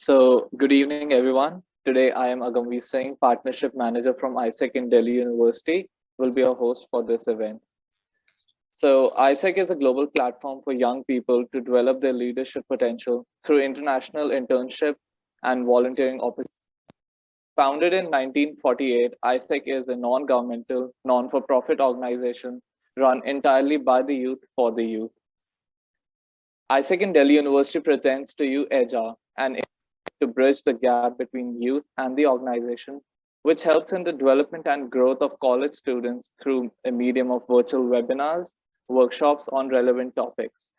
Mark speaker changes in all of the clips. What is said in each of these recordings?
Speaker 1: Good evening, everyone. Today, I am Agamveer Singh, Partnership Manager from AIESEC in Delhi University, will be your host for this event. AIESEC is a global platform for young people to develop their leadership potential through international internship and volunteering opportunities. Founded in 1948, AIESEC is a non-governmental, non-for-profit organization run entirely by the youth for the youth. AIESEC in Delhi University presents to you EJA, an to bridge the gap between youth and the organization, which helps in the development and growth of college students through a medium of virtual webinars, workshops on relevant topics.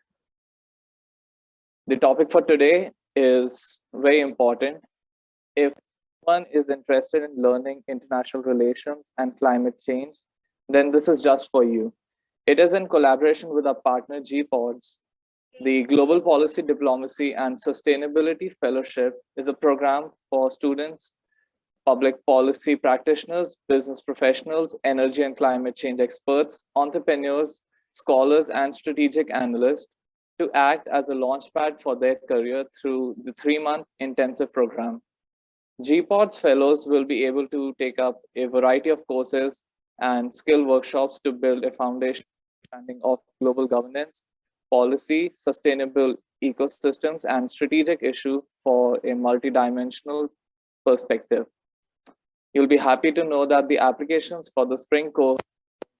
Speaker 1: The topic for today is very important. If one is interested in learning international relations and climate change, then this is just for you. It is in collaboration with our partner GPODS. The Global Policy Diplomacy and Sustainability Fellowship is a program for students, public policy practitioners, business professionals, energy and climate change experts, entrepreneurs, scholars, and strategic analysts to act as a launchpad for their career through the 3-month intensive program. GPODS fellows will be able to take up a variety of courses and skill workshops to build a foundation understanding of global governance, policy, sustainable ecosystems, and strategic issue for a multidimensional perspective. You'll be happy to know that the applications for the spring course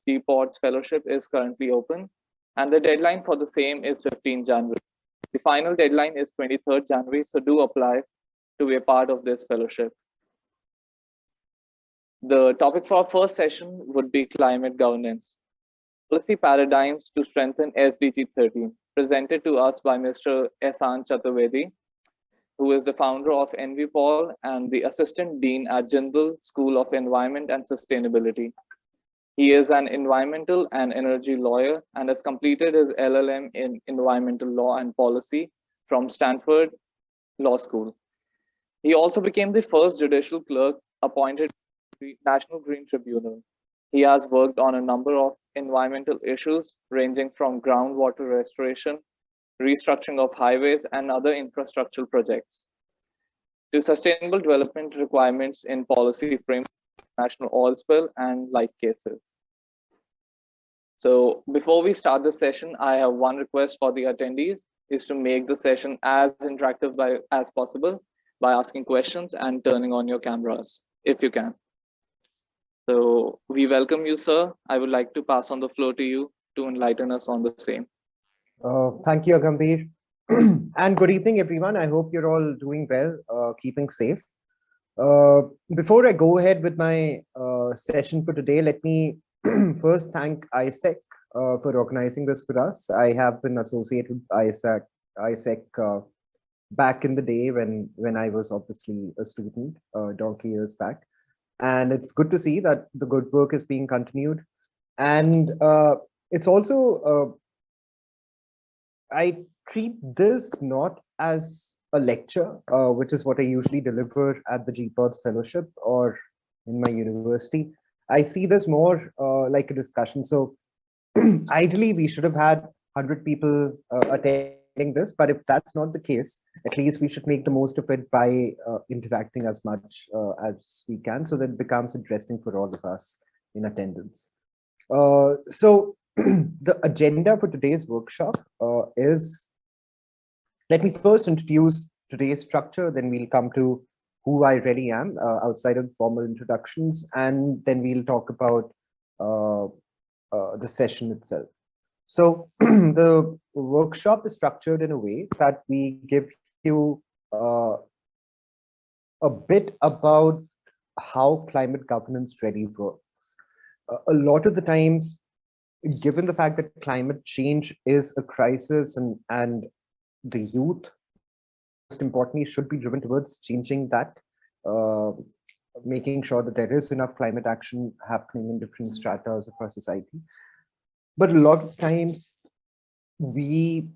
Speaker 1: GPODS fellowship is currently open, and the deadline for the same is 15 January. The final deadline is 23rd January, so do apply to be a part of this fellowship. The topic for our first session would be climate governance. Policy paradigms to strengthen SDG 13, presented to us by Mr. Ehsan Chaturvedi, who is the founder of Envipol and the Assistant Dean at Jindal School of Environment and Sustainability. He is an environmental and energy lawyer and has completed his LLM in environmental law and policy from Stanford Law School. He also became the first judicial clerk appointed to the National Green Tribunal. He has worked on a number of environmental issues ranging from groundwater restoration, restructuring of highways, and other infrastructural projects, to sustainable development requirements in policy framework, national oil spill, and like cases. So before we start the session, I have one request for the attendees is to make the session as interactive as possible by asking questions and turning on your cameras, if you can. So we welcome you, sir. I would like to pass on the floor to you to enlighten us on the same.
Speaker 2: Thank you, Agamveer. And good evening, everyone. I hope you're all doing well, keeping safe. Before I go ahead with my session for today, let me first thank AIESEC for organizing this for us. I have been associated with AIESEC back in the day when I was obviously a student, donkey years back. And it's good to see that the good work is being continued. And it's also, I treat this not as a lecture, which is what I usually deliver at the GPODS fellowship or in my university. I see this more like a discussion. So ideally, we should have had 100 people attending this, but if that's not the case, at least we should make the most of it by interacting as much as we can, so that it becomes interesting for all of us in attendance. So the agenda for today's workshop is, let me first introduce today's structure, then we'll come to who I really am outside of formal introductions, and then we'll talk about the session itself. So the workshop is structured in a way that we give you a bit about how climate governance really works. A lot of the times, given the fact that climate change is a crisis and the youth, most importantly, should be driven towards changing that, making sure that there is enough climate action happening in different stratas of our society. But a lot of times we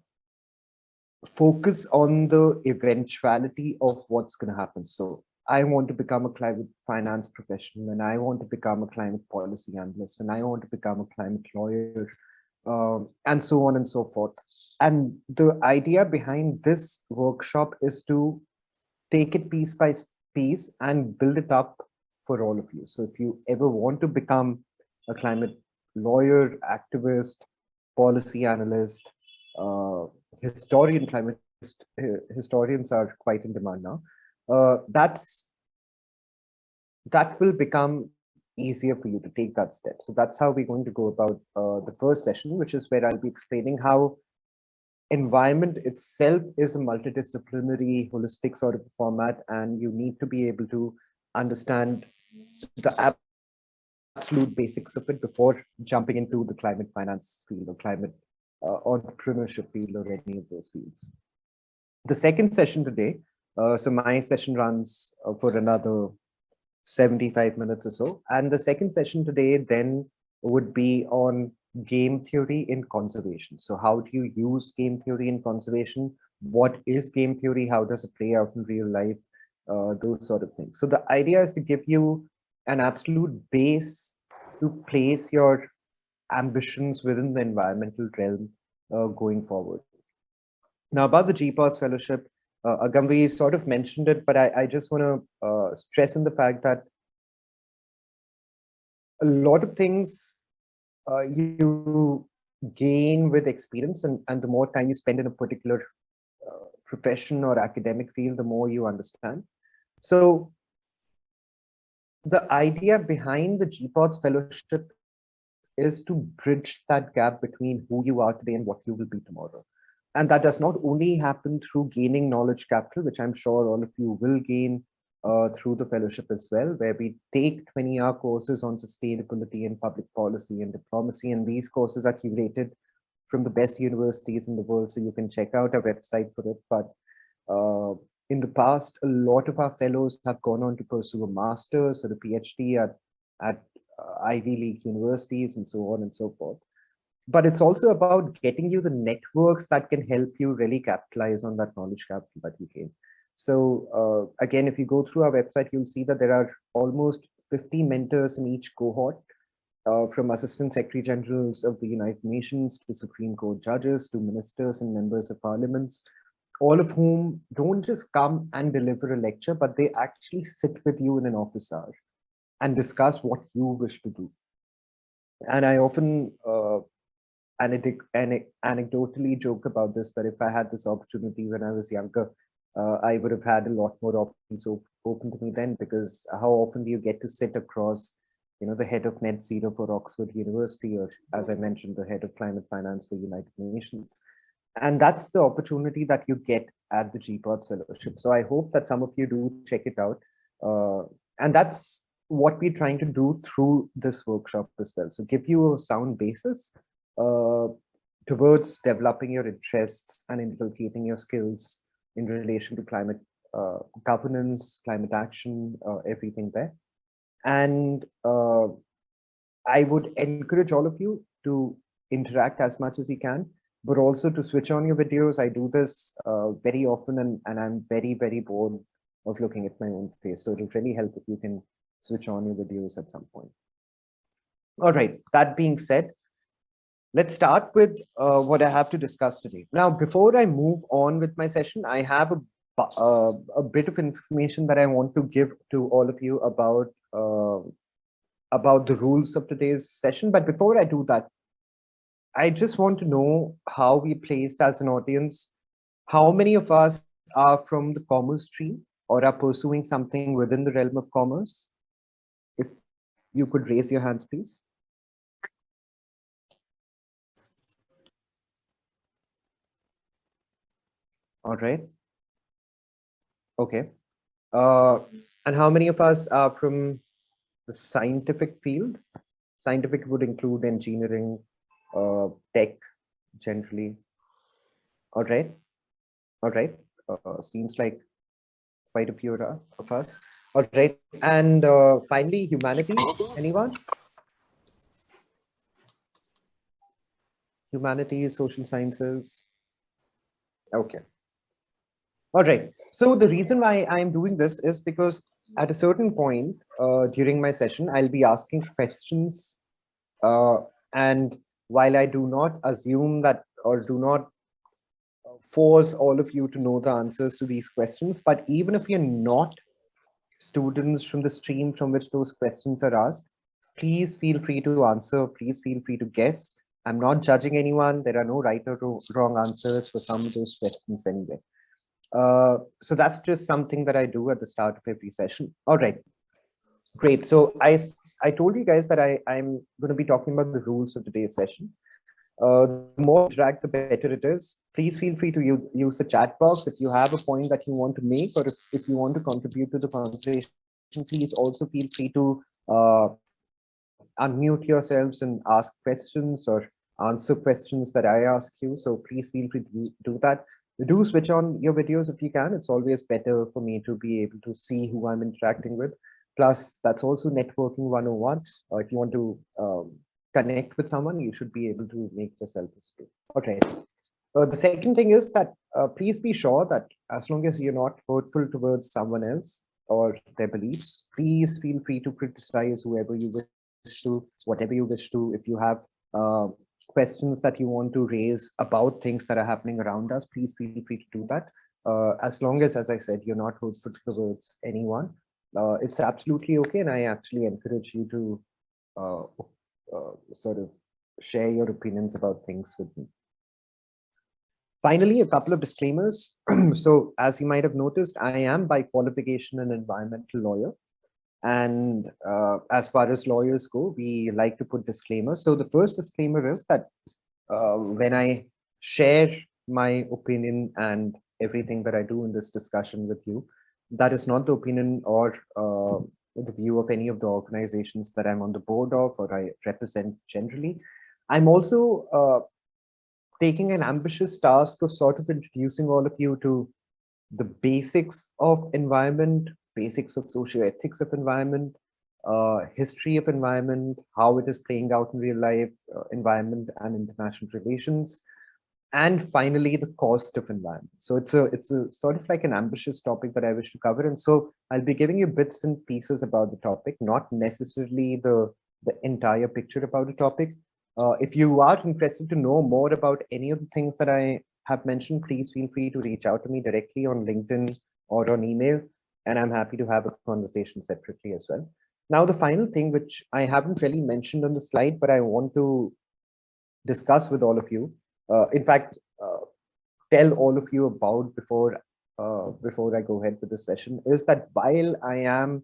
Speaker 2: focus on the eventuality of what's going to happen. So I want to become a climate finance professional, and I want to become a climate policy analyst, and I want to become a climate lawyer, and so on and so forth. And the idea behind this workshop is to take it piece by piece and build it up for all of you. So if you ever want to become a climate lawyer, activist, policy analyst, historian, historians are quite in demand now. That will become easier for you to take that step. So that's how we're going to go about the first session, which is where I'll be explaining how environment itself is a multidisciplinary, holistic sort of format, and you need to be able to understand the absolute basics of it before jumping into the climate finance field or climate entrepreneurship field or any of those fields. The second session today, so my session runs for another 75 minutes or so. And the second session today then would be on game theory in conservation. So how do you use game theory in conservation? What is game theory? How does it play out in real life? Those sort of things. So the idea is to give you an absolute base to place your ambitions within the environmental realm going forward. Now about the GPODS fellowship, Agamvi sort of mentioned it, but I just want to stress on the fact that a lot of things you gain with experience, and the more time you spend in a particular profession or academic field, the more you understand. So the idea behind the GPODS fellowship is to bridge that gap between who you are today and what you will be tomorrow. And that does not only happen through gaining knowledge capital, which I'm sure all of you will gain through the fellowship as well, where we take 20-hour courses on sustainability and public policy and diplomacy. And these courses are curated from the best universities in the world. So you can check out our website for it. But in the past, a lot of our fellows have gone on to pursue a master's or a PhD at Ivy League universities and so on and so forth. But it's also about getting you the networks that can help you really capitalize on that knowledge capital that you gain. So again, if you go through our website, you'll see that there are almost 50 mentors in each cohort, from Assistant Secretary Generals of the United Nations to Supreme Court judges to ministers and members of parliaments, all of whom don't just come and deliver a lecture, but they actually sit with you in an office hour and discuss what you wish to do. And I often anecdotally joke about this, that if I had this opportunity when I was younger, I would have had a lot more options open to me then, because how often do you get to sit across, the head of net zero for Oxford University, or as I mentioned, the head of climate finance for United Nations. And that's the opportunity that you get at the GPODS fellowship. So I hope that some of you do check it out. And that's what we're trying to do through this workshop as well. So give you a sound basis towards developing your interests and inculcating your skills in relation to climate governance, climate action, everything there. And I would encourage all of you to interact as much as you can, but also to switch on your videos. I do this very often, and I'm very, very bored of looking at my own face. So it'll really help if you can switch on your videos at some point. All right, that being said, let's start with what I have to discuss today. Now, before I move on with my session, I have a bit of information that I want to give to all of you about the rules of today's session. But before I do that, I just want to know how we placed as an audience. How many of us are from the commerce stream or are pursuing something within the realm of commerce? If you could raise your hands, please. All right. Okay. And how many of us are from the scientific field? Scientific would include engineering, tech, generally. All right. All right. Seems like quite a few of us. All right. And finally, humanities. Anyone? Humanities, social sciences. Okay. All right. So the reason why I'm doing this is because at a certain point during my session, I'll be asking questions. And while I do not assume that, or do not force all of you to know the answers to these questions, but even if you're not students from the stream from which those questions are asked, please feel free to answer. Please feel free to guess. I'm not judging anyone. There are no right or wrong answers for some of those questions anyway. So that's just something that I do at the start of every session. All right, great. So I told you guys that I'm going to be talking about the rules of today's session. The more interact, the better it is. Please feel free to use the chat box if you have a point that you want to make, or if you want to contribute to the conversation. Please also feel free to unmute yourselves and ask questions or answer questions that I ask you. So please feel free to do that. Do switch on your videos if you can. It's always better for me to be able to see who I'm interacting with. Plus, that's also networking 101. If you want to connect with someone, you should be able to make yourself visible. Okay. The second thing is that please be sure that as long as you're not hurtful towards someone else or their beliefs, please feel free to criticize whoever you wish to, whatever you wish to. If you have questions that you want to raise about things that are happening around us, please feel free to do that. As long as I said, you're not hurtful towards anyone, it's absolutely okay. And I actually encourage you to sort of share your opinions about things with me. Finally, a couple of disclaimers. So as you might have noticed, I am by qualification an environmental lawyer. And as far as lawyers go, we like to put disclaimers. So the first disclaimer is that when I share my opinion and everything that I do in this discussion with you, that is not the opinion or the view of any of the organizations that I'm on the board of or I represent generally. I'm also taking an ambitious task of sort of introducing all of you to the basics of environment, basics of socioethics of environment, history of environment, how it is playing out in real life, environment and international relations, and finally the cost of environment. So it's a sort of like an ambitious topic that I wish to cover, and so I'll be giving you bits and pieces about the topic, not necessarily the entire picture about the topic. If you are interested to know more about any of the things that I have mentioned, please feel free to reach out to me directly on LinkedIn or on email, and I'm happy to have a conversation separately as well. Now, the final thing, which I haven't really mentioned on the slide, but I want to discuss with all of you, in fact, tell all of you about before I go ahead with this session, is that while I am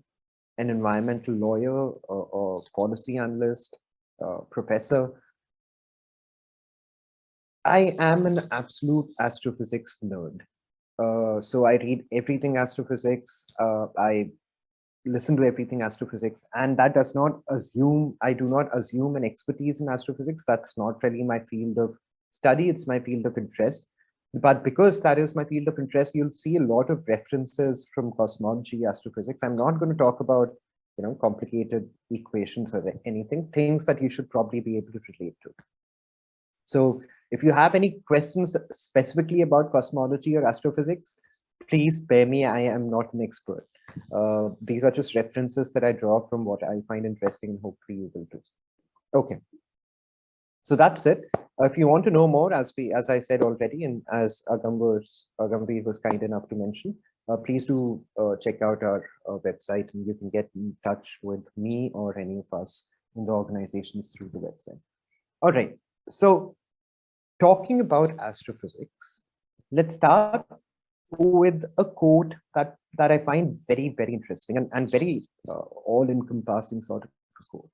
Speaker 2: an environmental lawyer or policy analyst, professor, I am an absolute astrophysics nerd. So I read everything astrophysics. I listen to everything astrophysics, and that does not assume, I do not assume an expertise in astrophysics. That's not really my field of study. It's my field of interest. But because that is my field of interest, you'll see a lot of references from cosmology, astrophysics. I'm not going to talk about, complicated equations or anything, things that you should probably be able to relate to. So if you have any questions specifically about cosmology or astrophysics, please spare me. I am not an expert. These are just references that I draw from what I find interesting, and hopefully you will too. Okay. So that's it. If you want to know more, as I said already, and as Agamveer was kind enough to mention, please do check out our website, and you can get in touch with me or any of us in the organizations through the website. All right. So talking about astrophysics, let's start with a quote that I find very, very interesting and very all-encompassing sort of a quote.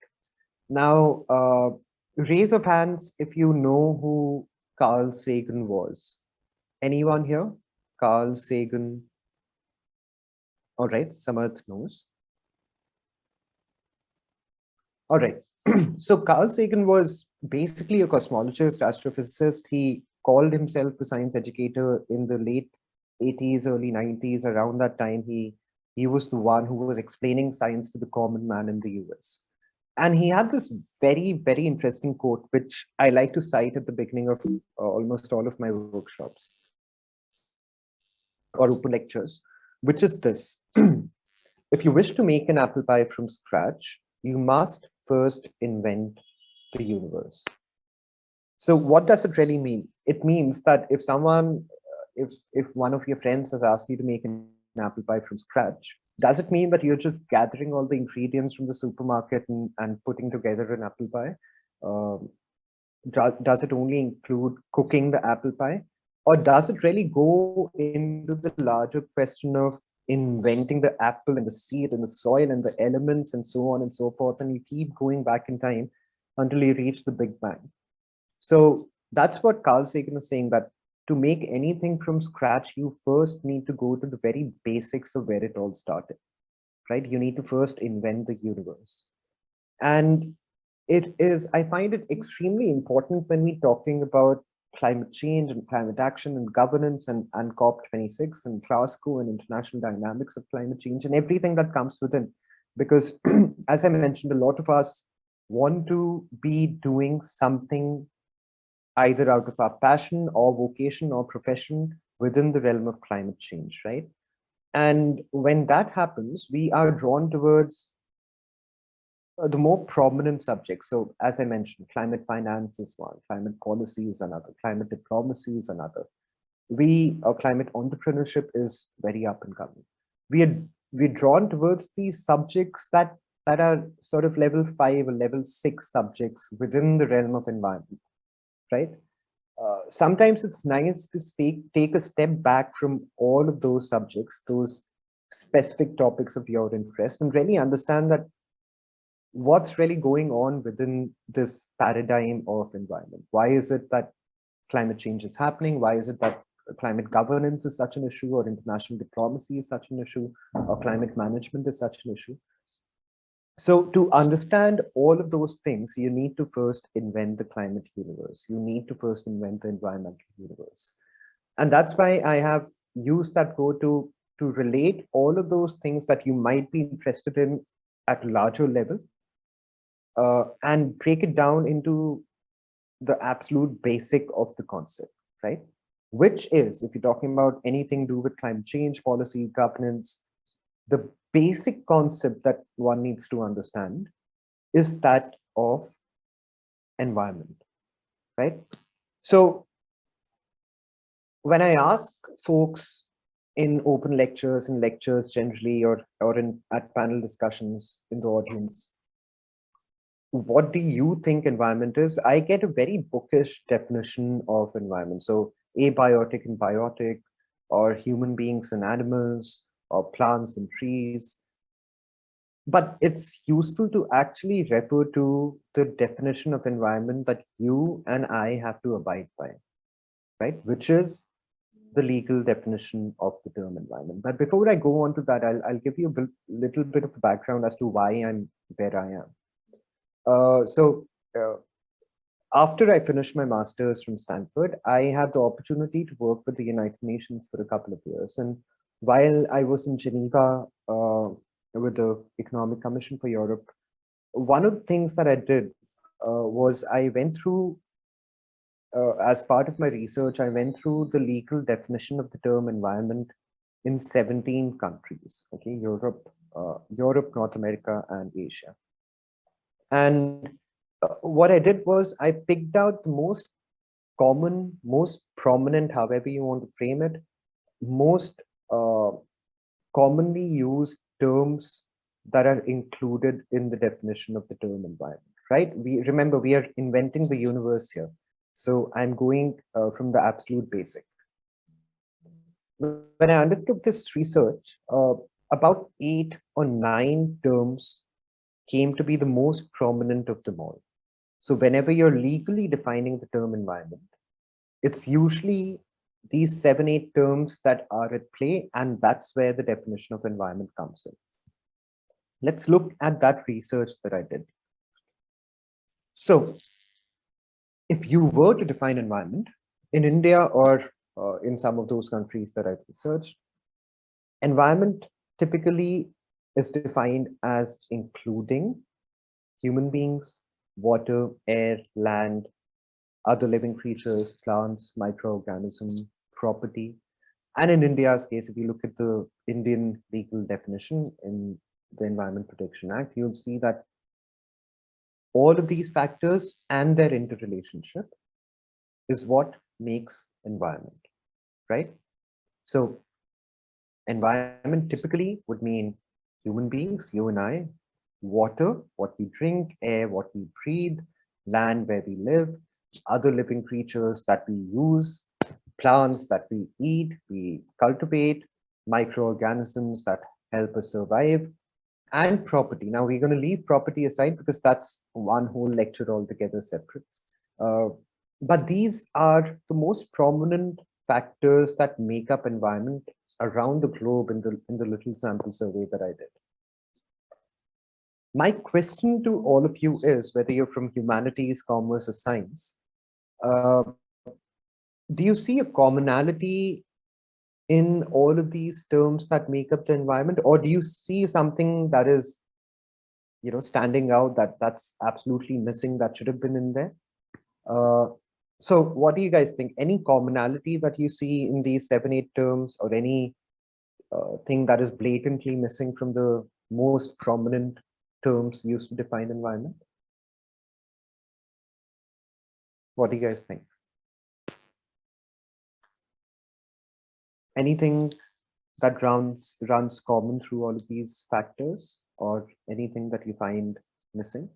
Speaker 2: Now, raise of hands if you know who Carl Sagan was. Anyone here? Carl Sagan. All right, Samarth knows. All right. So Carl Sagan was basically a cosmologist, astrophysicist. He called himself a science educator in the late 80s, early 90s. Around that time, he was the one who was explaining science to the common man in the US. And he had this very, very interesting quote, which I like to cite at the beginning of almost all of my workshops or open lectures, which is this. If you wish to make an apple pie from scratch, you must first invent the universe. So what does it really mean? It means that if someone if one of your friends has asked you to make an apple pie from scratch, does it mean that you're just gathering all the ingredients from the supermarket and putting together an apple pie? Does it only include cooking the apple pie? Or does it really go into the larger question of inventing the apple and the seed and the soil and the elements and so on and so forth? And you keep going back in time until you reach the Big Bang. So that's what Carl Sagan is saying, that to make anything from scratch, you first need to go to the very basics of where it all started, right? You need to first invent the universe. And I find it extremely important when we're talking about climate change and climate action and governance and COP26 and Glasgow and international dynamics of climate change and everything that comes within. Because as I mentioned, a lot of us want to be doing something either out of our passion or vocation or profession within the realm of climate change, right? And when that happens, we are drawn towards the more prominent subjects. So as I mentioned, climate finance is one, climate policy is another, climate diplomacy is another. Climate entrepreneurship is very up and coming. We're drawn towards these subjects that are sort of level 5 or level 6 subjects within the realm of environment, right? Sometimes it's nice to take a step back from all of those subjects, those specific topics of your interest, and really understand that what's really going on within this paradigm of environment. Why is it that climate change is happening? Why is it that climate governance is such an issue, or international diplomacy is such an issue, or climate management is such an issue? So to understand all of those things, you need to first invent the climate universe. You need to first invent the environmental universe. And that's why I have used that quote to relate all of those things that you might be interested in at a larger level, and break it down into the absolute basic of the concept, right? Which is, if you're talking about anything to do with climate change, policy, governance, the basic concept that one needs to understand is that of environment, right? So when I ask folks in open lectures and lectures generally, or at panel discussions in the audience, what do you think environment is? I get a very bookish definition of environment. So abiotic and biotic, or human beings and animals, or plants and trees. But it's useful to actually refer to the definition of environment that you and I have to abide by, right? Which is the legal definition of the term environment. But before I go on to that, I'll give you a little bit of background as to why I'm where I am. After I finished my master's from Stanford, I had the opportunity to work with the United Nations for a couple of years. And while I was in Geneva with the Economic Commission for Europe, one of the things that I did was I went through, as part of my research, I went through the legal definition of the term environment in 17 countries, okay, Europe, North America, and Asia. And what I did was I picked out the most common, most prominent, however you want to frame it, most commonly used terms that are included in the definition of the term environment, right? Remember, we are inventing the universe here. So I'm going from the absolute basic. When I undertook this research, about 8 or 9 terms came to be the most prominent of them all. So whenever you're legally defining the term environment, it's usually these 7, 8 terms that are at play, and that's where the definition of environment comes in. Let's look at that research that I did. So if you were to define environment in India or in some of those countries that I've researched, environment typically is defined as including human beings, water, air, land, other living creatures, plants, microorganisms, property. And in India's case, if you look at the Indian legal definition in the Environment Protection Act, you'll see that all of these factors and their interrelationship is what makes environment, right? So environment typically would mean human beings, you and I, water, what we drink, air, what we breathe, land where we live, other living creatures that we use, plants that we eat, we cultivate, microorganisms that help us survive, and property. Now we're going to leave property aside because that's one whole lecture altogether separate. Uh, but these are the most prominent factors that make up environment around the globe in the little sample survey that I did. My question to all of you is, whether you're from humanities, commerce, or science, do you see a commonality in all of these terms that make up the environment, or do you see something that is, standing out that's absolutely missing that should have been in there? So what do you guys think? Any commonality that you see in these 7-8 terms, or any thing that is blatantly missing from the most prominent terms used to define environment? What do you guys think? Anything that runs common through all of these factors, or anything that you find missing?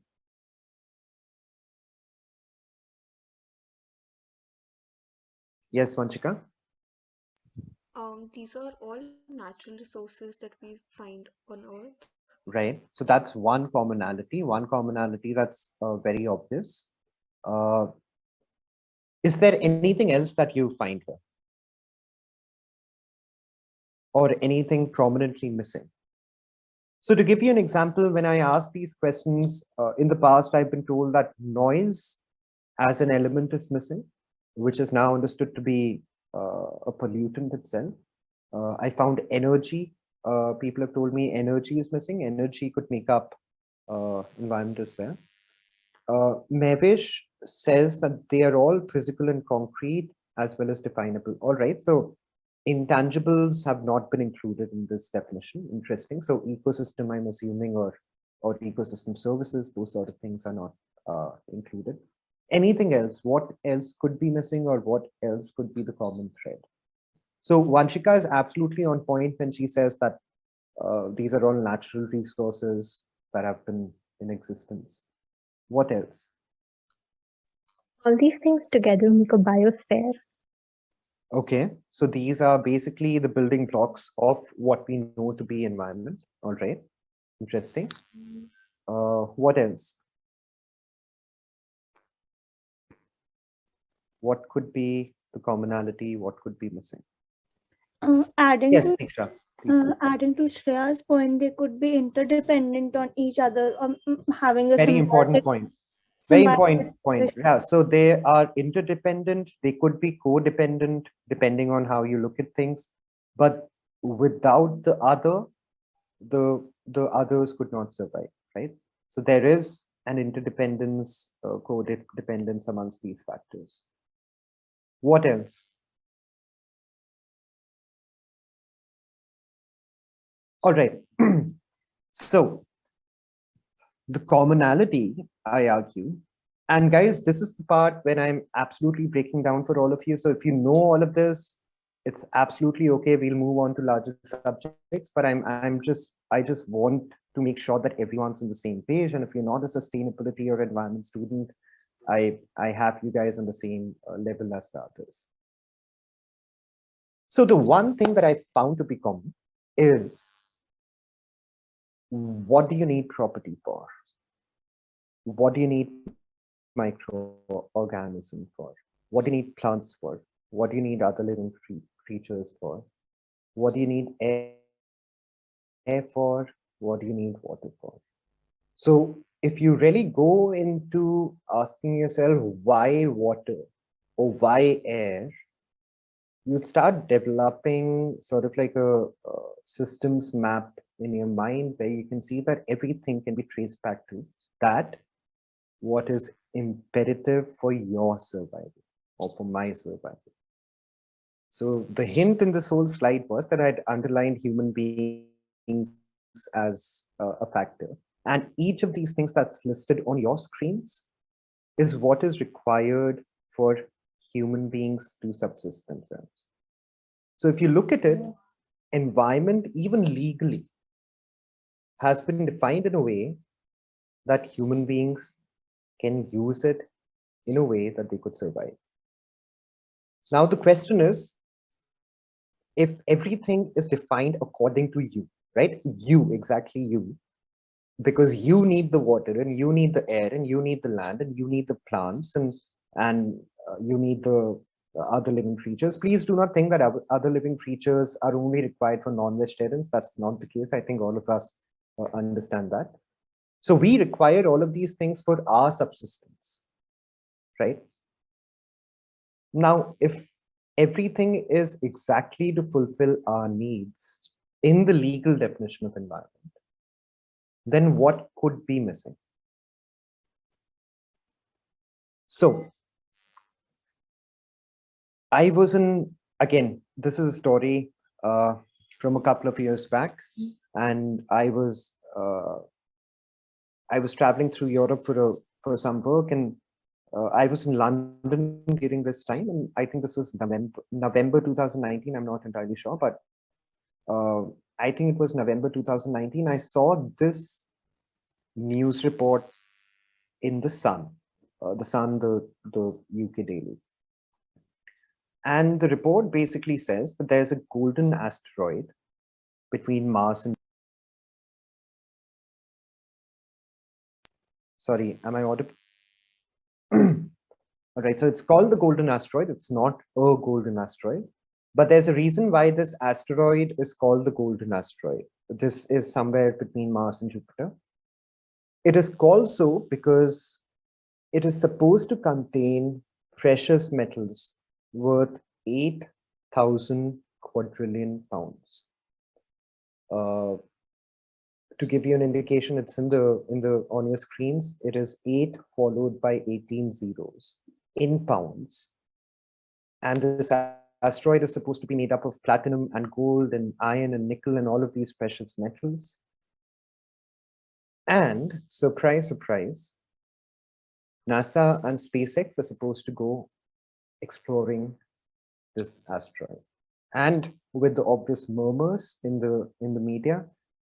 Speaker 2: Yes, Vanchika?
Speaker 3: These are all natural resources that we find on Earth.
Speaker 2: Right. So that's one commonality. One commonality that's very obvious. Is there anything else that you find here? Or anything prominently missing? So to give you an example, when I ask these questions, in the past, I've been told that noise as an element is missing, which is now understood to be a pollutant itself. I found energy. People have told me energy is missing. Energy could make up environment as well. Mevish says that they are all physical and concrete as well as definable. All right, so intangibles have not been included in this definition. Interesting. So ecosystem, I'm assuming, or ecosystem services, those sort of things are not included. Anything else? What else could be missing, or what else could be the common thread? So Vanshika is absolutely on point when she says that these are all natural resources that have been in existence. What else?
Speaker 4: All these things together make a biosphere.
Speaker 2: Okay, so these are basically the building blocks of what we know to be environment. All right, interesting. What else? What could be the commonality? What could be missing?
Speaker 5: Adding
Speaker 2: Yes,
Speaker 5: to
Speaker 2: Diksha.
Speaker 5: adding to Shreya's point, they could be interdependent on each other, having a
Speaker 2: Very important point. Very important point. Yeah, so they are interdependent. They could be codependent depending on how you look at things. But without the other, the others could not survive, right? So there is an interdependence, codependence amongst these factors. What else? All right. So the commonality, I argue, and guys, this is the part when I'm absolutely breaking down for all of you. So if you know all of this, it's absolutely okay. We'll move on to larger subjects, but I just want to make sure that everyone's on the same page. And if you're not a sustainability or environment student, I have you guys on the same level as the others. So the one thing that I found to be common is, what do you need property for? What do you need microorganism for? What do you need plants for? What do you need other living creatures for? What do you need air for? What do you need water for? So if you really go into asking yourself why water or why air, you'd start developing sort of like a systems map in your mind where you can see that everything can be traced back to that, what is imperative for your survival or for my survival. So the hint in this whole slide was that I'd underlined human beings as a factor. And each of these things that's listed on your screens is what is required for human beings to subsist themselves. So if you look at it, environment, even legally, has been defined in a way that human beings can use it in a way that they could survive. Now, the question is, if everything is defined according to you, right? You, exactly you, because you need the water and you need the air and you need the land and you need the plants and you need the other living creatures. Please do not think that other living creatures are only required for non-vegetarians. That's not the case. I think all of us understand that. So we require all of these things for our subsistence, right? Now, if everything is exactly to fulfill our needs in the legal definition of environment, then what could be missing? So I was in, again, this is a story from a couple of years back, and I was traveling through Europe for some work, and I was in London during this time, and I think this was November 2019. I'm not entirely sure, but I think it was November 2019. I saw this news report in the Sun, the UK daily. And the report basically says that there's a golden asteroid between Mars and... Sorry, am I audible? All right, so it's called the golden asteroid. It's not a golden asteroid, but there's a reason why this asteroid is called the golden asteroid. This is somewhere between Mars and Jupiter. It is called so because it is supposed to contain precious metals worth 8,000 quadrillion pounds. To give you an indication, it's in the on your screens. It is 8 followed by 18 zeros in pounds. And this asteroid is supposed to be made up of platinum and gold and iron and nickel and all of these precious metals. And surprise, surprise, NASA and SpaceX are supposed to go exploring this asteroid. And with the obvious murmurs in the media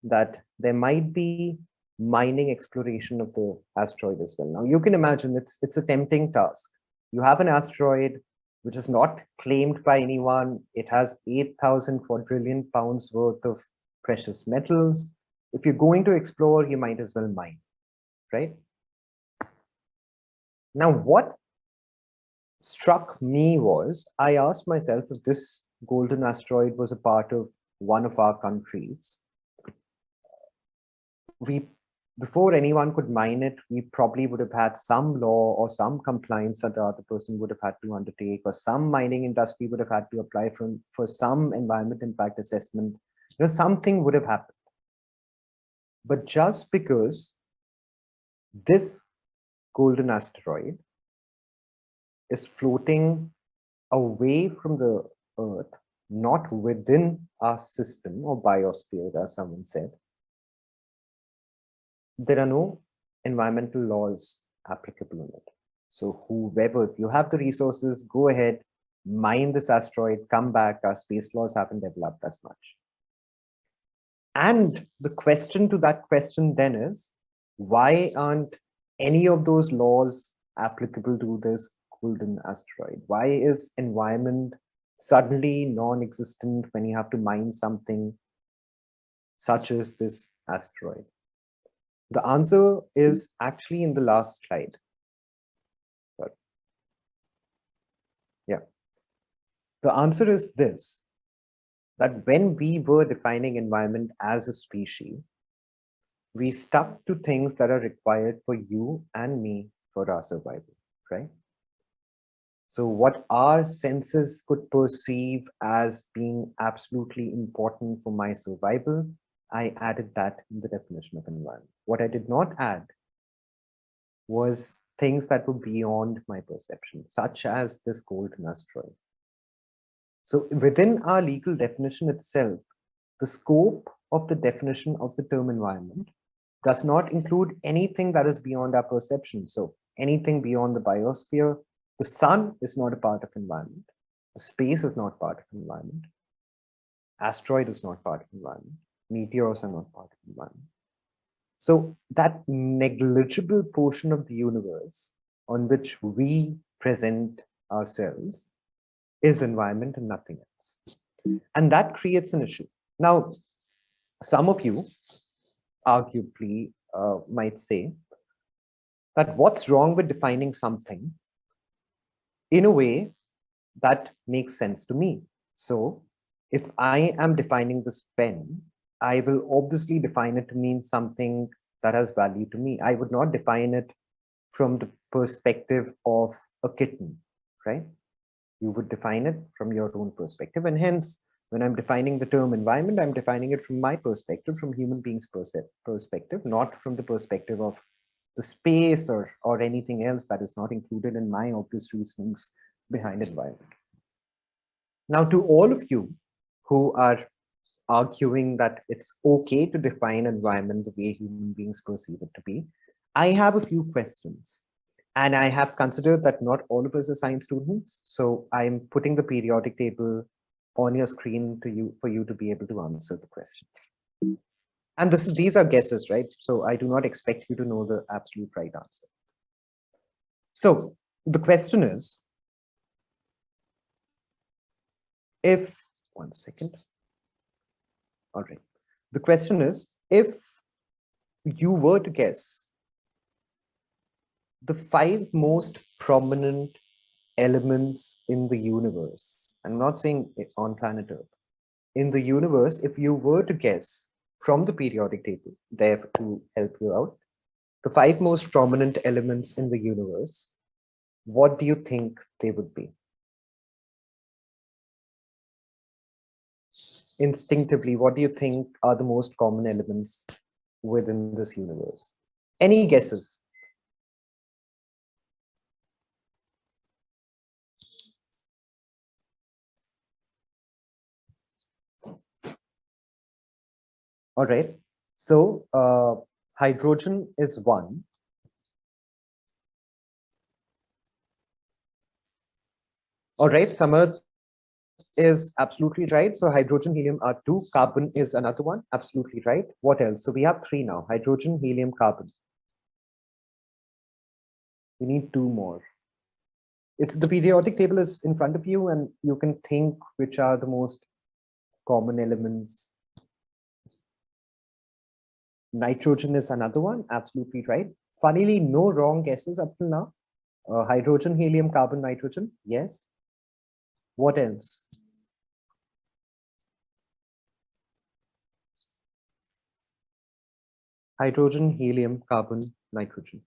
Speaker 2: that there might be mining exploration of the asteroid as well. Now you can imagine it's a tempting task. You have an asteroid which is not claimed by anyone. It has 8,000 quadrillion pounds worth of precious metals. If you're going to explore, you might as well mine, right? Now, what struck me was, I asked myself if this golden asteroid was a part of one of our countries. Before anyone could mine it, we probably would have had some law or some compliance that the other person would have had to undertake, or some mining industry would have had to apply for some environment impact assessment. You know, something would have happened. But just because this golden asteroid is floating away from the Earth, not within our system or biosphere, as someone said, there are no environmental laws applicable in it. So whoever, if you have the resources, go ahead, mine this asteroid, come back. Our space laws haven't developed as much. And the question to that question then is, why aren't any of those laws applicable to this golden asteroid? Why is environment suddenly non-existent when you have to mine something such as this asteroid? The answer is actually in the last slide. Sorry. Yeah. The answer is this, that when we were defining environment as a species, we stuck to things that are required for you and me for our survival, right? So what our senses could perceive as being absolutely important for my survival, I added that in the definition of environment. What I did not add was things that were beyond my perception, such as this golden asteroid. So within our legal definition itself, the scope of the definition of the term environment does not include anything that is beyond our perception. So anything beyond the biosphere, the sun is not a part of environment. The space is not part of environment. Asteroid is not part of environment. Meteors are not part of environment. So that negligible portion of the universe on which we present ourselves is environment and nothing else. And that creates an issue. Now, some of you arguably might say that what's wrong with defining something in a way that makes sense to me? So if I am defining this pen, I will obviously define it to mean something that has value to me. I would not define it from the perspective of a kitten, right? You would define it from your own perspective. And hence, when I'm defining the term environment, I'm defining it from my perspective, from human beings' perspective, not from the perspective of the space or anything else that is not included in my obvious reasonings behind environment. Now, to all of you who are arguing that it's okay to define environment the way human beings perceive it to be, I have a few questions. And I have considered that not all of us are science students. So I'm putting the periodic table on your screen for you to be able to answer the questions. And these are guesses, right? So I do not expect you to know the absolute right answer. So the question is, one second. All right. The question is, if you were to guess the 5 most prominent elements in the universe, I'm not saying on planet Earth, in the universe, if you were to guess from the periodic table, there to help you out, the 5 most prominent elements in the universe, what do you think they would be? Instinctively, what do you think are the most common elements within this universe? Any guesses? All right. So hydrogen is one. All right, Samad is absolutely right. So hydrogen, helium are 2. Carbon is another one. Absolutely right. What else? So we have 3 now. Hydrogen, helium, carbon. We need 2 more. It's the periodic table is in front of you, and you can think which are the most common elements. Nitrogen is another one. Absolutely right. Funnily, no wrong guesses up till now. Hydrogen, helium, carbon, nitrogen. Yes. What else? Hydrogen, helium, carbon, nitrogen,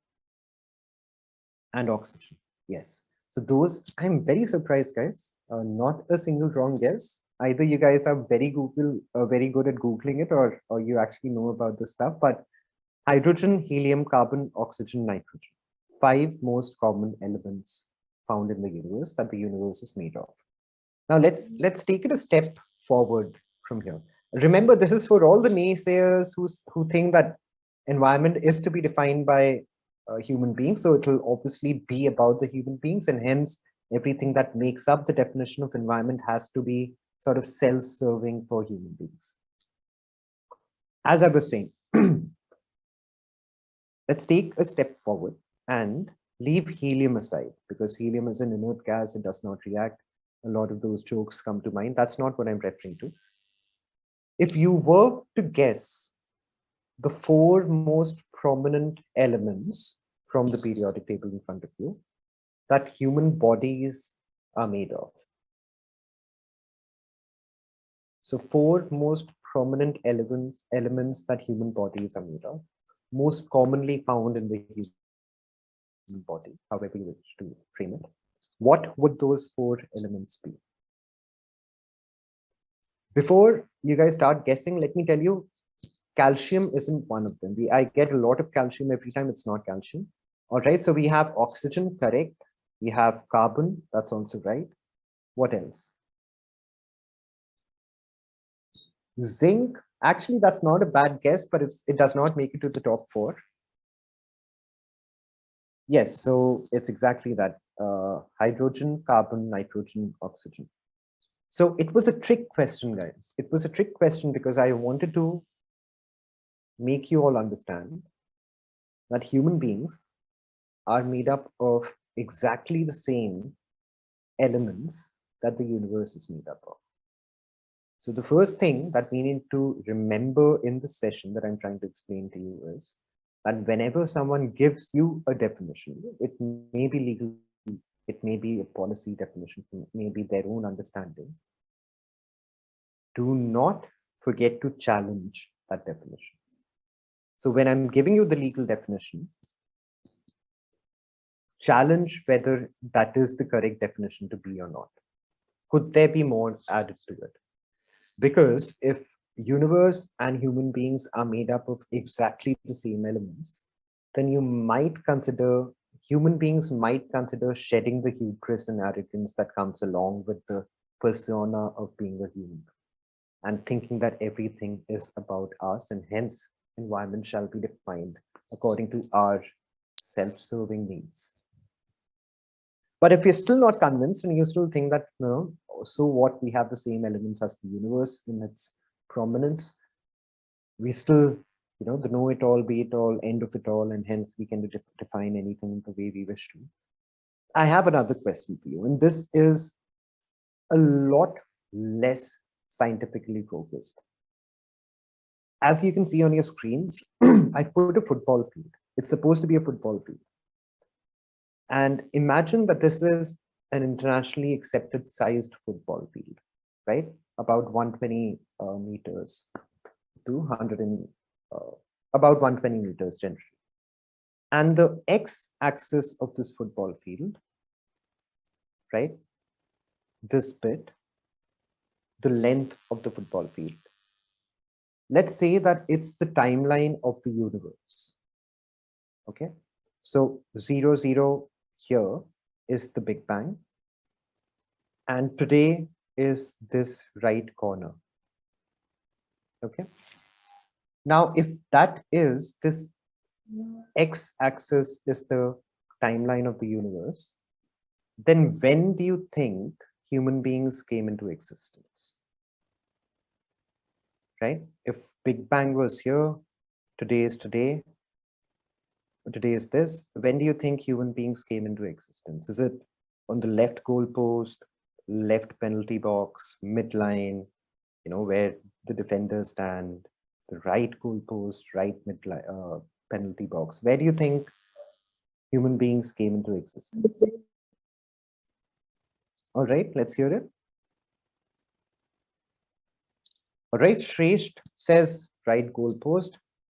Speaker 2: and oxygen. Yes. So those, I'm very surprised, guys. Not a single wrong guess. Either you guys are very good at Googling it, or you actually know about this stuff. But hydrogen, helium, carbon, oxygen, nitrogen. 5 most common elements found in the universe that the universe is made of. Now let's take it a step forward from here. Remember, this is for all the naysayers who think that environment is to be defined by human beings. So it will obviously be about the human beings, and hence everything that makes up the definition of environment has to be sort of self-serving for human beings. As I was saying, let's take a step forward and leave helium aside, because helium is an inert gas. It does not react. A lot of those jokes come to mind. That's not what I'm referring to. If you were to guess the 4 most prominent elements from the periodic table in front of you that human bodies are made of. So 4 most prominent elements that human bodies are made of, most commonly found in the human body, however you wish to frame it. What would those 4 elements be? Before you guys start guessing, let me tell you, calcium isn't one of them. I get a lot of calcium every time. It's not calcium. All right, so we have oxygen, correct. We have carbon, that's also right. What else? Zinc, actually, that's not a bad guess, but it does not make it to the top 4. Yes, so it's exactly that. Hydrogen, carbon, nitrogen, oxygen. So it was a trick question, guys. It was a trick question because I wanted to make you all understand that human beings are made up of exactly the same elements that the universe is made up of. So the first thing that we need to remember in this session that I'm trying to explain to you is that whenever someone gives you a definition, it may be legal, it may be a policy definition, it may be their own understanding. Do not forget to challenge that definition. So when I'm giving you the legal definition, challenge whether that is the correct definition to be or not. Could there be more added to it? Because if universe and human beings are made up of exactly the same elements, then you might consider, human beings might consider shedding the hubris and arrogance that comes along with the persona of being a human, and thinking that everything is about us, and hence environment shall be defined according to our self-serving needs. But if you're still not convinced and you still think that, no, so what, we have the same elements as the universe in its prominence, we still, the know-it-all, be-it-all, end of it all, and hence we can define anything the way we wish to. I have another question for you, and this is a lot less scientifically focused. As you can see on your screens, I've put a football field. It's supposed to be a football field. And imagine that this is an internationally accepted sized football field, right? About 120 meters to 100 and about 120 meters generally. And the x-axis of this football field, right? This bit, the length of the football field. Let's say that it's the timeline of the universe. Okay, so 0, 0 here is the Big Bang, and today is this right corner. Okay, now if that is, this x-axis is the timeline of the universe, then when do you think human beings came into existence? Right? If Big Bang was here, today is today, today is this, when do you think human beings came into existence? Is it on the left goalpost, left penalty box, midline, where the defenders stand, the right goalpost, right midline, penalty box? Where do you think human beings came into existence? All right, let's hear it. All right, Shresht says right goalpost.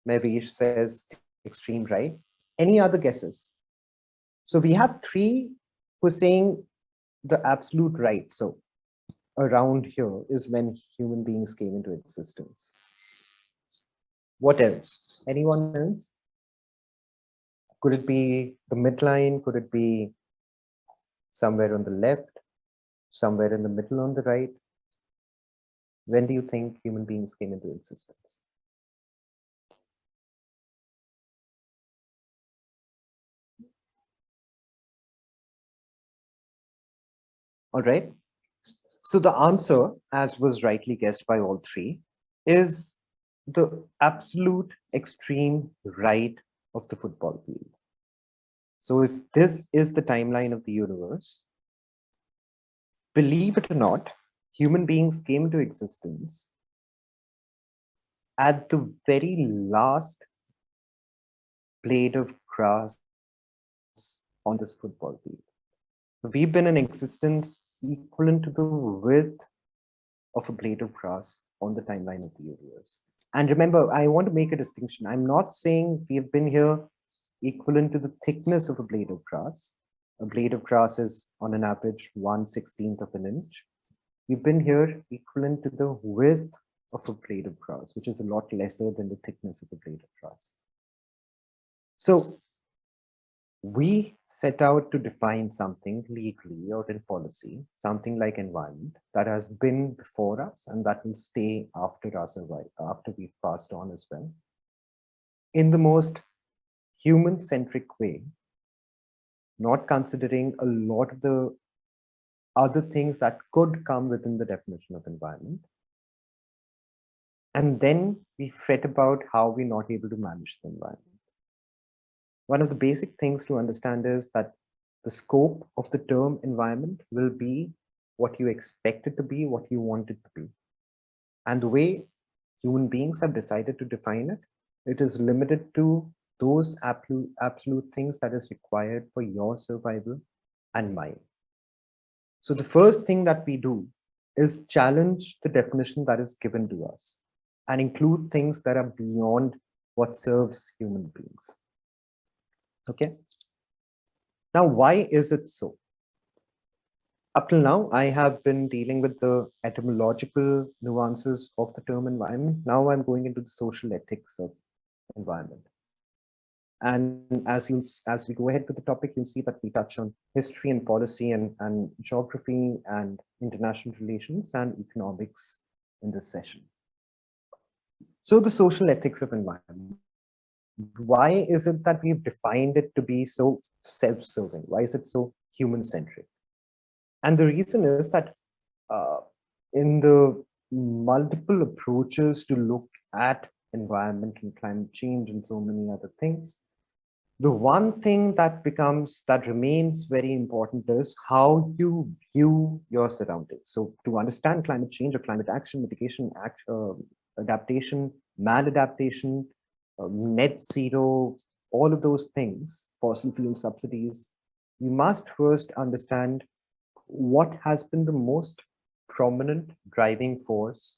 Speaker 2: Mavish says extreme right. Any other guesses? So we have 3 who are saying the absolute right. So around here is when human beings came into existence. What else? Anyone else? Could it be the midline? Could it be somewhere on the left? Somewhere in the middle on the right? When do you think human beings came into existence? All right. So the answer, as was rightly guessed by all 3, is the absolute extreme right of the football field. So if this is the timeline of the universe, believe it or not, human beings came into existence at the very last blade of grass on this football field. We've been in existence equivalent to the width of a blade of grass on the timeline of the universe. And remember, I want to make a distinction. I'm not saying we've been here equivalent to the thickness of a blade of grass. A blade of grass is on an average 1/16 of an inch. We've been here equivalent to the width of a blade of grass, which is a lot lesser than the thickness of a blade of grass. So we set out to define something legally or in policy, something like environment that has been before us and that will stay after us a while, after we've passed on as well, in the most human-centric way, not considering a lot of the other things that could come within the definition of environment. And then we fret about how we're not able to manage the environment. One of the basic things to understand is that the scope of the term environment will be what you expect it to be, what you want it to be. And the way human beings have decided to define it, it is limited to those absolute things that is required for your survival and mine. So the first thing that we do is challenge the definition that is given to us and include things that are beyond what serves human beings. Okay. Now, why is it so? Up till now, I have been dealing with the etymological nuances of the term environment. Now I'm going into the social ethics of environment. And as we go ahead with the topic, you'll see that we touch on history and policy and geography and international relations and economics in this session. So the social ethics of environment. Why is it that we've defined it to be so self-serving? Why is it so human-centric? And the reason is that in the multiple approaches to look at environment and climate change and so many other things, the one thing that remains very important is how you view your surroundings. So to understand climate change or climate action, mitigation, adaptation, maladaptation, net zero, all of those things, fossil fuel subsidies, you must first understand what has been the most prominent driving force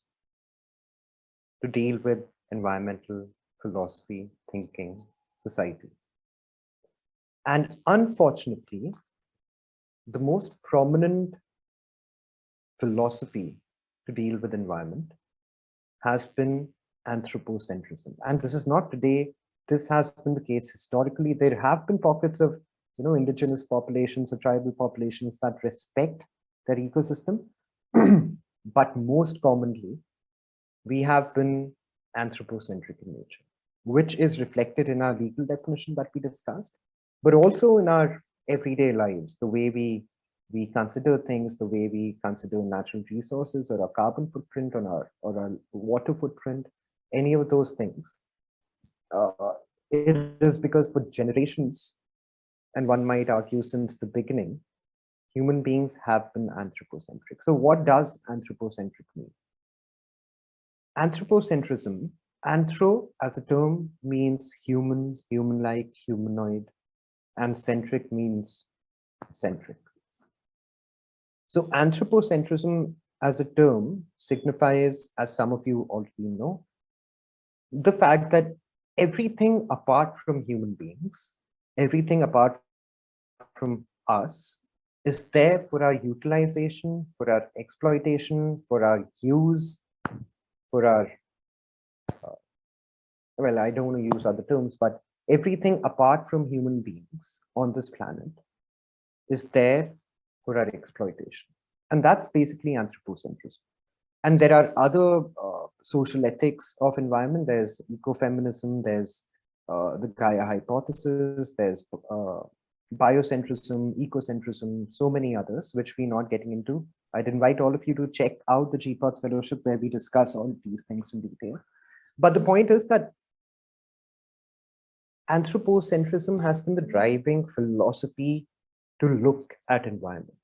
Speaker 2: to deal with environmental philosophy, thinking, society. And unfortunately, the most prominent philosophy to deal with environment has been anthropocentrism. And this is not today, this has been the case historically. There have been pockets of indigenous populations or tribal populations that respect their ecosystem. But most commonly, we have been anthropocentric in nature, which is reflected in our legal definition that we discussed, but also in our everyday lives, the way we consider things, the way we consider natural resources or our carbon footprint or our water footprint, any of those things. It is because for generations, and one might argue since the beginning, human beings have been anthropocentric. So what does anthropocentric mean? Anthropocentrism, anthro as a term means human, human-like, humanoid, and centric means centric. So anthropocentrism as a term signifies, as some of you already know, the fact that everything apart from human beings, everything apart from us, is there for our utilization, for our exploitation, for our use, for our, well, I don't want to use other terms, but everything apart from human beings on this planet is there for our exploitation. And that's basically anthropocentrism. And there are other social ethics of environment. There's ecofeminism, there's the Gaia hypothesis, there's biocentrism, ecocentrism, so many others, which we're not getting into. I'd invite all of you to check out the GPODS Fellowship where we discuss all of these things in detail. But the point is that anthropocentrism has been the driving philosophy to look at environment,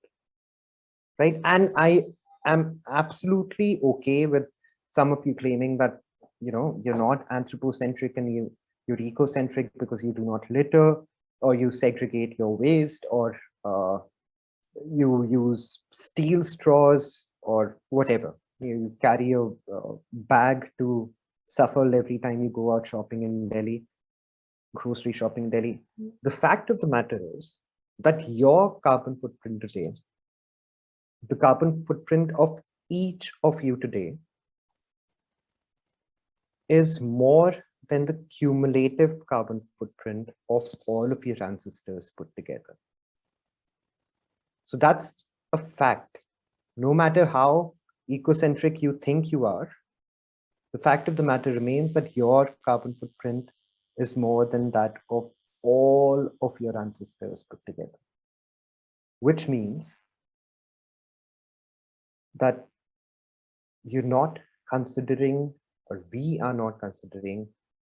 Speaker 2: right? And I am absolutely okay with some of you claiming that, you're not anthropocentric and you're ecocentric because you do not litter, or you segregate your waste, or you use steel straws, or whatever. You carry a bag to shuffle every time you go out shopping in Delhi, grocery shopping in Delhi. The fact of the matter is that your carbon footprint today, the carbon footprint of each of you today, is more than the cumulative carbon footprint of all of your ancestors put together. So that's a fact. No matter how ecocentric you think you are, the fact of the matter remains that your carbon footprint is more than that of all of your ancestors put together. Which means that you're not considering, or we are not considering,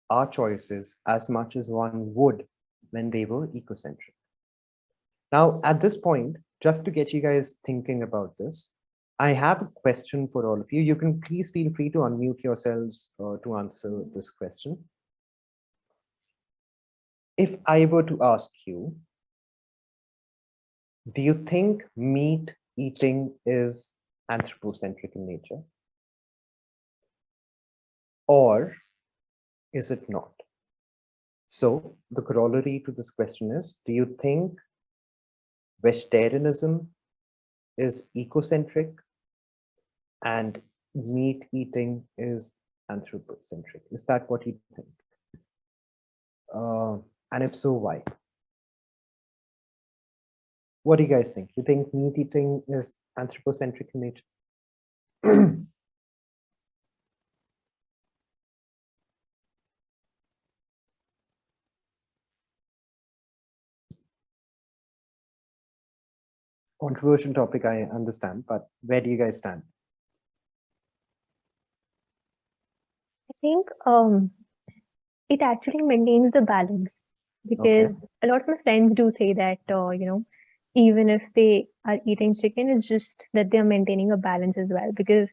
Speaker 2: our choices as much as one would when they were ecocentric. Now, at this point, just to get you guys thinking about this, I have a question for all of you. You can please feel free to unmute yourselves to answer this question. If I were to ask you, do you think meat eating is anthropocentric in nature? Or is it not? So the corollary to this question is, do you think vegetarianism is ecocentric and meat eating is anthropocentric? Is that what you think? And if so, why? What do you guys think? You think meat eating is anthropocentric in nature? Controversial topic, I understand, but where do you guys stand?
Speaker 4: I think it actually maintains the balance, because
Speaker 2: Okay.
Speaker 4: a lot of my friends do say that even if they are eating chicken, it's just that they're maintaining a balance as well. Because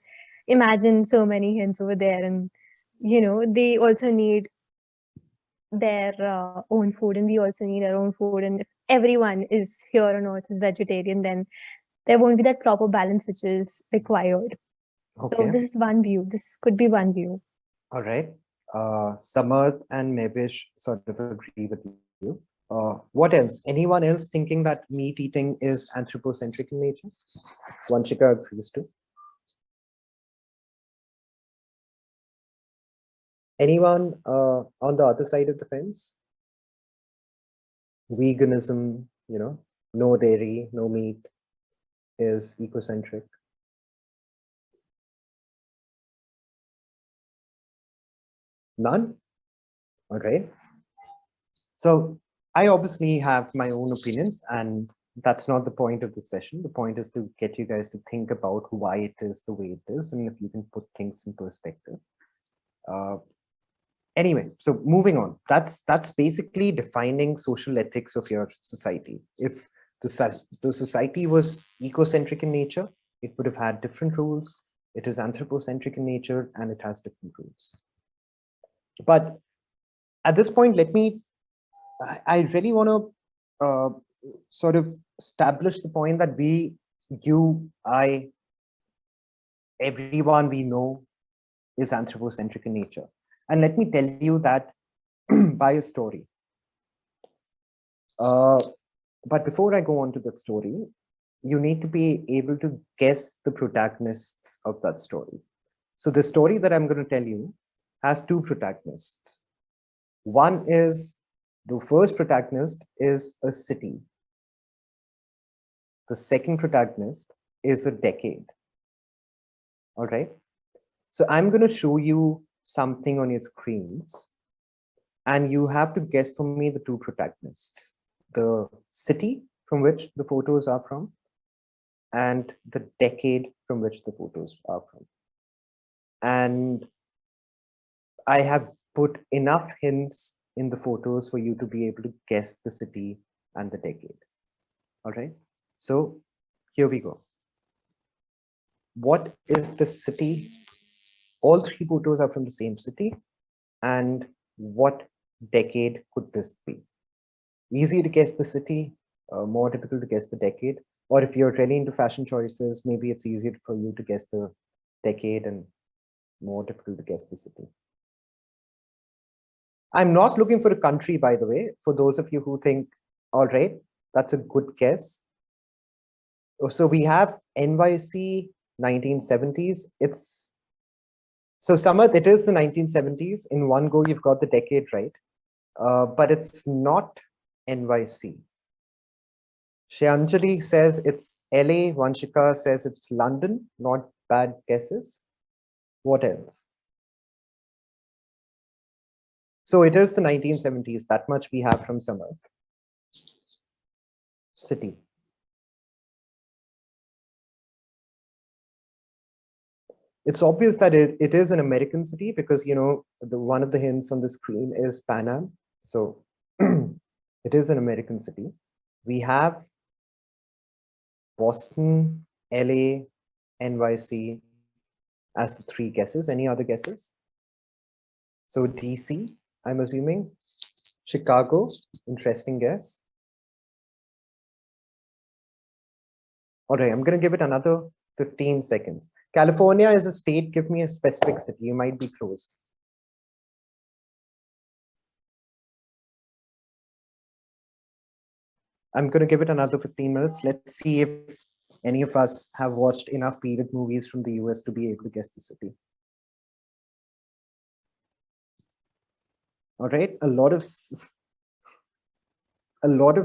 Speaker 4: imagine so many hens over there, and they also need their own food, and we also need our own food. And if everyone is here on earth is vegetarian, then there won't be that proper balance which is required. So
Speaker 2: Okay.
Speaker 4: this is one view. This could be one view.
Speaker 2: All right. Samarth and Mevish sort of agree with you. What else? Anyone else thinking that meat eating is anthropocentric in nature? Vanshika agrees too. Anyone on the other side of the fence? Veganism, no dairy, no meat is ecocentric. None? All right. So I obviously have my own opinions, and that's not the point of the session. The point is to get you guys to think about why it is the way it is, and if you can put things in perspective. Anyway, so moving on. That's basically defining social ethics of your society. If the society was ecocentric in nature, it would have had different rules. It is anthropocentric in nature, and it has different rules. But at this point, I really want to sort of establish the point that we, you, I, everyone we know is anthropocentric in nature. And let me tell you that by a story. But before I go on to that story, you need to be able to guess the protagonists of that story. So the story that I'm going to tell you has two protagonists. One is, the first protagonist is a city. The second protagonist is a decade. All right. So I'm going to show you something on your screens, and you have to guess for me the two protagonists: the city from which the photos are from, and the decade from which the photos are from. And I have put enough hints in the photos for you to be able to guess the city and the decade. All right. So here we go. What is the city? All three photos are from the same city. And what decade could this be? Easy to guess the city, more difficult to guess the decade. Or if you're really into fashion choices, maybe it's easier for you to guess the decade and more difficult to guess the city. I'm not looking for a country, by the way, for those of you who think, all right, that's a good guess. So we have NYC 1970s. So Samarth, it is the 1970s. In one go, you've got the decade right, but it's not NYC. Shreyanjali says it's LA. Vanshika says it's London. Not bad guesses. What else? So it is the 1970s. That much we have from Samarth. City. it's obvious that it is an American city because, you know, one of the hints on the screen is Pan Am. So it is an American city. We have Boston, LA, NYC as the three guesses. Any other guesses? So DC, I'm assuming. Chicago, interesting guess. All right, I'm going to give it another 15 seconds. California is a state. Give me a specific city. You might be close. I'm going to give it another 15 minutes. Let's see if any of us have watched enough period movies from the US to be able to guess the city. All right, a lot of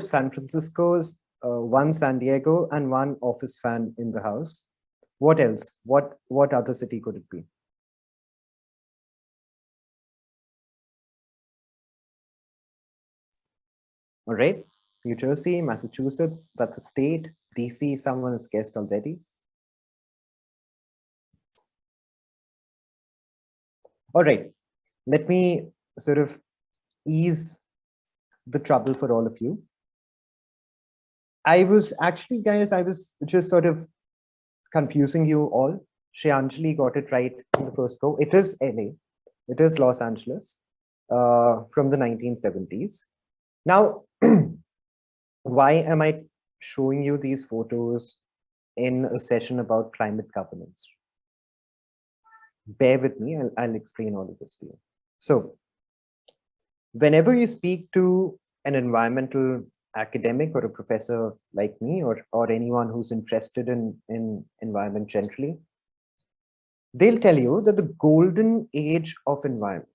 Speaker 2: San Francisco's, one San Diego, and one Office fan in the house. What else? What other city could it be? All right, New Jersey, Massachusetts, that's a state. DC, someone has guessed already. All right, let me sort of ease the trouble for all of you. I was actually, guys, I was just sort of confusing you all. Shreyanjali got it right in the first go. It is LA. It is Los Angeles from the 1970s. Now, why am I showing you these photos in a session about climate governance? Bear with me, I'll explain all of this to you. So, whenever you speak to an environmental academic or a professor like me, or anyone who's interested in environment generally, they'll tell you that the golden age of environment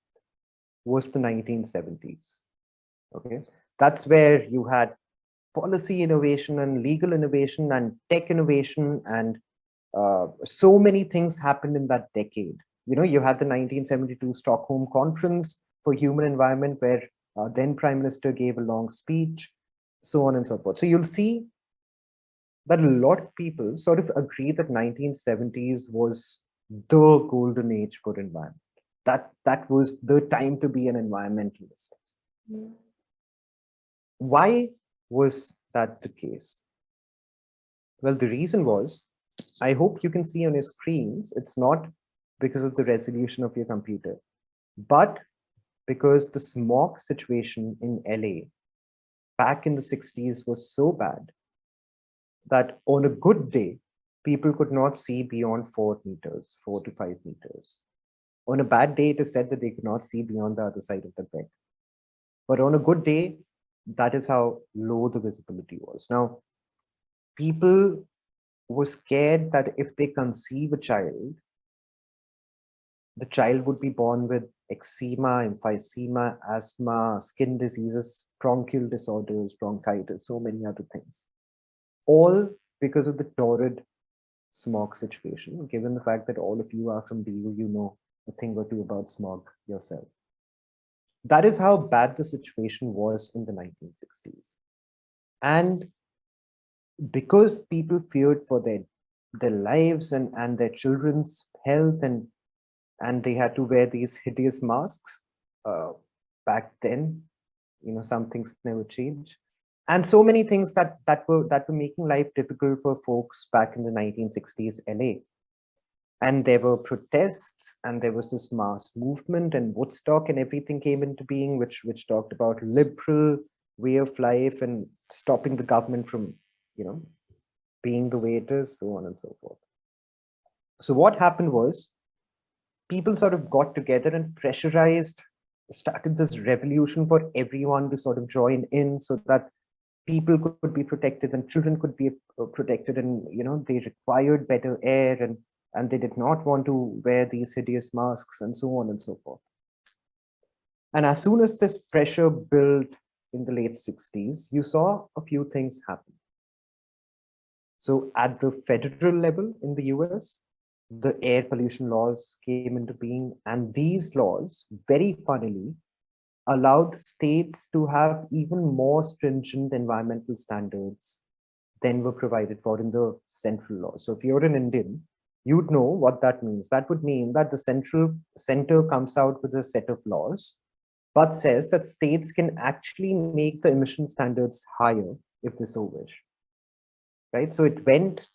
Speaker 2: was the 1970s. Okay, that's where you had policy innovation and legal innovation and tech innovation, and so many things happened in that decade. You know, you had the 1972 Stockholm Conference for Human Environment, where then Prime Minister gave a long speech, so on and so forth. So you'll see that a lot of people sort of agree that 1970s was the golden age for environment. That was the time to be an environmentalist. Why was that the case? Well, the reason was, I hope you can see on your screens, it's not because of the resolution of your computer, but because the smog situation in LA back in the 60s was so bad that on a good day, people could not see beyond 4 meters, 4 to 5 meters. On a bad day, it is said that they could not see beyond the other side of the bed. But on a good day, that is how low the visibility was. Now, people were scared that if they conceive a child, the child would be born with eczema, emphysema, asthma, skin diseases, bronchial disorders, bronchitis, so many other things. All because of the torrid smog situation, given the fact that all of you are from BU, you know a thing or two about smog yourself. That is how bad the situation was in the 1960s. And because people feared for their lives and their children's health, and they had to wear these hideous masks back then, you know, some things never change. And so many things that were making life difficult for folks back in the 1960s LA. And there were protests, and there was this mass movement, and Woodstock and everything came into being, which talked about liberal way of life and stopping the government from, you know, being the way it is, so on and so forth. So what happened was, people sort of got together and pressurized, started this revolution for everyone to sort of join in, so that people could be protected and children could be protected, and, you know, they required better air, and they did not want to wear these hideous masks, and so on and so forth. And as soon as this pressure built in the late 60s, you saw a few things happen. So at the federal level in the US, the air pollution laws came into being, and these laws, very funnily, allowed states to have even more stringent environmental standards than were provided for in the central law. So if you're an Indian, you'd know what that means. That would mean that the center comes out with a set of laws, but says that states can actually make the emission standards higher if they so wish, right? So it went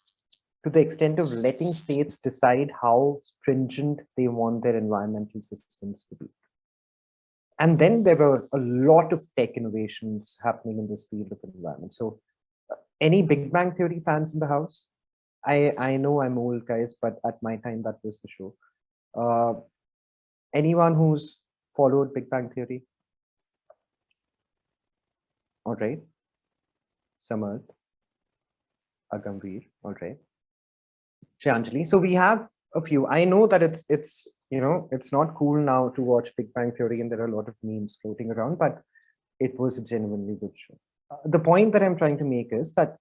Speaker 2: to the extent of letting states decide how stringent they want their environmental systems to be. And then there were a lot of tech innovations happening in this field of environment. So any Big Bang Theory fans in the house? I know I'm old, guys, but at my time, that was the show. Anyone who's followed Big Bang Theory? All right. Samarth, Agamveer, all right. Shyanjali. So we have a few. I know that it's it's not cool now to watch Big Bang Theory, and there are a lot of memes floating around, but it was a genuinely good show. The point that I'm trying to make is that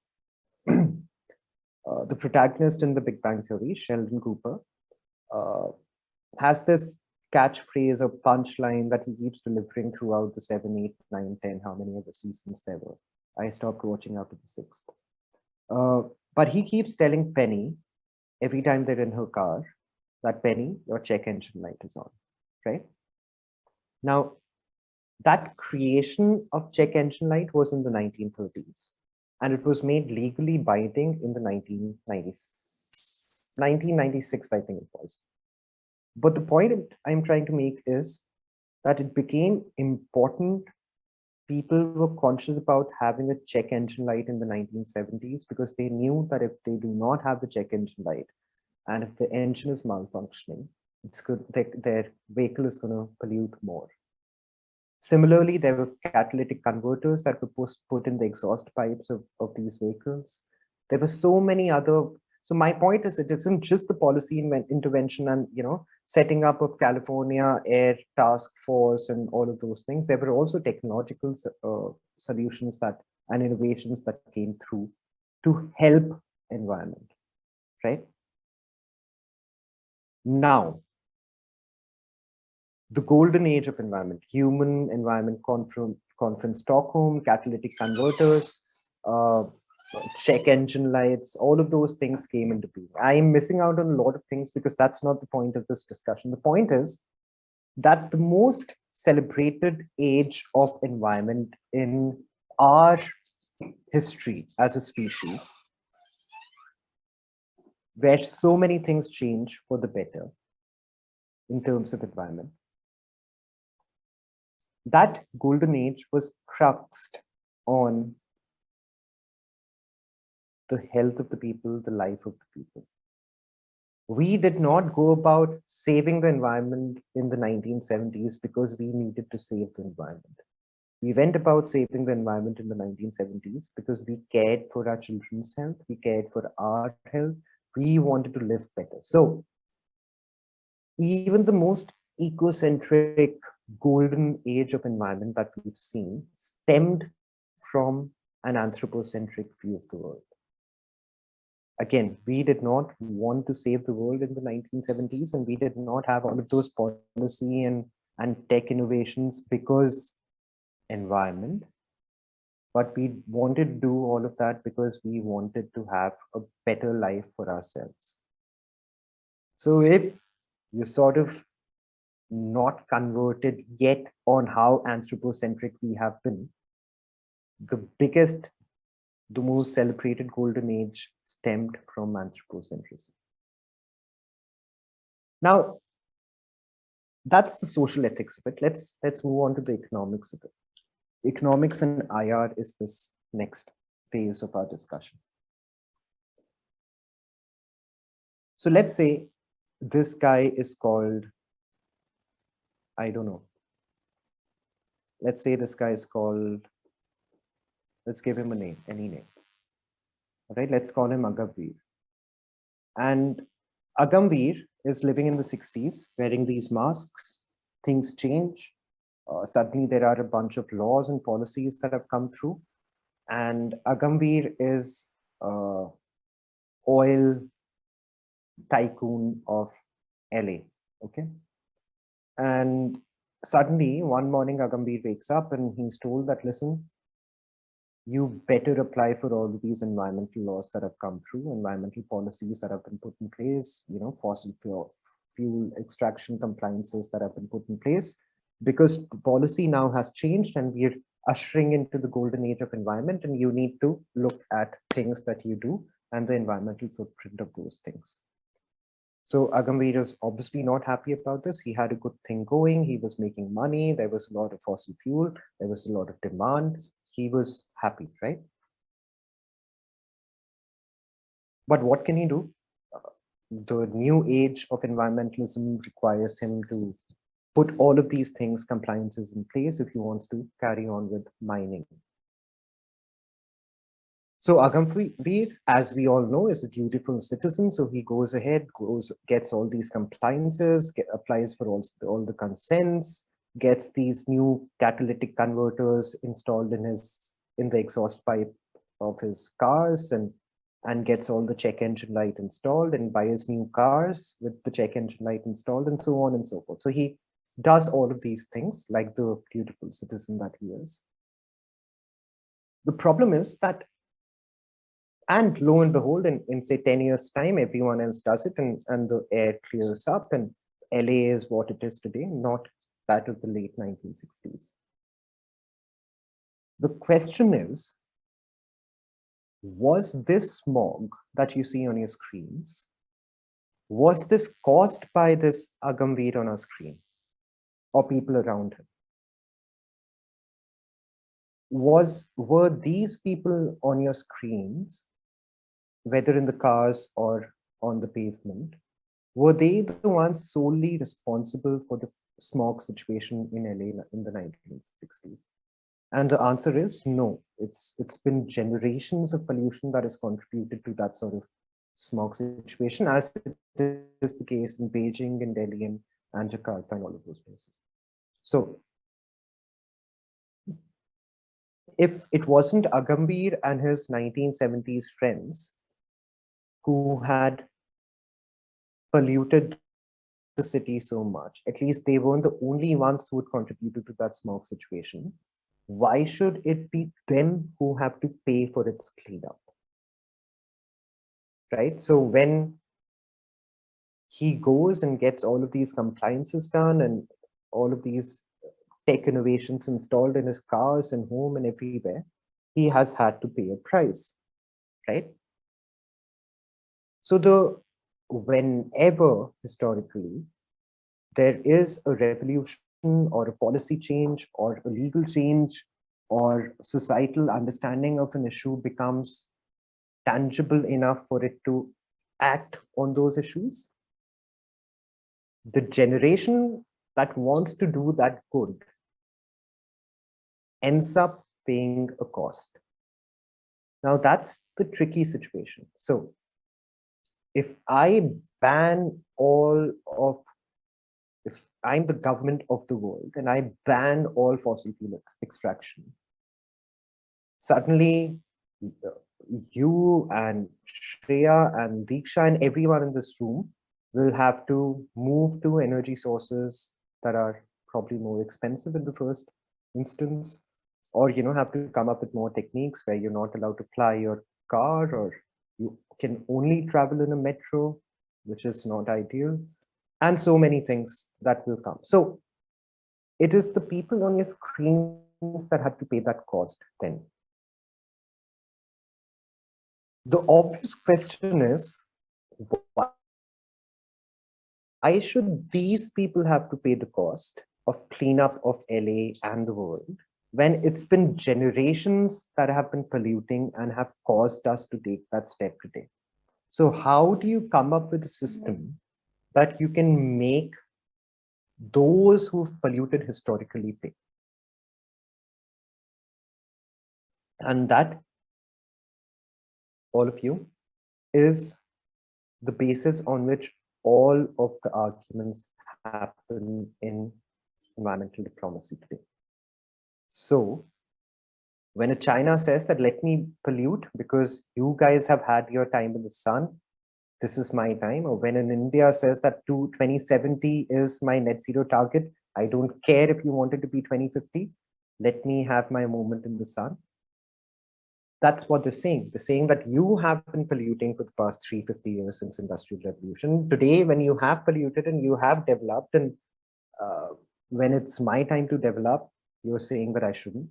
Speaker 2: the protagonist in the Big Bang Theory, Sheldon Cooper, has this catchphrase or punchline that he keeps delivering throughout the 7, 8, 9, 10, how many other seasons there were. I stopped watching after the 6th. But he keeps telling Penny every time they're in her car that, Penny, your check engine light is on, right? Now, that creation of check engine light was in the 1930s, and it was made legally binding in the 1996, I think it was. But the point I'm trying to make is that it became important. People were conscious about having a check engine light in the 1970s because they knew that if they do not have the check engine light, and if the engine is malfunctioning, it's good, their vehicle is going to pollute more. Similarly, there were catalytic converters that were put in the exhaust pipes of these vehicles. There were so many other. So my point is, it isn't just the policy intervention and setting up of California Air Task Force and all of those things. There were also technological solutions and innovations that came through to help environment, right? Now, the golden age of environment, Human Environment Conference Stockholm, catalytic converters, check engine lights, all of those things came into being. I am missing out on a lot of things because that's not the point of this discussion. The point is that the most celebrated age of environment in our history as a species, where so many things change for the better in terms of environment, that golden age was cruxed on the health of the people, the life of the people. We did not go about saving the environment in the 1970s because we needed to save the environment. We went about saving the environment in the 1970s because we cared for our children's health, we cared for our health, we wanted to live better. So even the most ecocentric golden age of environment that we've seen stemmed from an anthropocentric view of the world. Again, we did not want to save the world in the 1970s, and we did not have all of those policy and tech innovations because environment, but we wanted to do all of that because we wanted to have a better life for ourselves. So if you're sort of not converted yet on how anthropocentric we have been, the most celebrated golden age stemmed from anthropocentrism. Now, that's the social ethics of it. Let's move on to the economics of it. Economics and IR is this next phase of our discussion. So let's say this guy is called, I don't know. Let's say this guy is called, let's give him a name, any name. All right, let's call him Agamveer. And Agamveer is living in the 60s, wearing these masks. Things change. Suddenly there are a bunch of laws and policies that have come through. And Agamveer is oil tycoon of LA, okay? And suddenly one morning Agamveer wakes up and he's told that, listen, you better apply for all of these environmental laws that have come through, environmental policies that have been put in place, fossil fuel extraction compliances that have been put in place, because policy now has changed and we're ushering into the golden age of environment, and you need to look at things that you do and the environmental footprint of those things. So Agamveer is obviously not happy about this. He had a good thing going. He was making money. There was a lot of fossil fuel. There was a lot of demand. He was happy, right? But what can he do? The new age of environmentalism requires him to put all of these things, compliances in place if he wants to carry on with mining. So Agamveer, as we all know, is a dutiful citizen. So he goes ahead, gets all these compliances, applies for all the consents, gets these new catalytic converters installed in the exhaust pipe of his cars, and gets all the check engine light installed, and buys new cars with the check engine light installed, and so on and so forth. So he does all of these things like the dutiful citizen that he is. The problem is that, and lo and behold, in say 10 years time, everyone else does it, and the air clears up, and LA is what it is today, not that of the late 1960s. The question is, was this smog that you see on your screens, was this caused by this Agamveer on our screen or people around him? Were these people on your screens, whether in the cars or on the pavement, were they the ones solely responsible for the smog situation in LA in the 1960s? And the answer is no. It's been generations of pollution that has contributed to that sort of smog situation, as it is the case in Beijing and Delhi and Jakarta and all of those places. So if it wasn't Agamveer and his 1970s friends who had polluted the city so much, at least they weren't the only ones who had contributed to that smog situation, why should it be them who have to pay for its cleanup? Right? So when he goes and gets all of these compliances done and all of these tech innovations installed in his cars and home and everywhere, he has had to pay a price, right? So whenever historically there is a revolution or a policy change or a legal change or societal understanding of an issue becomes tangible enough for it to act on those issues, the generation that wants to do that good ends up paying a cost. Now that's the tricky situation. So if I ban if I'm the government of the world and I ban all fossil fuel extraction, suddenly you and Shreya and Diksha and everyone in this room will have to move to energy sources that are probably more expensive in the first instance, or have to come up with more techniques where you're not allowed to fly your car, or you can only travel in a metro, which is not ideal, and so many things that will come. So it is the people on your screens that have to pay that cost then. The obvious question is, why should these people have to pay the cost of cleanup of LA and the world when it's been generations that have been polluting and have caused us to take that step today? So how do you come up with a system that you can make those who've polluted historically pay? And that, all of you, is the basis on which all of the arguments happen in environmental diplomacy today. So when a China says that let me pollute because you guys have had your time in the sun, this is my time, or when an India says that 2070 is my net zero target, I don't care if you want it to be 2050, let me have my moment in the sun. That's what they're saying. They're saying that you have been polluting for the past 350 years since Industrial Revolution. Today, when you have polluted and you have developed, and when it's my time to develop, you're saying that I shouldn't.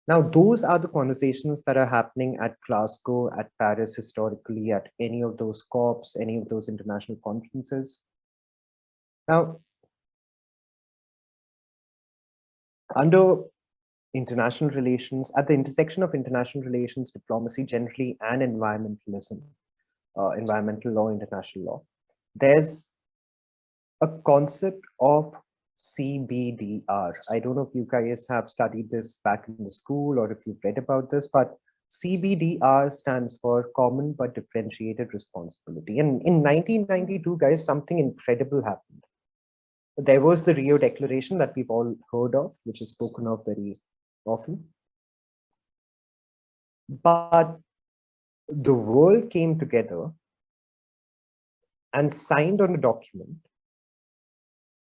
Speaker 2: Now, those are the conversations that are happening at Glasgow, at Paris, historically, at any of those COPs, any of those international conferences. Now, under international relations, at the intersection of international relations, diplomacy generally, and environmentalism, environmental law, international law, there's a concept of CBDR. I don't know if you guys have studied this back in the school or if you've read about this, but CBDR stands for Common but Differentiated Responsibility. And in 1992, guys, something incredible happened. There was the Rio Declaration that we've all heard of, which is spoken of very often. But the world came together and signed on a document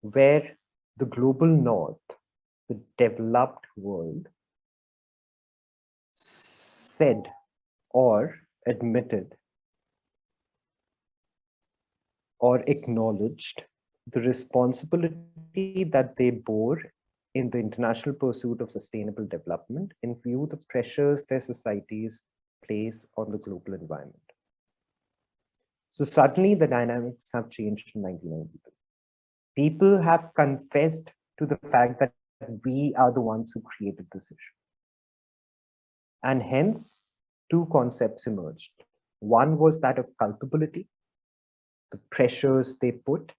Speaker 2: where the global north, the developed world, said or admitted or acknowledged the responsibility that they bore in the international pursuit of sustainable development in view of the pressures their societies place on the global environment. So suddenly the dynamics have changed in 1992. People have confessed to the fact that we are the ones who created this issue. And hence, two concepts emerged. One was that of culpability, the pressures they put,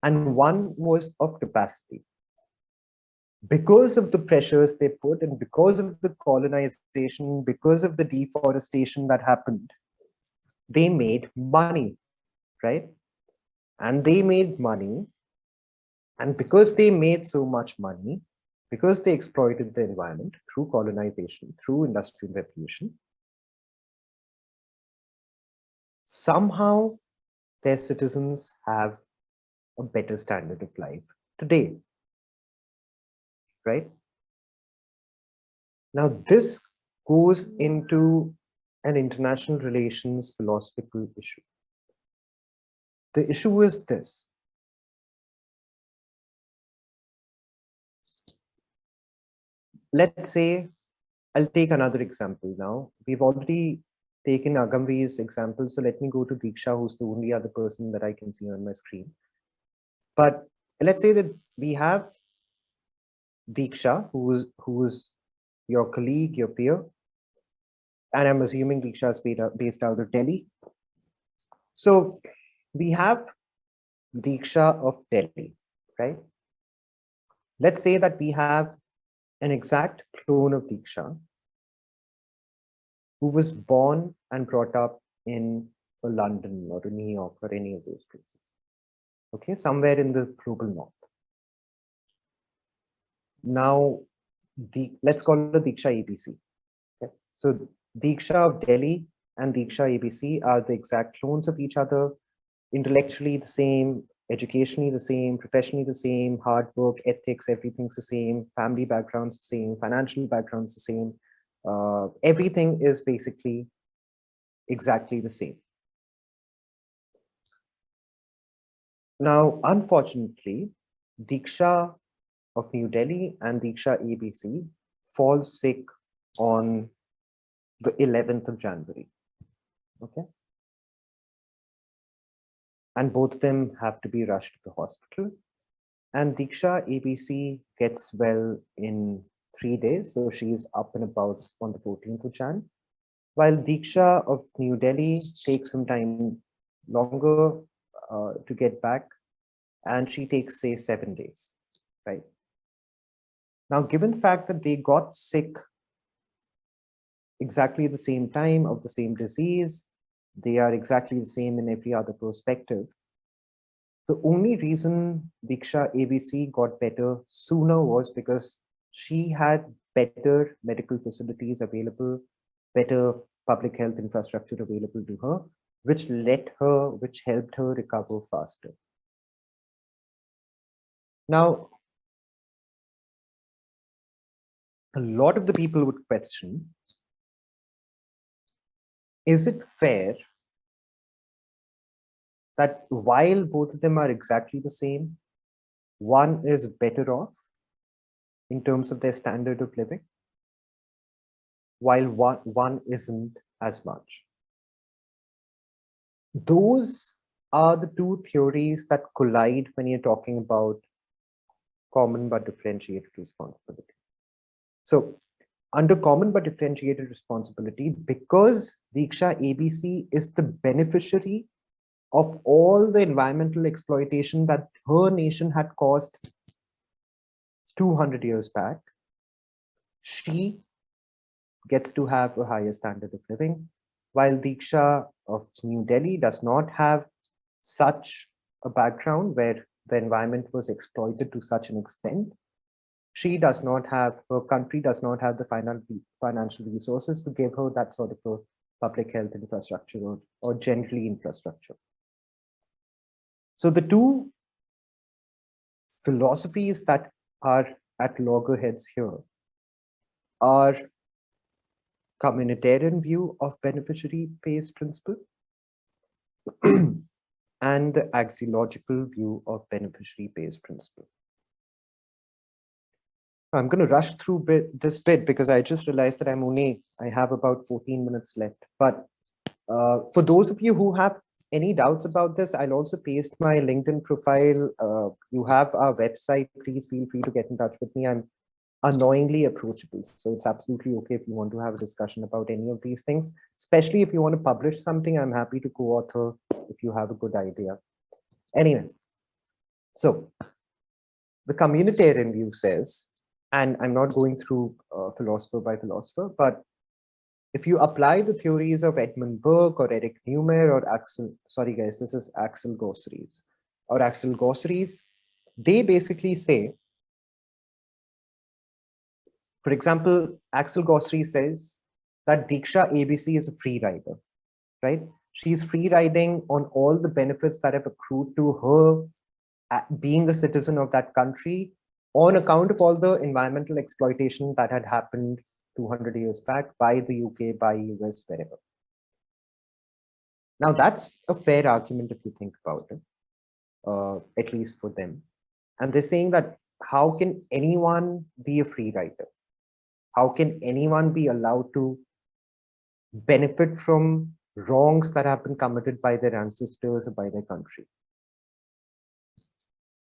Speaker 2: and one was of capacity. Because of the pressures they put and because of the colonization, because of the deforestation that happened, they made money, right? And they made money, and because they made so much money, because they exploited the environment through colonization, through industrial revolution, somehow their citizens have a better standard of life today, right? Now, this goes into an international relations philosophical issue. The issue is this. Let's say, I'll take another example now. We've already taken Agamvi's example, so let me go to Diksha, who's the only other person that I can see on my screen. But let's say that we have Diksha, who's your colleague, your peer, and I'm assuming Diksha is based out of Delhi. So we have Diksha of Delhi, right? Let's say that we have an exact clone of Diksha who was born and brought up in London or New York or any of those places. Okay, somewhere in the global north. Now, let's call it Diksha ABC. Okay? So Diksha of Delhi and Diksha ABC are the exact clones of each other, intellectually the same, educationally the same, professionally the same, hard work, ethics, everything's the same, family backgrounds the same, financial backgrounds the same. Everything is basically exactly the same. Now, unfortunately, Diksha of New Delhi and Diksha ABC fall sick on the 11th of January. Okay. And both of them have to be rushed to the hospital. And Diksha ABC gets well in 3 days. So she's up and about on the 14th of Jan. While Diksha of New Delhi takes some time longer to get back, and she takes, say, 7 days, right? Now, given the fact that they got sick exactly the same time of the same disease, they are exactly the same in every other perspective. The only reason Diksha ABC got better sooner was because she had better medical facilities available, better public health infrastructure available to her, which helped her recover faster. Now, a lot of the people would question is it fair that while both of them are exactly the same, one is better off in terms of their standard of living, while one isn't as much? Those are the two theories that collide when you're talking about common but differentiated responsibility. So under common but differentiated responsibility, because Diksha ABC is the beneficiary of all the environmental exploitation that her nation had caused 200 years back, she gets to have a higher standard of living, while Diksha of New Delhi does not have such a background where the environment was exploited to such an extent. She does not have, her country does not have the financial resources to give her that sort of a public health infrastructure or generally infrastructure. So the two philosophies that are at loggerheads here are communitarian view of beneficiary pays principle and the axiological view of beneficiary pays principle. I'm going to rush through this bit because I just realized that I have about 14 minutes left. But for those of you who have any doubts about this, I'll also paste my LinkedIn profile. You have our website. Please feel free to get in touch with me. I'm annoyingly approachable. So it's absolutely okay if you want to have a discussion about any of these things, especially if you want to publish something. I'm happy to co-author if you have a good idea. Anyway, so the communitarian view says, and I'm not going through philosopher by philosopher, but if you apply the theories of Edmund Burke or Eric Neumayer or Axel Gosseries, they basically say, for example, Axel Gosseries says that Diksha ABC is a free rider, right? She's free riding on all the benefits that have accrued to her being a citizen of that country on account of all the environmental exploitation that had happened 200 years back by the UK, by US, wherever. Now that's a fair argument if you think about it, at least for them. And they're saying that how can anyone be a free rider? How can anyone be allowed to benefit from wrongs that have been committed by their ancestors or by their country?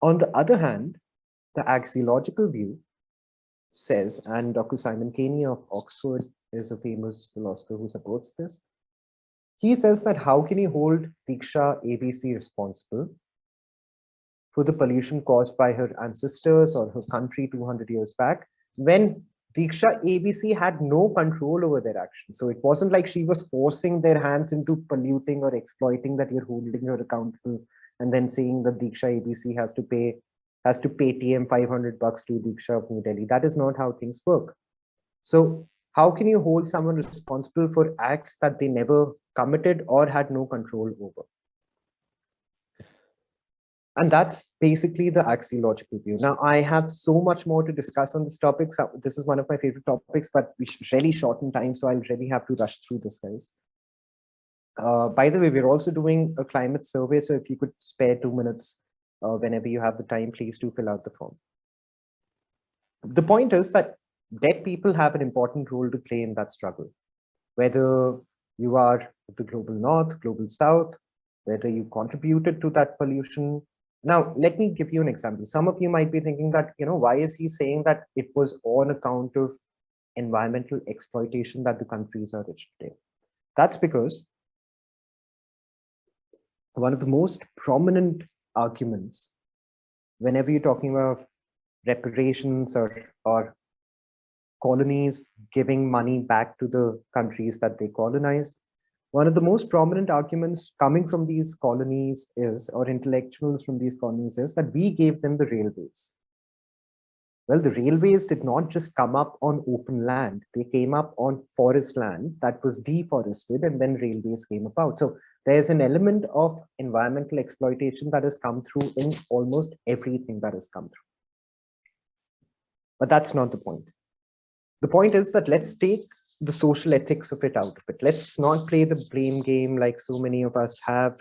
Speaker 2: On the other hand, the axiological view says, and Dr. Simon Caney of Oxford is a famous philosopher who supports this. He says that how can you hold Diksha ABC responsible for the pollution caused by her ancestors or her country 200 years back when Diksha ABC had no control over their actions? So it wasn't like she was forcing their hands into polluting or exploiting that you're holding her accountable and then saying that Diksha ABC has to pay TM $500 to Diksha of New Delhi. That is not how things work. So how can you hold someone responsible for acts that they never committed or had no control over? And that's basically the axiological view. Now, I have so much more to discuss on this topic. So this is one of my favorite topics, but we really shorten time, so I'll really have to rush through this, guys. By the way, we're also doing a climate survey, so if you could spare 2 minutes whenever you have the time, please do fill out the form. The point is that dead people have an important role to play in that struggle, whether you are the global north, global south, whether you contributed to that pollution. Now, let me give you an example. Some of you might be thinking that, why is he saying that it was on account of environmental exploitation that the countries are rich today? That's because one of the most prominent arguments whenever you're talking about reparations or colonies giving money back to the countries that they colonized, one of the most prominent arguments coming from these colonies is, or intellectuals from these colonies is, that we gave them the railways. Well, the railways did not just come up on open land. They came up on forest land that was deforested, and then railways came about. So there's an element of environmental exploitation that has come through in almost everything that has come through. But that's not the point. The point is that let's take the social ethics of it out of it. Let's not play the blame game like so many of us have.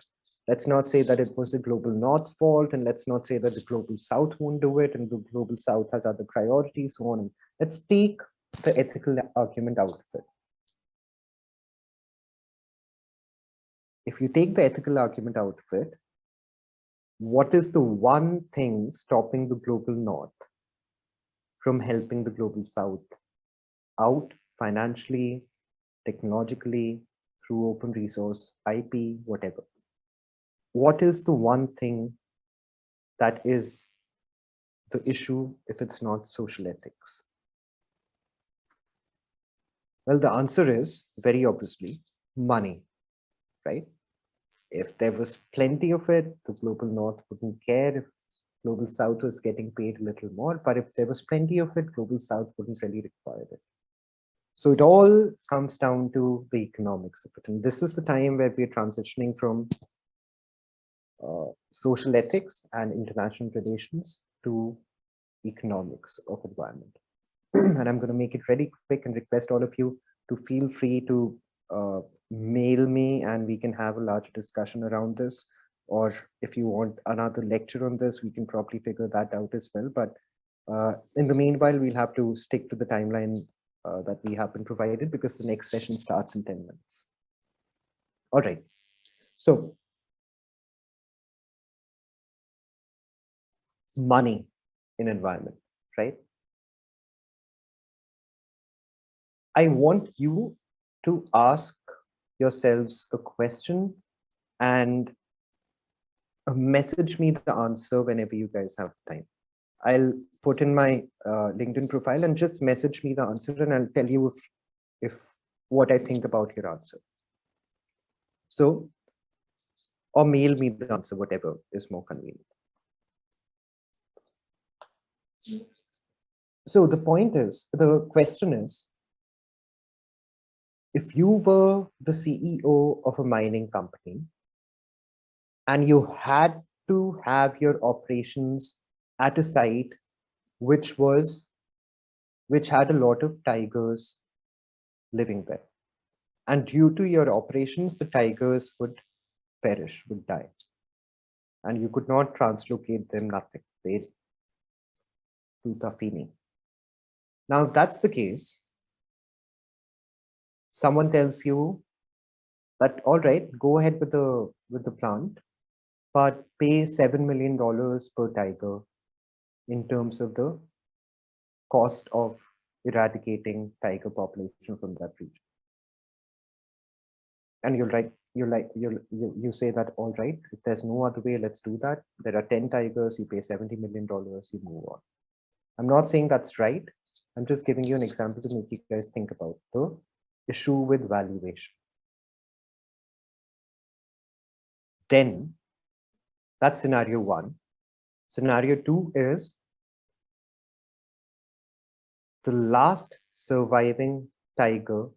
Speaker 2: Let's not say that it was the global north's fault, and let's not say that the global south won't do it and the global south has other priorities, so on. And let's take the ethical argument out of it. If you take the ethical argument out of it, what is the one thing stopping the global north from helping the global south out financially, technologically, through open resource, IP, whatever? What is the one thing that is the issue if it's not social ethics? Well, the answer is very obviously money, right? If there was plenty of it, the global north wouldn't care if global south was getting paid a little more, but if there was plenty of it, global south wouldn't really require it. So it all comes down to the economics of it. And this is the time where we're transitioning from social ethics and international relations to economics of environment. And I'm going to make it really quick and request all of you to feel free to mail me and we can have a larger discussion around this. Or if you want another lecture on this, we can probably figure that out as well. But in the meanwhile, we'll have to stick to the timeline that we have been provided because the next session starts in 10 minutes. All right. So money in environment, right? I want you to ask yourselves a question and message me the answer whenever you guys have time. I'll put in my LinkedIn profile and just message me the answer and I'll tell you if what I think about your answer. So, or mail me the answer, whatever is more convenient. So the point is, the question is, if you were the CEO of a mining company and you had to have your operations at a site which had a lot of tigers living there, and due to your operations, the tigers would perish, would die, and you could not translocate them, nothing. They'd do tafini. Now, if that's the case, someone tells you that, all right, go ahead with the plant, but pay $7 million per tiger in terms of the cost of eradicating tiger population from that region. And you say that, all right, if there's no other way, let's do that. There are 10 tigers, you pay $70 million, you move on. I'm not saying that's right. I'm just giving you an example to make you guys think about the issue with valuation. Then that's scenario one. Scenario two is the last surviving tiger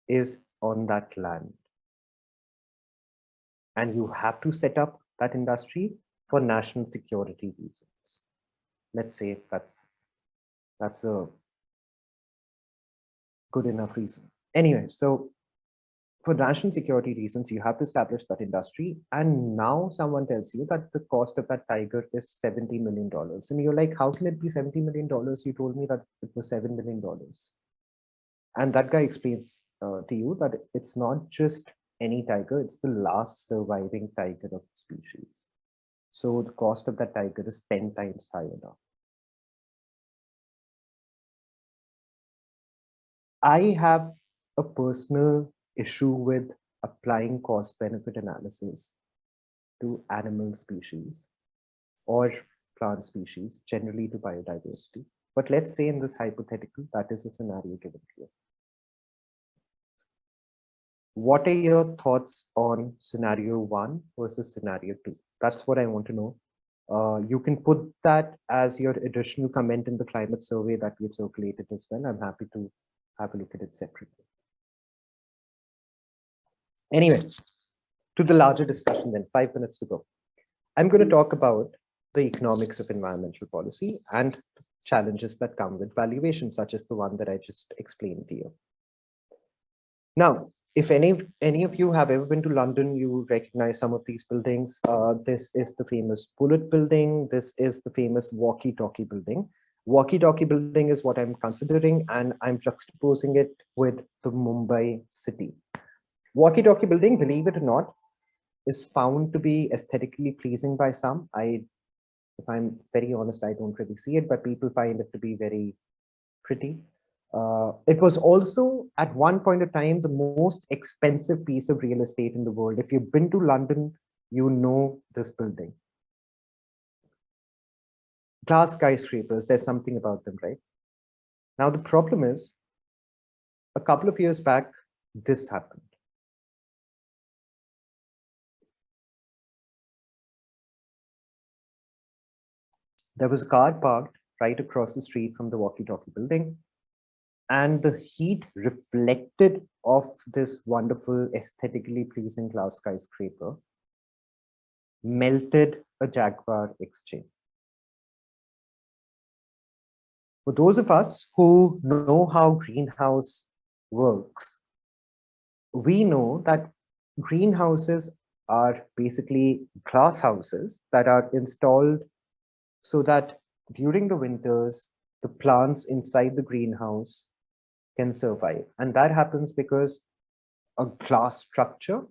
Speaker 2: is on that land. And you have to set up that industry for national security reasons. Let's say that's a good enough reason. Anyway, so for national security reasons, you have to establish that industry. And now someone tells you that the cost of that tiger is $70 million. And you're like, how can it be $70 million? You told me that it was $7 million. And that guy explains to you that it's not just any tiger, it's the last surviving tiger of the species. So the cost of that tiger is 10 times higher now. I have a personal issue with applying cost-benefit analysis to animal species or plant species, generally to biodiversity. But let's say in this hypothetical, that is a scenario given here. What are your thoughts on scenario one versus scenario two? That's what I want to know. You can put that as your additional comment in the climate survey that we've circulated as well. I'm happy to have a look at it separately. Anyway, to the larger discussion then, 5 minutes to go. I'm going to talk about the economics of environmental policy and challenges that come with valuation, such as the one that I just explained to you. Now, if any of you have ever been to London, you recognize some of these buildings. This is the famous Bullet building. This is the famous Walkie-Talkie building. Walkie-Talkie building is what I'm considering, and I'm juxtaposing it with the Mumbai city. Walkie-Talkie building, believe it or not, is found to be aesthetically pleasing by some. If I'm very honest, I don't really see it, but people find it to be very pretty. It was also at one point of time the most expensive piece of real estate in the world. If you've been to London, you know this building. Glass skyscrapers, there's something about them, right? Now the problem is, a couple of years back, this happened. There was a car parked right across the street from the Walkie-Talkie building, and the heat reflected off this wonderful, aesthetically pleasing glass skyscraper melted a Jaguar Exchange. For those of us who know how greenhouse works, we know that greenhouses are basically glass houses that are installed so that during the winters, the plants inside the greenhouse can survive. And that happens because a glass structure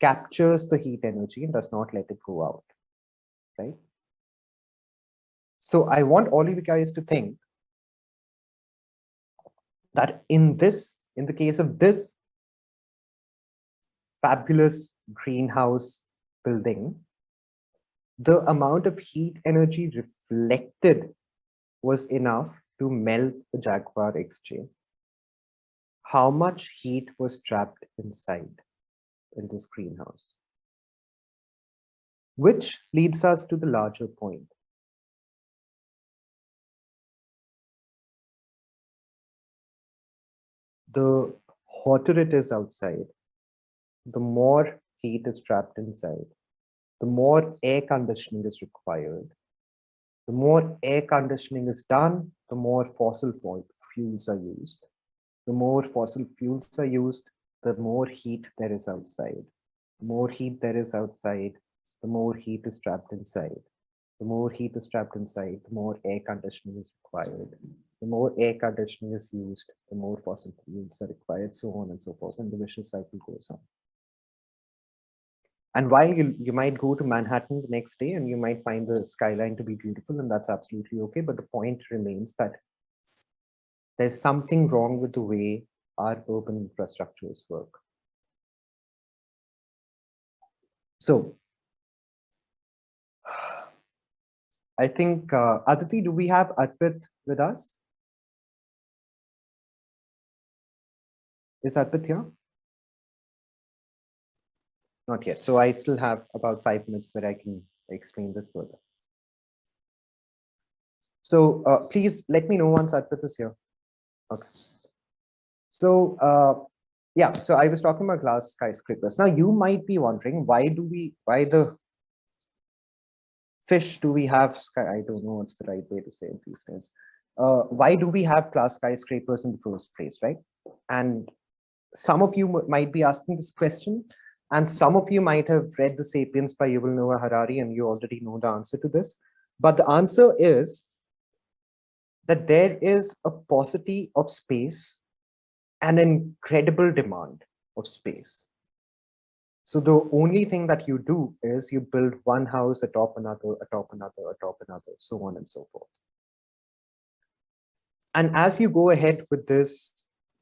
Speaker 2: captures the heat energy and does not let it go out, right? So I want all of you guys to think that in the case of this fabulous greenhouse building, the amount of heat energy reflected was enough to melt the Jaguar Exchange. How much heat was trapped inside in this greenhouse? Which leads us to the larger point. The hotter it is outside, the more heat is trapped inside, the more air conditioning is required. The more air conditioning is done, the more fossil fuels are used. The more fossil fuels are used, the more heat there is outside. The more heat there is outside, the more heat is trapped inside. The more heat is trapped inside, the more air conditioning is required. The more air conditioning is used, the more fossil fuels are required, so on and so forth, and the vicious cycle goes on. And while you might go to Manhattan the next day and you might find the skyline to be beautiful, and that's absolutely okay, but the point remains that there's something wrong with the way our urban infrastructures work. So I think, Aditi, do we have Arpit with us? Is Arpit here? Not yet. So I still have about 5 minutes where I can explain this further. So please let me know once Arpit is here. Okay. So yeah, so I was talking about glass skyscrapers. Now you might be wondering, why the fish do we have I don't know what's the right way to say it these days. Why do we have glass skyscrapers in the first place, right? And some of you might be asking this question, and some of you might have read The Sapiens by Yuval Noah Harari, and you already know the answer to this. But the answer is that there is a paucity of space and an incredible demand of space. So the only thing that you do is you build one house atop another, atop another, atop another, so on and so forth. And as you go ahead with this,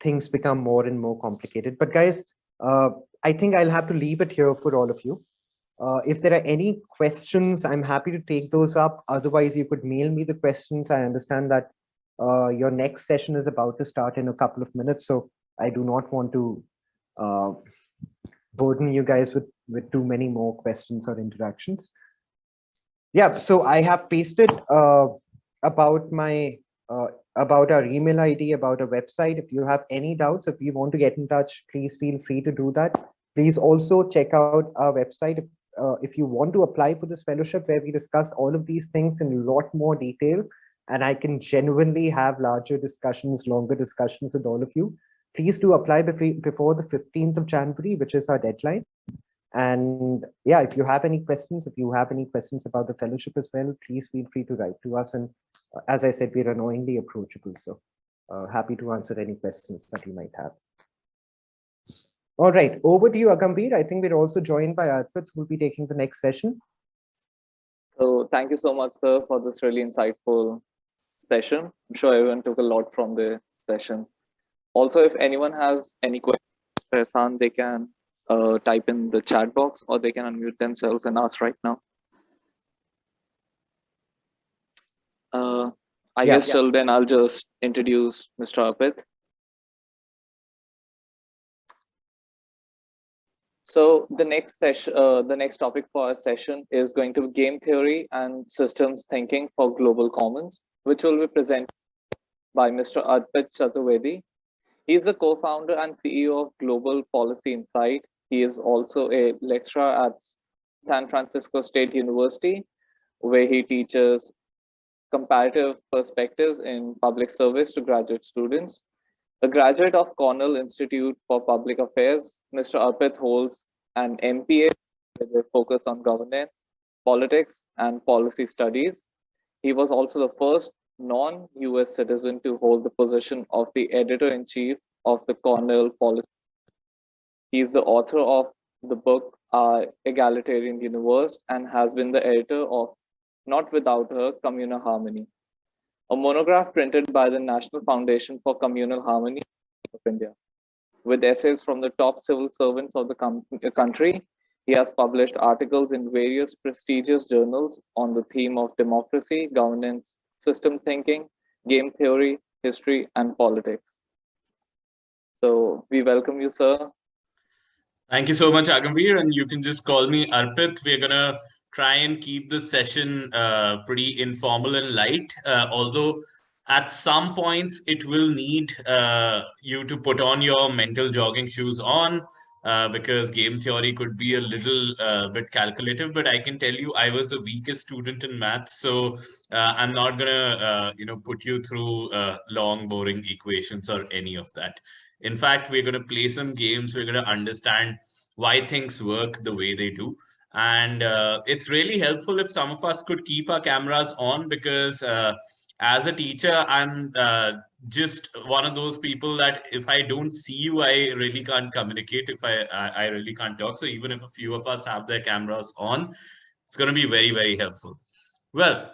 Speaker 2: things become more and more complicated. But guys, I think I'll have to leave it here for all of you. If there are any questions, I'm happy to take those up. Otherwise, you could mail me the questions. I understand that your next session is about to start in a couple of minutes, so I do not want to burden you guys with too many more questions or interactions. Yeah, so I have pasted about my about our email ID, about our website. If you have any doubts, if you want to get in touch, please feel free to do that. Please also check out our website if you want to apply for this fellowship, where we discuss all of these things in a lot more detail, and I can genuinely have larger discussions, longer discussions with all of you. please do apply before the 15th of January, which is our deadline. And yeah, if you have any questions, about the fellowship as well, please feel free to write to us. And as I said, we're annoyingly approachable. So happy to answer any questions that you might have. All right, over to you, Agamveer. I think we're also joined by Arpit, who will be taking the next session.
Speaker 1: So thank you so much, sir, for this really insightful session. I'm sure everyone took a lot from the session. Also, if anyone has any questions for Ehsan, they can type in the chat box, or they can unmute themselves and ask right now. I guess till then, I'll just introduce Mr. Arpit. So the next session, the next topic for our session is going to be game theory and systems thinking for global commons, which will be presented by Mr. Arpit Chaturvedi. He is the co-founder and CEO of Global Policy Insight. He is also a lecturer at San Francisco State University, where he teaches comparative perspectives in public service to graduate students. A graduate of Cornell Institute for Public Affairs, Mr. Arpit holds an MPA with a focus on governance, politics, and policy studies. He was also the first non-US citizen to hold the position of the editor-in-chief of the Cornell Policy. He is the author of the book Egalitarian Universe and has been the editor of Not Without Her, Communal Harmony, a monograph printed by the National Foundation for Communal Harmony of India. With essays from the top civil servants of the country, he has published articles in various prestigious journals on the theme of democracy, governance, system thinking, game theory, history, and politics. So we welcome you, sir.
Speaker 6: Thank you so much, Agamveer, and you can just call me Arpit. We're gonna try and keep this session pretty informal and light, although at some points it will need you to put on your mental jogging shoes on, because game theory could be a little bit calculative. But I can tell you, I was the weakest student in maths, so I'm not gonna put you through long, boring equations or any of that. In fact, we're gonna play some games. We're gonna understand why things work the way they do. And it's really helpful if some of us could keep our cameras on, because as a teacher, I'm just one of those people that if I don't see you, I really can't communicate. If I really can't talk. So even if a few of us have their cameras on, it's going to be very, very helpful. Well,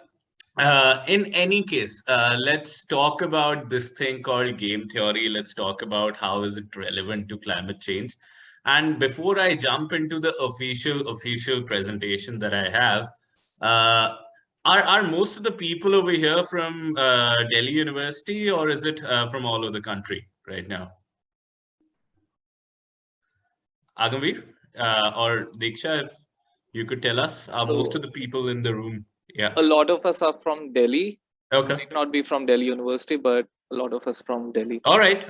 Speaker 6: in any case, let's talk about this thing called game theory. Let's talk about how is it relevant to climate change. And before I jump into the official presentation that I have, are most of the people over here from Delhi University, or is it from all over the country right now? Agamveer or Diksha, if you could tell us, are most of the people in the room? Yeah.
Speaker 1: A lot of us are from Delhi.
Speaker 6: Okay.
Speaker 1: May not be from Delhi University, but a lot of us from Delhi.
Speaker 6: All right.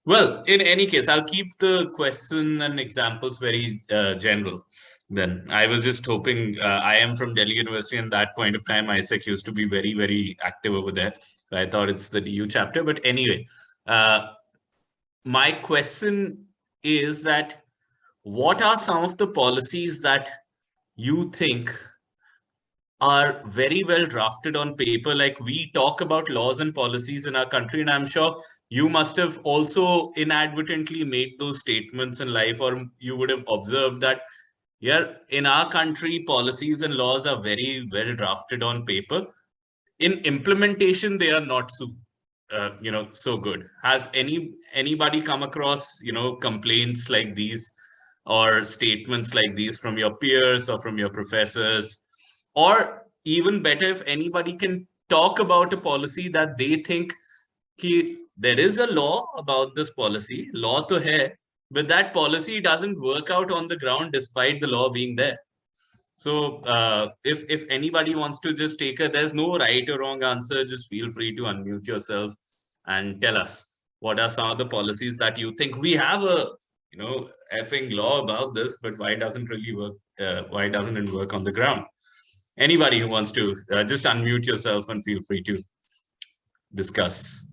Speaker 6: Well, in any case, I'll keep the question and examples very general. Then I was just hoping, I am from Delhi University, and that point of time, AIESEC used to be very, very active over there. So I thought it's the DU chapter. But anyway, my question is that what are some of the policies that you think are very well drafted on paper? Like, we talk about laws and policies in our country, and I'm sure you must have also inadvertently made those statements in life, or you would have observed that, yeah, in our country, policies and laws are very well drafted on paper. In implementation, they are not so, so good. Has anybody come across, complaints like these or statements like these from your peers or from your professors? Or even better, if anybody can talk about a policy that they think there is a law about this policy, law to hai, but that policy doesn't work out on the ground despite the law being there. So if anybody wants to just there's no right or wrong answer, just feel free to unmute yourself and tell us what are some of the policies that you think we have a effing law about this, but why doesn't really work? Why doesn't it work on the ground? Anybody who wants to just unmute yourself and feel free to discuss.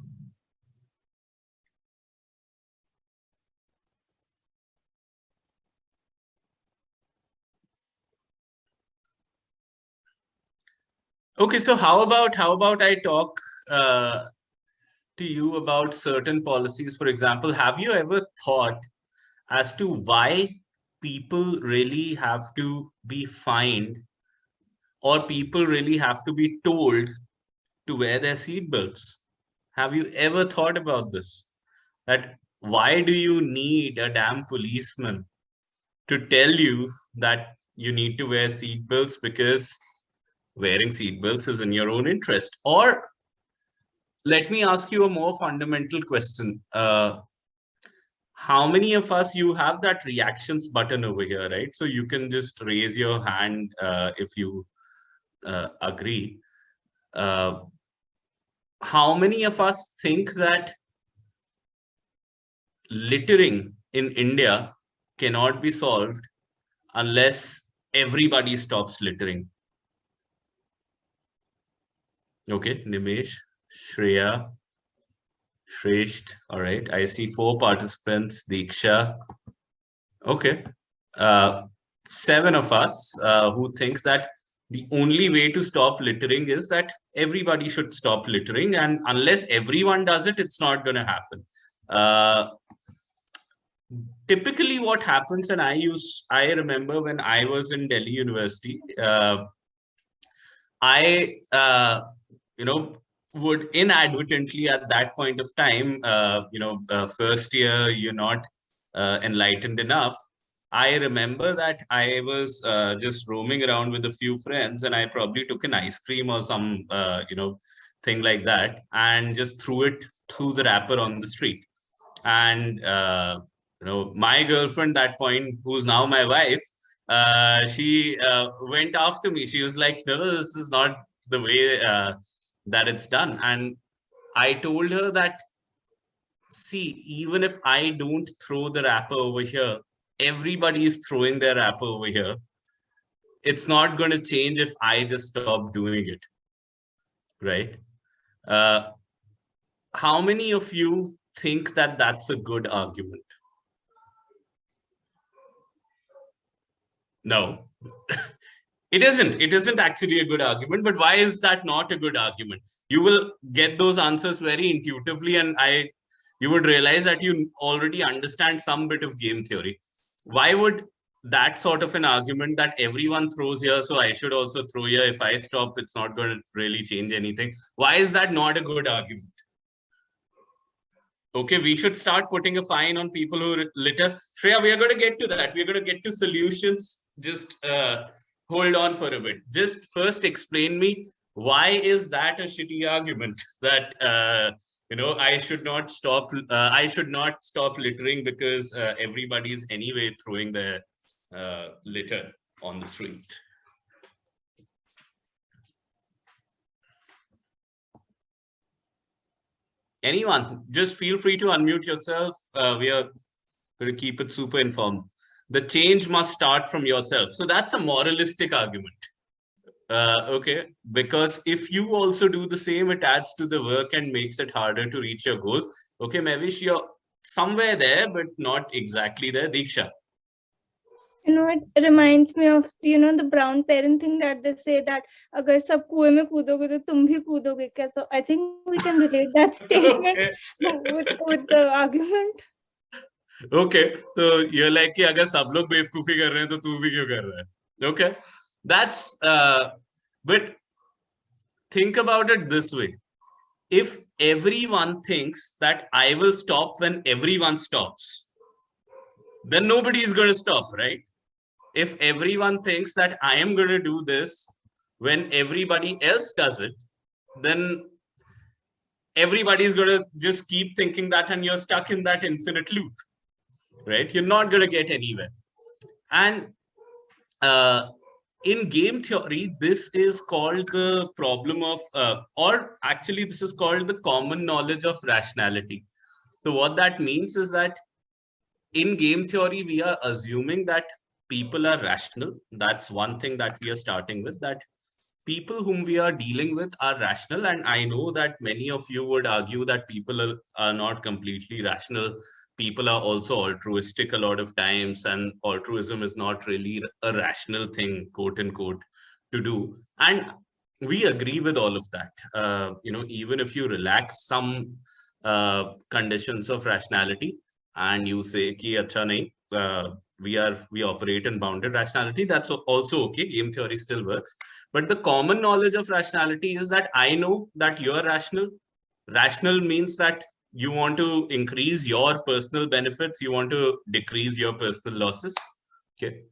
Speaker 6: Okay, so how about I talk to you about certain policies? For example, have you ever thought as to why people really have to be fined, or people really have to be told to wear their seatbelts? Have you ever thought about this? That why do you need a damn policeman to tell you that you need to wear seatbelts, because wearing seatbelts is in your own interest? Or let me ask you a more fundamental question. How many of us, you have that reactions button over here, right? So you can just raise your hand if you agree. How many of us think that littering in India cannot be solved unless everybody stops littering? Okay, Nimesh, Shreya, Shresht. All right, I see 4 participants. Diksha. Okay. 7 of us who think that the only way to stop littering is that everybody should stop littering, and unless everyone does it, it's not going to happen. Typically what happens, and I remember when I was in Delhi University, I would inadvertently at that point of time, first year, you're not enlightened enough. I remember that I was just roaming around with a few friends, and I probably took an ice cream or some thing like that, and just threw it through the wrapper on the street. And my girlfriend that point, who's now my wife, she went after me. She was like, no, this is not the way that it's done. And I told her that, see, even if I don't throw the wrapper over here, everybody is throwing their wrapper over here. It's not going to change if I just stop doing it, right? How many of you think that that's a good argument? No. It isn't actually a good argument. But why is that not a good argument? You will get those answers very intuitively, and you would realize that you already understand some bit of game theory. Why would that sort of an argument, that everyone throws here, so I should also throw here, if I stop, it's not going to really change anything? Why is that not a good argument? Okay, we should start putting a fine on people who litter. Shreya, we are going to get to that. We're going to get to solutions. Just hold on for a bit. Just first explain me, why is that a shitty argument that I should not stop littering because everybody's anyway throwing their litter on the street? Anyone, just feel free to unmute yourself. We are going to keep it super informal. The change must start from yourself. So that's a moralistic argument. Okay, because if you also do the same, it adds to the work and makes it harder to reach your goal. Okay, Mavish, you're somewhere there, but not exactly there. Diksha.
Speaker 5: It reminds me of, the brown parent thing that they say that agar sab kuएं mein कूदोगे तो तुम भी कूदोगे क्या? So I think we can relate that statement with the argument.
Speaker 6: Okay, so you're like कि अगर सब लोग बेवकूफी कर रहे हैं तो तू भी क्यों कर रहा है? Okay, that's but think about it this way. If everyone thinks that I will stop when everyone stops, then nobody is going to stop, right? If everyone thinks that I am going to do this when everybody else does it, then everybody is going to just keep thinking that, and you're stuck in that infinite loop, right? You're not going to get anywhere. And in game theory, this is called the problem of, or actually this is called the common knowledge of rationality. So what that means is that in game theory, we are assuming that people are rational. That's one thing that we are starting with, that people whom we are dealing with are rational. And I know that many of you would argue that people are not completely rational. People are also altruistic a lot of times, and altruism is not really a rational thing, quote unquote, to do. And we agree with all of that. Even if you relax some conditions of rationality and you say ki acha nahi, we operate in bounded rationality, that's also okay. Game theory still works. But the common knowledge of rationality is that I know that you're rational. Rational means that you want to increase your personal benefits, you want to decrease your personal losses. Okay.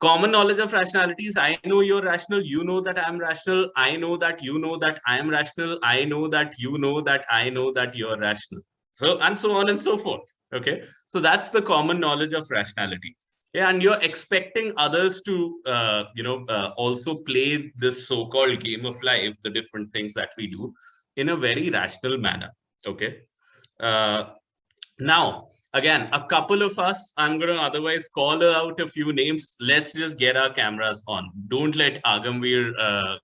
Speaker 6: Common knowledge of rationality is I know you're rational, you know that I'm rational, I know that you know that I am rational, I know that you know that I know that you're rational. So, and so on and so forth. Okay. So that's the common knowledge of rationality. Yeah, and you're expecting others to, also play this so-called game of life, the different things that we do, in a very rational manner. Okay. Now, again, a couple of us, I'm going to otherwise call out a few names. Let's just get our cameras on. Don't let Agamveer,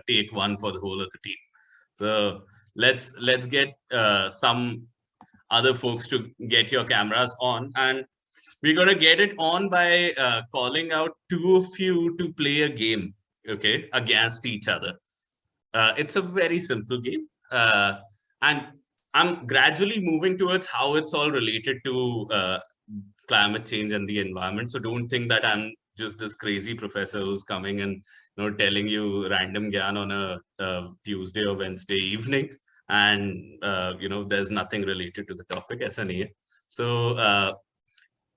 Speaker 6: take one for the whole of the team. So let's get some other folks to get your cameras on, and we're going to get it on by calling out two of you to play a game, okay, against each other. It's a very simple game, and I'm gradually moving towards how it's all related to climate change and the environment. So don't think that I'm just this crazy professor who's coming and telling you random gyan on a Tuesday or Wednesday evening, and there's nothing related to the topic. Aisa nahi hai. So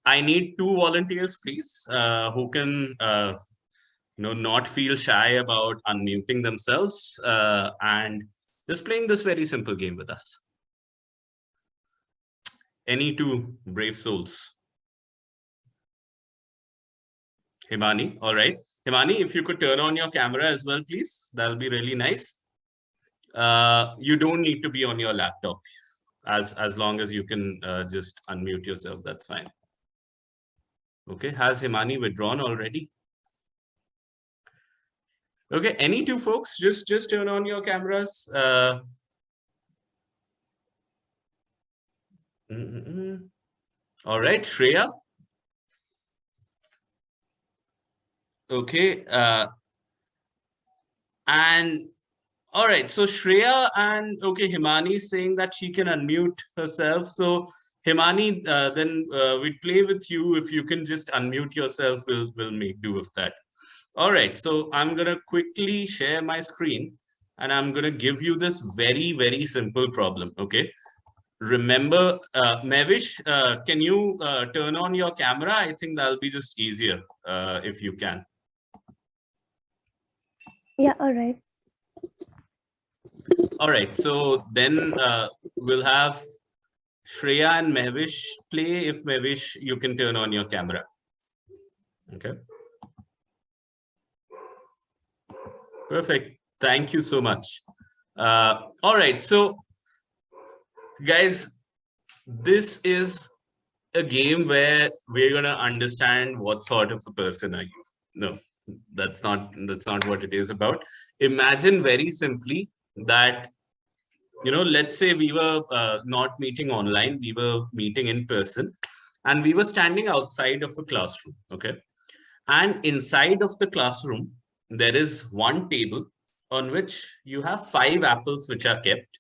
Speaker 6: I need two volunteers, please, who can not feel shy about unmuting themselves and just playing this very simple game with us. Any two brave souls? Himani, all right. Himani, if you could turn on your camera as well, please, that'll be really nice. You don't need to be on your laptop. As long as you can just unmute yourself, that's fine. Okay, has Himani withdrawn already? Okay, any two folks, just turn on your cameras. All right, Shreya. Okay, and all right, so Shreya and okay, Himani is saying that she can unmute herself. So Himani, then we play with you. If you can just unmute yourself, we'll make do with that. All right, so I'm gonna quickly share my screen and I'm gonna give you this very, very simple problem, okay? Remember, Mevish, can you turn on your camera? I think that'll be just easier if you can.
Speaker 4: Yeah, all right.
Speaker 6: All right, so then we'll have Shreya and Mevish play. If Mevish, you can turn on your camera. Okay. Perfect. Thank you so much. All right, so guys, this is a game where we're gonna understand what sort of a person are you. No, that's not what it is about. Imagine very simply that let's say we were not meeting online, we were meeting in person, and we were standing outside of a classroom. Okay, and inside of the classroom there is one table on which you have 5 apples which are kept.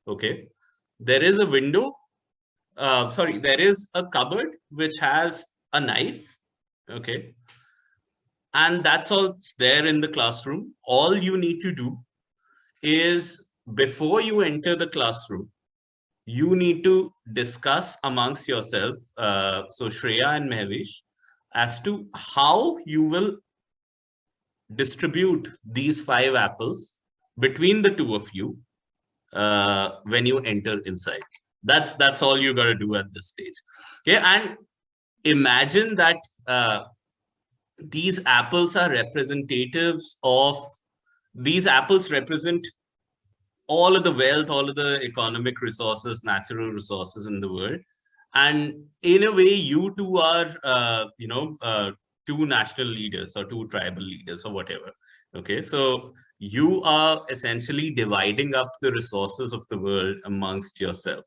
Speaker 6: Okay, there is a window, there is a cupboard which has a knife. Okay, and that's all there in the classroom. All you need to do is, before you enter the classroom, you need to discuss amongst yourself, so Shreya and Mevish, as to how you will distribute these 5 apples between the two of you when you enter inside. That's all you got to do at this stage. Okay, and imagine that these apples are representatives of, these apples represent all of the wealth, all of the economic resources, natural resources in the world. And in a way, you two are, two national leaders or two tribal leaders or whatever. Okay, so you are essentially dividing up the resources of the world amongst yourself.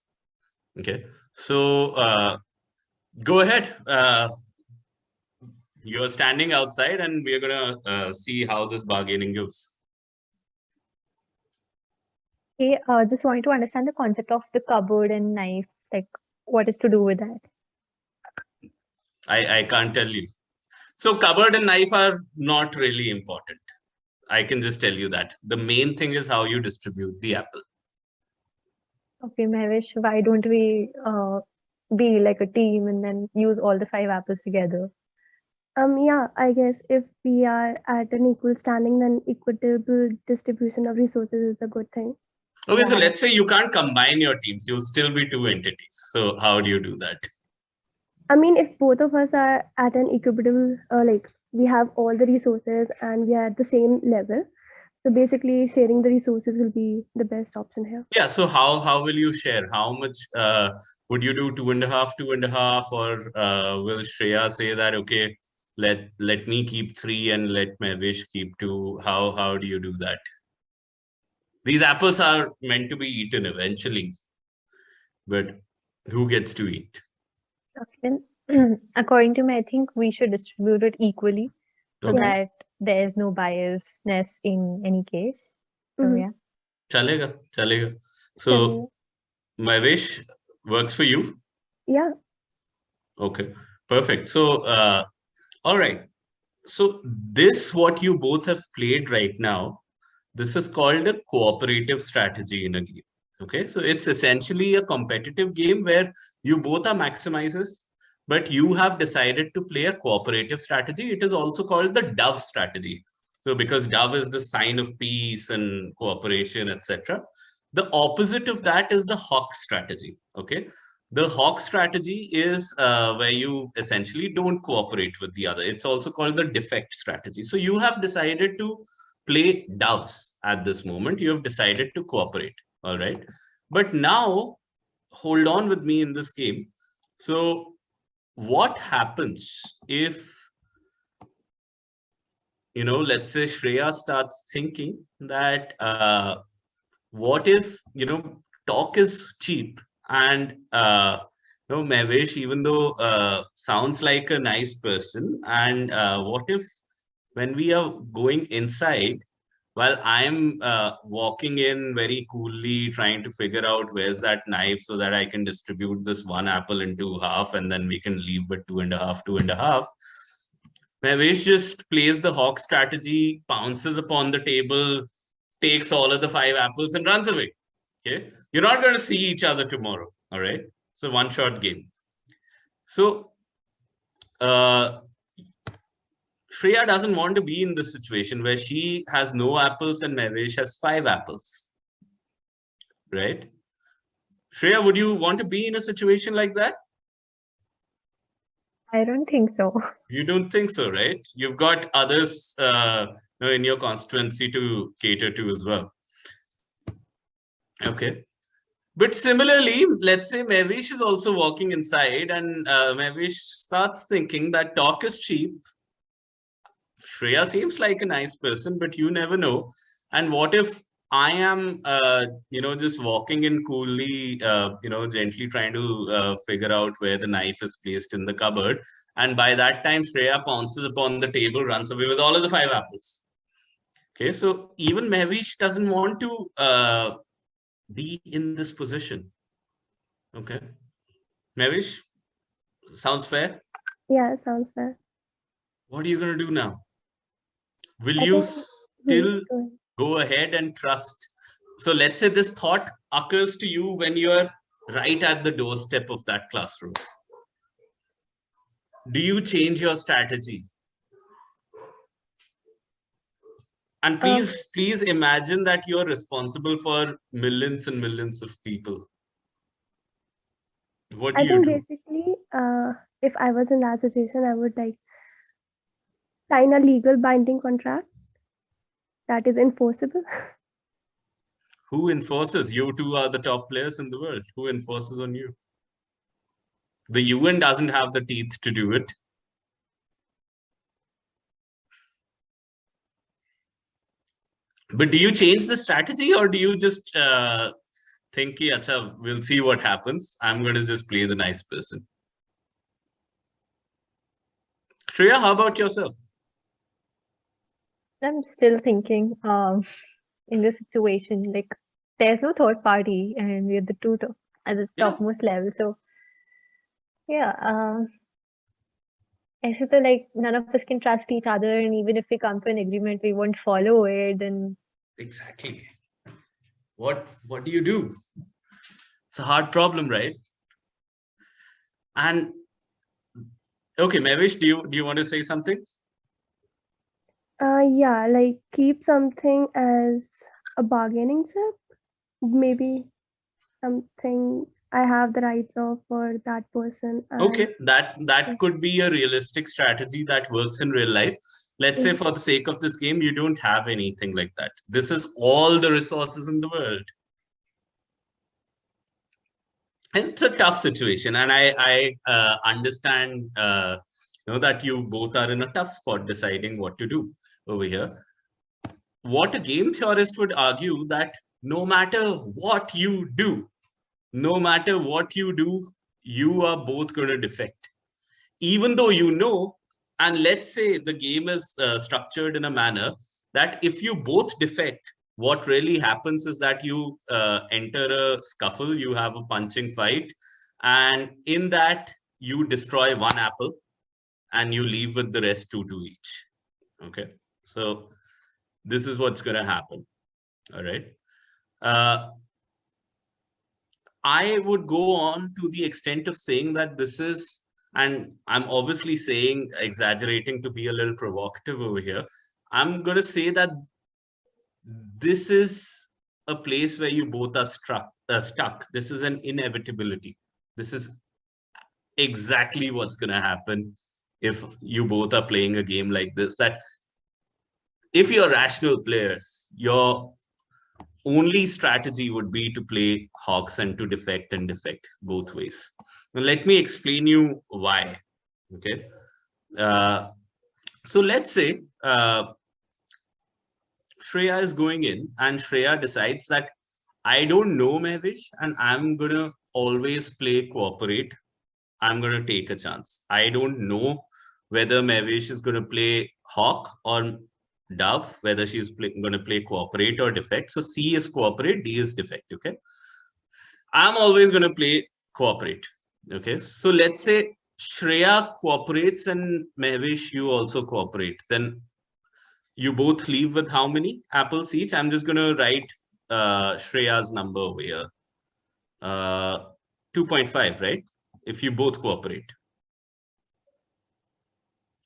Speaker 6: Okay, so go ahead. You're standing outside and we're going to see how this bargaining goes.
Speaker 4: Okay, just wanted to understand the concept of the cupboard and knife. Like, what is to do with that?
Speaker 6: I can't tell you. So cupboard and knife are not really important. I can just tell you that. The main thing is how you distribute the apple.
Speaker 4: Okay, Mahesh, why don't we be like a team and then use all the 5 apples together?
Speaker 7: Yeah, I guess if we are at an equal standing, then equitable distribution of resources is a good thing.
Speaker 6: Okay, so
Speaker 4: Yeah.
Speaker 6: let's say you can't combine your teams. You'll still be 2 entities. So how do you do that?
Speaker 7: I mean, if both of us are at an equitable, like we have all the resources and we are at the same level, so basically sharing the resources will be the best option here.
Speaker 6: Yeah, so how will you share? How much would you do 2.5, 2.5, or will Shreya say that, okay, let me keep 3 and let Mahesh keep 2? How do you do that? These apples are meant to be eaten eventually, but who gets to eat?
Speaker 4: Okay. Then, according to me, I think we should distribute it equally so
Speaker 6: Okay.
Speaker 4: that there is no biasness in any case. So
Speaker 7: Mhm.
Speaker 4: yeah.
Speaker 6: Chalega. So Mahesh works for you?
Speaker 7: Yeah.
Speaker 6: Okay, perfect. So all right. So this, what you both have played right now, this is called a cooperative strategy in a game. Okay, so it's essentially a competitive game where you both are maximizers, but you have decided to play a cooperative strategy. It is also called the dove strategy. So because dove is the sign of peace and cooperation, etc. The opposite of that is the hawk strategy. Okay, the hawk strategy is where you essentially don't cooperate with the other. It's also called the defect strategy. So you have decided to play doves at this moment. You have decided to cooperate. All right. But now, hold on with me in this game. So what happens if, let's say Shreya starts thinking that what if, talk is cheap, and Mahesh, even though sounds like a nice person, and what if when we are going inside, while I'm walking in very coolly, trying to figure out where's that knife so that I can distribute this 1 apple into half, and then we can leave with 2.5, 2.5. Mahesh just plays the hawk strategy, pounces upon the table, takes all of the 5 apples and runs away. Okay, you're not going to see each other tomorrow. All right, it's a one-shot game. So Shreya doesn't want to be in this situation where she has no apples and Mahesh has 5 apples, right? Shreya, would you want to be in a situation like that?
Speaker 4: I don't think so.
Speaker 6: You don't think so, right? You've got others in your constituency to cater to as well. Okay. But similarly, let's say Mahesh is also walking inside, and Mahesh starts thinking that talk is cheap. Shreya seems like a nice person, but you never know. And what if I am, just walking in coolly, gently trying to figure out where the knife is placed in the cupboard. And by that time, Shreya pounces upon the table, runs away with all of the 5 apples. Okay, so even Mahesh doesn't want to be in this position. Okay. Mahesh, sounds fair?
Speaker 7: Yeah, sounds fair.
Speaker 6: What are you going to do now? Will
Speaker 7: I
Speaker 6: you
Speaker 7: think-
Speaker 6: still
Speaker 7: Go ahead.
Speaker 6: go ahead and trust? So let's say this thought occurs to you when you're right at the doorstep of that classroom. Do you change your strategy? And please imagine that you're responsible for millions and millions of people. What do
Speaker 7: I
Speaker 6: you
Speaker 7: think
Speaker 6: do?
Speaker 7: basically, if I was in that situation, I would like sign a legal binding contract that is enforceable.
Speaker 6: Who enforces? You two are the top players in the world. Who enforces on you? The UN doesn't have the teeth to do it. But do you change the strategy, or do you just think, Acha, we'll see what happens. I'm going to just play the nice person. Shreya, how about yourself?
Speaker 4: I'm still thinking in this situation, like there's no third party, and we're the two at the
Speaker 6: Yeah.
Speaker 4: topmost level. So yeah, ऐसे तो like none of us can trust each other, and even if we come to an agreement, we won't follow it. Then
Speaker 6: Exactly. What do you do? It's a hard problem, right? And okay, Mavish, do you want to say something?
Speaker 7: Yeah, like keep something as a bargaining chip. Maybe something I have the rights of for that person.
Speaker 6: Okay, that could be a realistic strategy that works in real life. Let's say for the sake of this game, you don't have anything like that. This is all the resources in the world. It's a tough situation, and I understand that you both are in a tough spot deciding what to do over here. What a game theorist would argue that no matter what you do, you are both going to defect, even though and let's say the game is structured in a manner that if you both defect, what really happens is that you enter a scuffle, you have a punching fight, and in that you destroy one apple and you leave with the rest two to each. Okay, so this is what's going to happen. All right. I would go on to the extent of saying that this is, and I'm obviously exaggerating to be a little provocative over here. I'm going to say that this is a place where you both are stuck. This is an inevitability. This is exactly what's going to happen if you both are playing a game like this. That if you're rational players, your only strategy would be to play hogs and to defect both ways. Now, let me explain you why. Okay. So let's say Shreya is going in and Shreya decides that I don't know Mavish and I'm going to always play cooperate. I'm going to take a chance. I don't know whether Mavish is going to play hawk or dove, whether she's going to play cooperate or defect. So C is cooperate, D is defect. Okay. I'm always going to play cooperate. Okay. So let's say Shreya cooperates and Mavish, you also cooperate. Then you both leave with how many apples each? I'm just going to write Shreya's number over here. 2.5, right? If you both cooperate.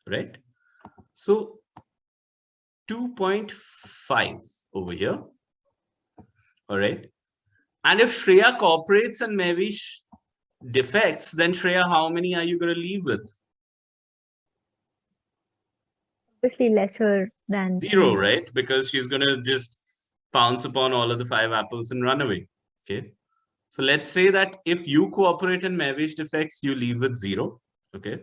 Speaker 6: Right? So 2.5 over here. All right. And if Shreya cooperates and Mavish defects, then Shreya, how many are you going to leave with?
Speaker 4: obviously lesser than
Speaker 6: 0, right? Because she's going to just pounce upon all of the 5 apples and run away. Okay. So let's say that if you cooperate and Mavish defects, you leave with 0. Okay.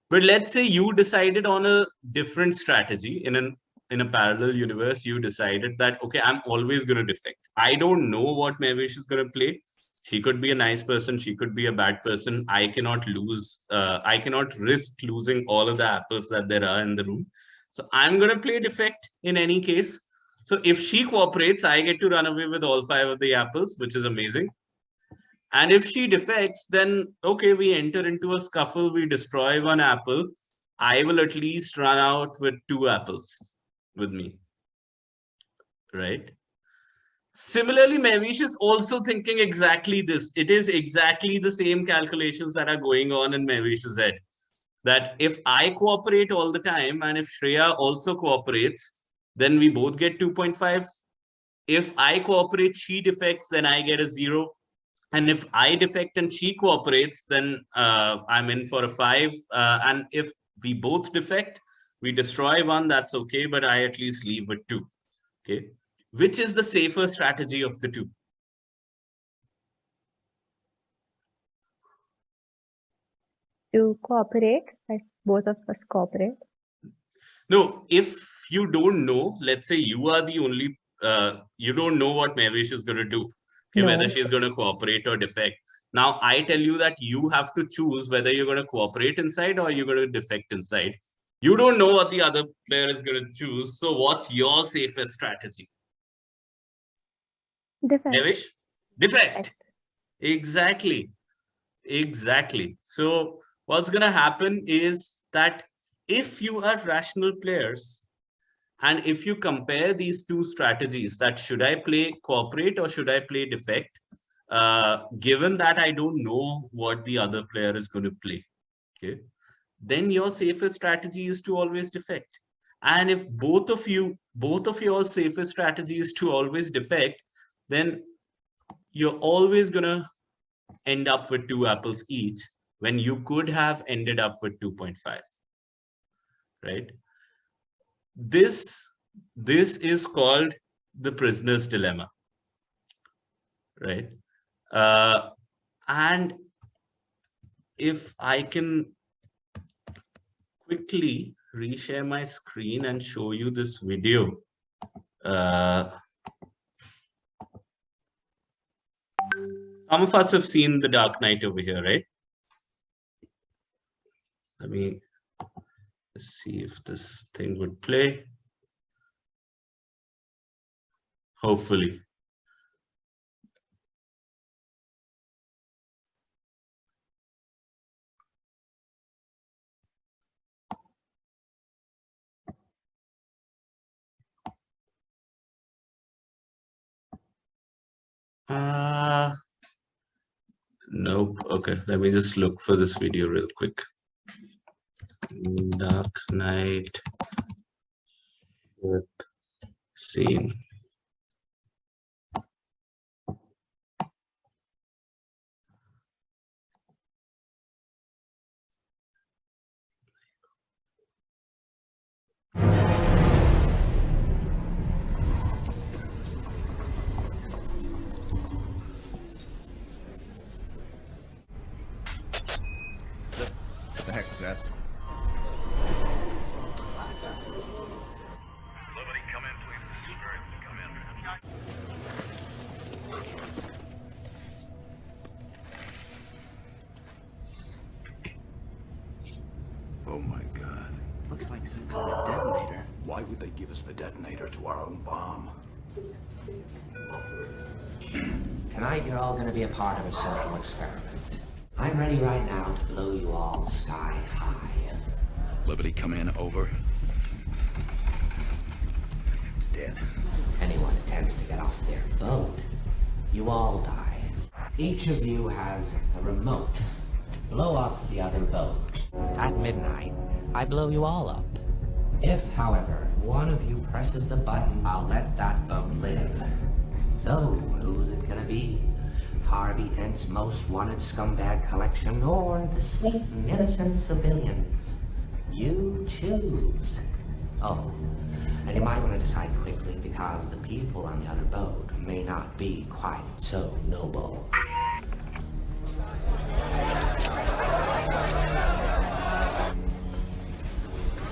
Speaker 6: But let's say you decided on a different strategy in a parallel universe. You decided that, okay, I'm always going to defect. I don't know what Mavish is going to play. She could be a nice person. She could be a bad person. I cannot I cannot risk losing all of the apples that there are in the room. So I'm going to play defect in any case. So if she cooperates, I get to run away with all 5 of the apples, which is amazing. And if she defects, then, okay, we enter into a scuffle, we destroy 1 apple. I will at least run out with 2 apples with me, right? Similarly, Mavish is also thinking exactly this. It is exactly the same calculations that are going on in Mavish's head. That if I cooperate all the time and if Shreya also cooperates, then we both get 2.5. If I cooperate, she defects, then I get a 0. And if I defect and she cooperates, then I'm in for a 5. And if we both defect, we destroy 1, that's okay, but I at least leave with 2. Okay. Which is the safer strategy of the 2?
Speaker 4: to cooperate, like both of us cooperate.
Speaker 6: No, if you don't know, let's say you are the only, you don't know what Mavish is going to do. Okay,
Speaker 4: No.
Speaker 6: whether she's going to cooperate or defect. Now, I tell you that you have to choose whether you're going to cooperate inside or you're going to defect inside. You don't know what the other player is going to choose. So what's your safest strategy?
Speaker 7: Defect.
Speaker 6: Devish? Defect. Exactly. Exactly. So what's going to happen is that if you are rational players, and if you compare these two strategies, that should I play cooperate or should I play defect, given that I don't know what the other player is going to play, okay, then your safest strategy is to always defect. And if both of your safest strategy is to always defect, then you're always going to end up with 2 apples each when you could have ended up with 2.5, right? This is called the prisoner's dilemma, right? And if I can quickly reshare my screen and show you this video. Some of us have seen The Dark Knight over here, right? Let me see if this thing would play. Hopefully. Nope. Okay, let me just look for this video real quick. Dark Knight scene.
Speaker 8: What the heck is that?
Speaker 9: Nobody come in, please. Come in.
Speaker 8: Oh my god. Looks like some kind of detonator.
Speaker 9: Why would they give us the detonator to our own bomb?
Speaker 10: Tonight you're all going to be a part of a social experiment. I'm ready right now to blow you all sky high.
Speaker 8: Liberty come in, over. It's dead.
Speaker 10: Anyone attempts to get off their boat, you all die. Each of you has a remote. Blow up the other boat. At midnight, I blow you all up. If, however, one of you presses the button, I'll let that boat live. So, who's it gonna be? Harvey Dent's most wanted scumbag collection, or the sweet and innocent civilians? You choose. Oh, and you might want to decide quickly, because the people on the other boat may not be quite so noble.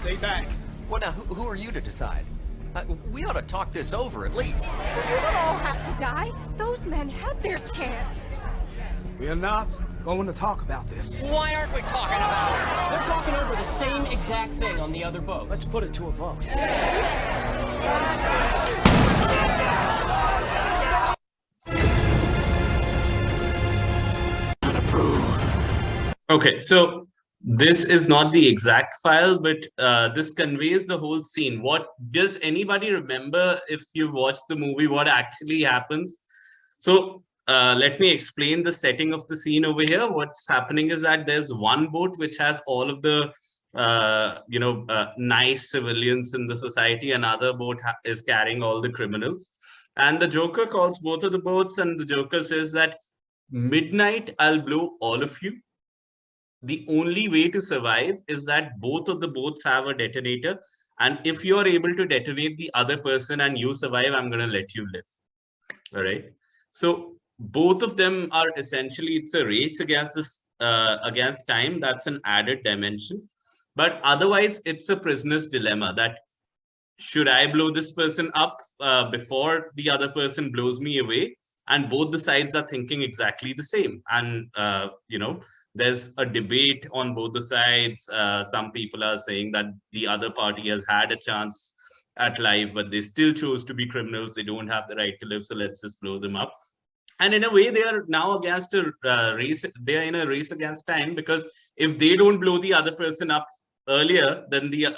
Speaker 11: Stay back. Well, now, who are you to decide? We ought to talk this over, at least.
Speaker 12: But we don't all have to die. Those men had their chance.
Speaker 11: We are not going to talk about this.
Speaker 13: Why aren't we talking about it? They're talking over the same exact thing on the other boat.
Speaker 11: Let's put it to a vote.
Speaker 6: Okay, so this is not the exact file, but this conveys the whole scene. What does anybody remember, if you've watched the movie, what actually happens? So let me explain the setting of the scene over here. What's happening is that there's one boat which has all of the nice civilians in the society. Another boat is carrying all the criminals, and the Joker calls both of the boats, and the Joker says that midnight I'll blow all of you. The only way to survive is that both of the boats have a detonator, and if you're able to detonate the other person and you survive, I'm going to let you live. All right, so both of them are essentially, it's a race against this against time. That's an added dimension, but otherwise it's a prisoner's dilemma, that should I blow this person up before the other person blows me away? And both the sides are thinking exactly the same, and there's a debate on both the sides. Some people are saying that the other party has had a chance at life, but they still chose to be criminals. They don't have the right to live, so let's just blow them up. And in a way, they are now against a race. They are in a race against time, because if they don't blow the other person up earlier, then the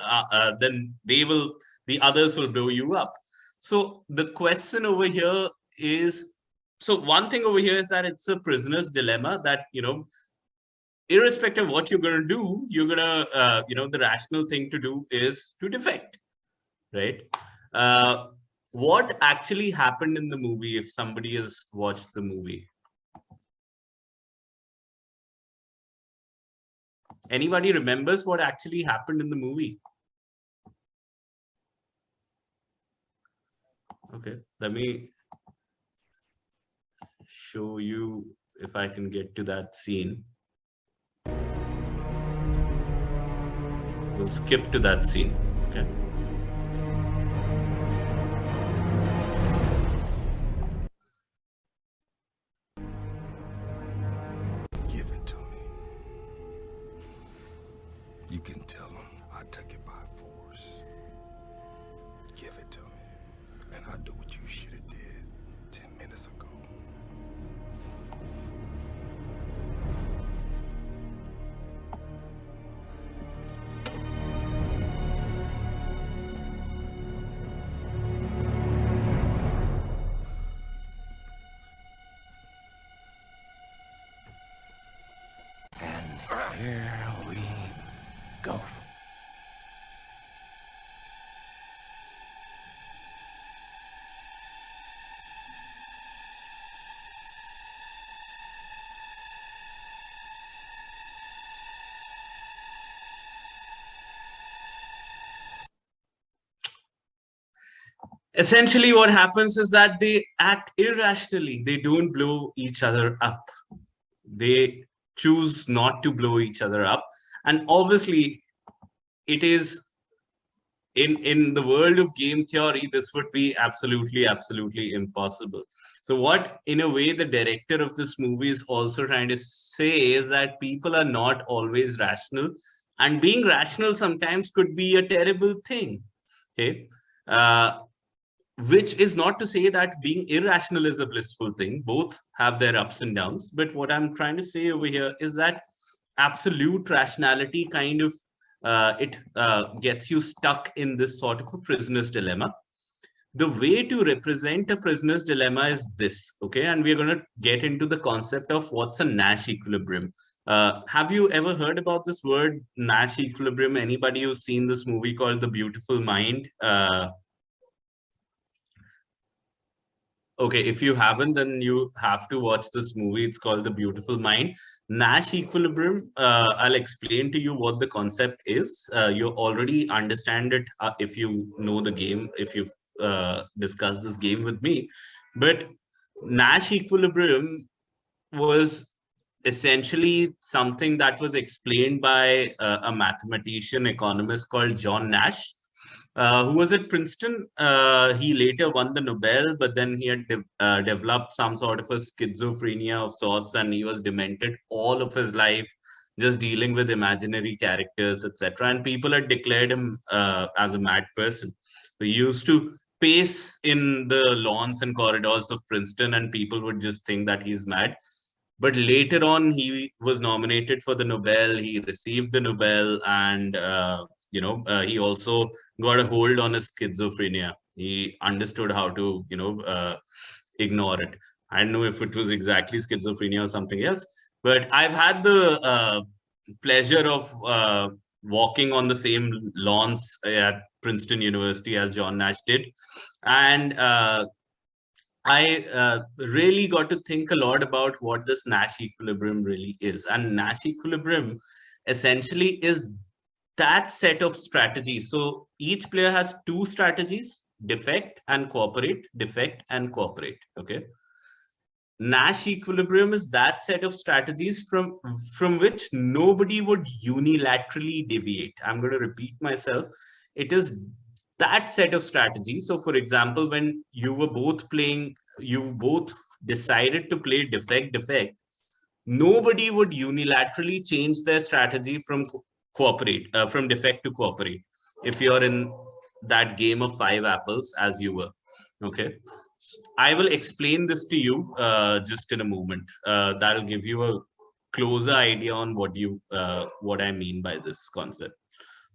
Speaker 6: others will blow you up. So the question over here is, so one thing over here is that it's a prisoner's dilemma, that, you know, irrespective of what you're going to do, you're going to, you know, the rational thing to do is to defect, right? What actually happened in the movie, if somebody has watched the movie? Anybody remembers what actually happened in the movie? Okay, let me show you if I can get to that scene. We'll skip to that scene, okay?
Speaker 9: Give it to me. You can tell them I took it by force. Give it to me, and I'll do what you should have did 10 minutes ago.
Speaker 8: And here we go.
Speaker 6: Essentially, what happens is that they act irrationally. They don't blow each other up. They choose not to blow each other up. And obviously, it is in the world of game theory, this would be absolutely impossible. So what, in a way, the director of this movie is also trying to say is that people are not always rational, and being rational sometimes could be a terrible thing. Okay. Which is not to say that being irrational is a blissful thing. Both have their ups and downs. But what I'm trying to say over here is that absolute rationality kind of gets you stuck in this sort of a prisoner's dilemma. The way to represent a prisoner's dilemma is this, okay? And we're going to get into the concept of what's a Nash equilibrium. Have you ever heard about this word, Nash equilibrium? Anybody who's seen this movie called The Beautiful Mind? Okay, if you haven't, then you have to watch this movie. It's called The Beautiful Mind. Nash equilibrium, I'll explain to you what the concept is. You already understand it if you know the game, if you've discussed this game with me. But Nash equilibrium was essentially something that was explained by a mathematician, economist called John Nash. Who was at Princeton. He later won the Nobel, but then he had developed some sort of a schizophrenia of sorts, and he was demented all of his life, just dealing with imaginary characters, etc. And people had declared him as a mad person. So he used to pace in the lawns and corridors of Princeton, and people would just think that he's mad. But later on, he was nominated for the Nobel. He received the Nobel, and he also got a hold on his schizophrenia. He understood how to, ignore it. I don't know if it was exactly schizophrenia or something else, but I've had the pleasure of walking on the same lawns at Princeton University as John Nash did. And I really got to think a lot about what this Nash equilibrium really is. And Nash equilibrium essentially is that set of strategies. So each player has two strategies: defect and cooperate, defect and cooperate. Okay. Nash equilibrium is that set of strategies from which nobody would unilaterally deviate. I'm going to repeat myself. It is that set of strategies. So for example, when you were both playing, you both decided to play defect, nobody would unilaterally change their strategy from cooperate, from defect to cooperate. If you're in that game of 5 apples as you were. Okay. I will explain this to you just in a moment. That'll give you a closer idea on what I mean by this concept.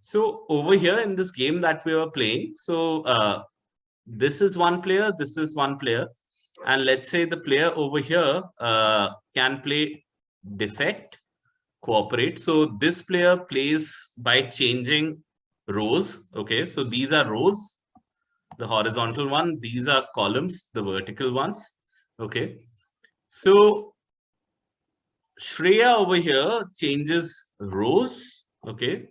Speaker 6: So over here in this game that we were playing, so this is one player, this is one player, and let's say the player over here can play defect, cooperate. So this player plays by changing rows. Okay, so these are rows, the horizontal one, these are columns, the vertical ones. Okay, so Shreya over here changes rows, okay,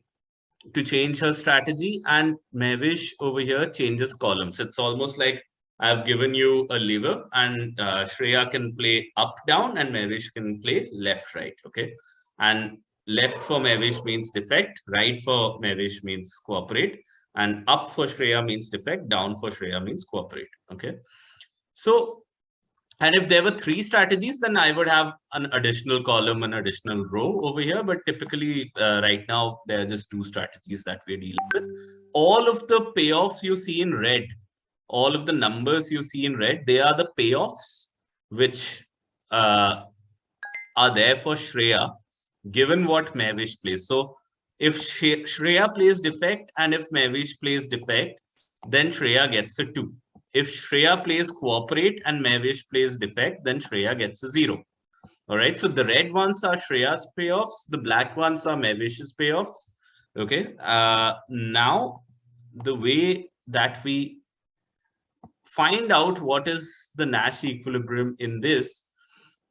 Speaker 6: to change her strategy, and Mehvish over here changes columns. It's almost like I've given you a lever, and Shreya can play up, down, and Mehvish can play left, right. Okay, and left for Mehvish means defect, right for Mehvish means cooperate, and up for Shreya means defect, down for Shreya means cooperate. Okay, so, and if there were 3 strategies, then I would have an additional column, an additional row over here. But typically, right now, there are just 2 strategies that we're dealing with. All of the payoffs you see in red, all of the numbers you see in red, they are the payoffs which are there for Shreya, given what Mehvish plays. So if Shreya plays defect and if Mehvish plays defect, then Shreya gets a 2. If Shreya plays cooperate and Mehvish plays defect, then Shreya gets a 0. All right. So the red ones are Shreya's payoffs. The black ones are Mehvish's payoffs. Okay. Now, the way that we find out what is the Nash equilibrium in this